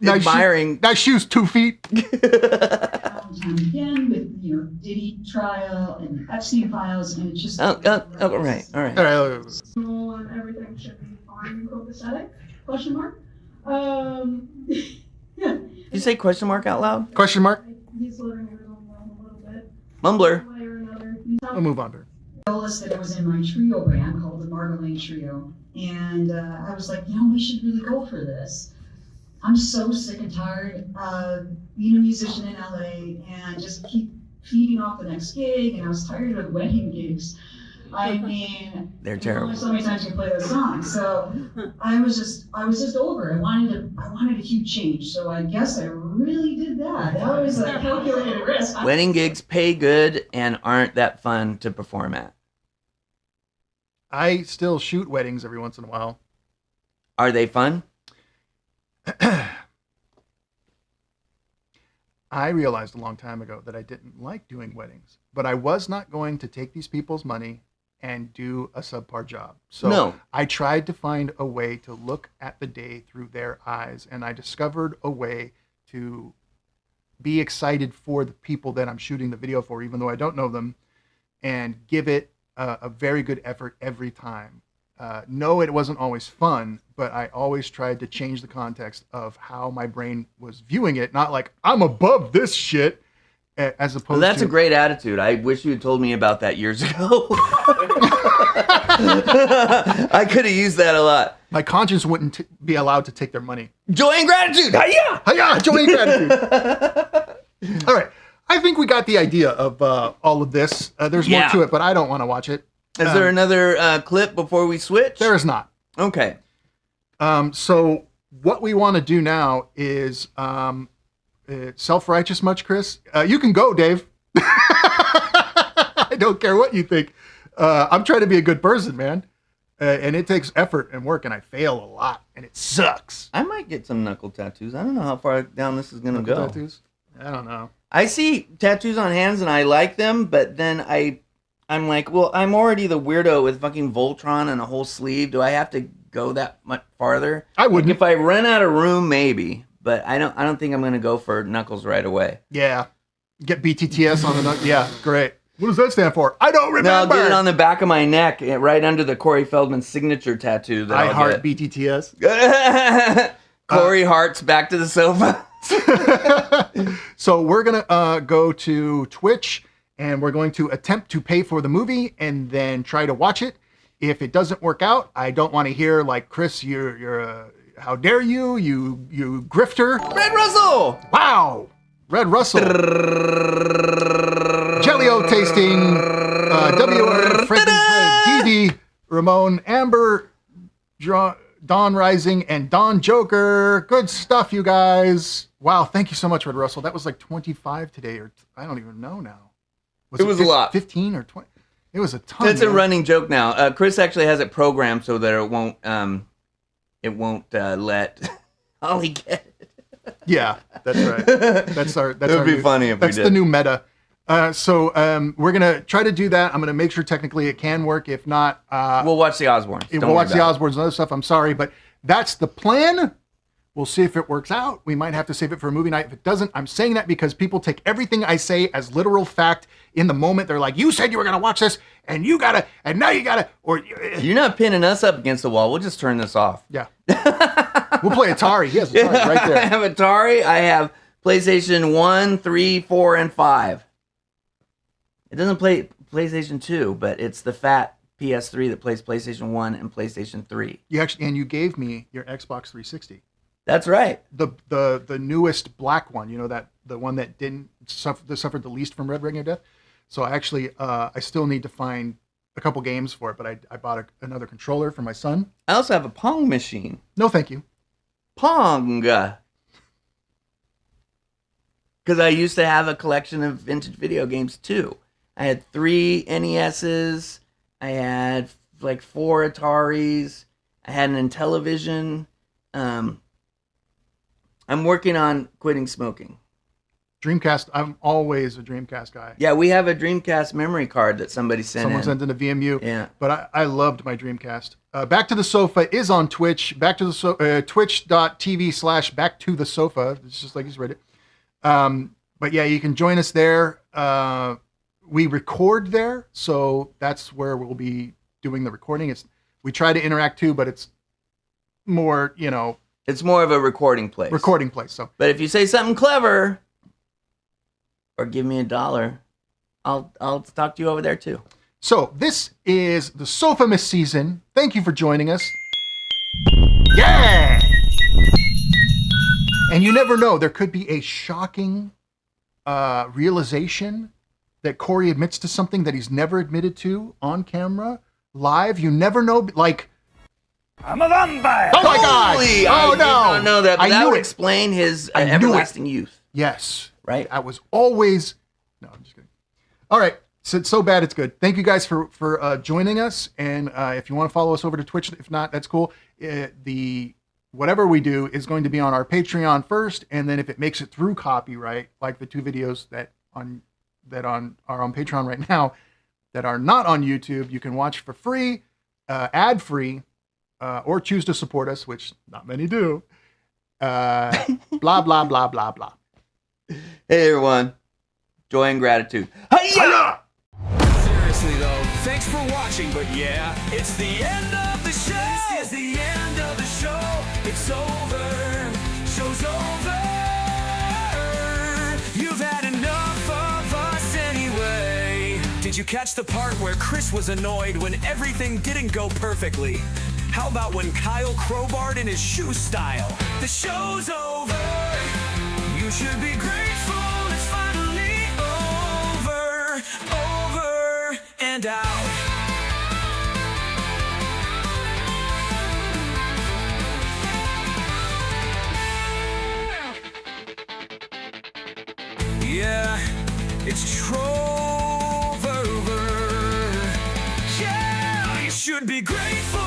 admiring. That shoe's 2 feet. Time again with Diddy trial and Epstein files, and it's just all right. and everything should be fine. Copacetic? Question mark. Yeah. Did you say question mark out loud? Question mark. He's living in his own realm a little bit. Mumbler. One way or another. I'll move on to her. That it was in my trio band called the Margolane Trio, and I was like, we should really go for this. I'm so sick and tired of being a musician in LA and just keep feeding off the next gig, and I was tired of wedding gigs. I mean, they're terrible. Only so many times you play those songs, so I was just over. I wanted a huge change, so I guess I really did that. That was a calculated risk. Wedding gigs pay good and aren't that fun to perform at. I still shoot weddings every once in a while. Are they fun? I realized a long time ago that I didn't like doing weddings, but I was not going to take these people's money and do a subpar job. So no. I tried to find a way to look at the day through their eyes, and I discovered a way to be excited for the people that I'm shooting the video for, even though I don't know them, and give it a very good effort every time. No, it wasn't always fun, but I always tried to change the context of how my brain was viewing it. Not like, I'm above this shit, as opposed well, that's a great attitude. I wish you had told me about that years ago. I could have used that a lot. My conscience wouldn't be allowed to take their money. Joy and gratitude. Hiya! Hiya! Joy and gratitude. All right. I think we got the idea of all of this. There's more to it, but I don't want to watch it. Is there another clip before we switch? There is not. Okay. So what we want to do now is self-righteous much, Chris? You can go, Dave. I don't care what you think. I'm trying to be a good person, man. And it takes effort and work, and I fail a lot, and it sucks. I might get some knuckle tattoos. I don't know how far down this is going to go. Tattoos? I don't know. I see tattoos on hands, and I like them, but then I'm like, well, I'm already the weirdo with fucking Voltron and a whole sleeve. Do I have to go that much farther? I wouldn't. Like if I run out of room, maybe, but I don't think I'm going to go for knuckles right away. Yeah. Get BTTS on the knuckles. Yeah, great. What does that stand for? I don't remember. No, I'll get it on the back of my neck, right under the Corey Feldman signature tattoo. That I I'll heart get. BTTS. Corey Hart's back to the sofa. So we're going to go to Twitch and we're going to attempt to pay for the movie and then try to watch it. If it doesn't work out, I don't want to hear like, Chris, you're a, how dare you grifter. Red Russell! Wow! Red Russell. Jelly-O tasting. W.R. Fred, Dee Dee, Ramon, Amber, Dawn Rising, and Dawn Joker. Good stuff, you guys. Wow, thank you so much, Red Russell. That was like 25 today, or I don't even know now. It was a lot. 15 or 20? It was a ton. It's a running joke now. Chris actually has it programmed so that it won't let Holly get it. Yeah, that's right. That's It would be funny if we did. That's the new meta. So we're gonna try to do that. I'm gonna make sure technically it can work. If not, we'll watch the Osbournes. We'll watch the Osbournes and other stuff. I'm sorry, but that's the plan. We'll see if it works out. We might have to save it for a movie night. If it doesn't, I'm saying that because people take everything I say as literal fact in the moment. They're like, you said you were gonna watch this, and you gotta, and now you gotta, or you're not pinning us up against the wall. We'll just turn this off. Yeah. We'll play Atari. He has Atari right there. I have Atari. I have PlayStation 1, 3, 4, and 5. It doesn't play PlayStation 2, but it's the fat PS3 that plays PlayStation 1 and PlayStation 3. You actually, and you gave me your Xbox 360. That's right. The newest black one, you know, that the one that didn't suffered the least from Red Ring of Death. So I actually I still need to find a couple games for it, but I bought another controller for my son. I also have a Pong machine. No, thank you. Pong. Because I used to have a collection of vintage video games too. I had 3 NESs. I had like 4 Ataris. I had an Intellivision. I'm working on quitting smoking. Dreamcast. I'm always a Dreamcast guy. Yeah, we have a Dreamcast memory card that somebody sent Someone sent in a VMU. Yeah. But I loved my Dreamcast. Back to the Sofa is on Twitch. Back to the twitch.tv/Back to the Sofa. It's just like he's read it. But yeah, you can join us there. We record there, so that's where we'll be doing the recording. We try to interact too, but it's more, you know, it's more of a recording place. So, but if you say something clever or give me $1, I'll talk to you over there too. So this is the Sofamas season. Thank you for joining us. Yeah. And you never know, there could be a shocking realization that Corey admits to something that he's never admitted to on camera, live. You never know, like, I'm a vampire. Oh my God! Holy, Oh I no! did not know that, but I that knew would it. explain his I knew everlasting it. youth. Yes, right. I was always. No, I'm just kidding. All right, so it's so bad it's good. Thank you guys for joining us, and if you want to follow us over to Twitch, if not, that's cool. The whatever we do is going to be on our Patreon first, and then if it makes it through copyright, like the 2 videos that are on Patreon right now, that are not on YouTube, you can watch for free, ad free. Or choose to support us, which not many do. Blah, blah, blah, blah, blah. Hey, everyone. Joy and gratitude. Hiya! Seriously, though, thanks for watching, but yeah, it's the end of the show. This is the end of the show. It's over. Show's over. You've had enough of us anyway. Did you catch the part where Chris was annoyed when everything didn't go perfectly? How about when Kyle crowbarred in his shoe style? The show's over. You should be grateful it's finally over. Over and out. Yeah, it's Trover. Yeah, you should be grateful.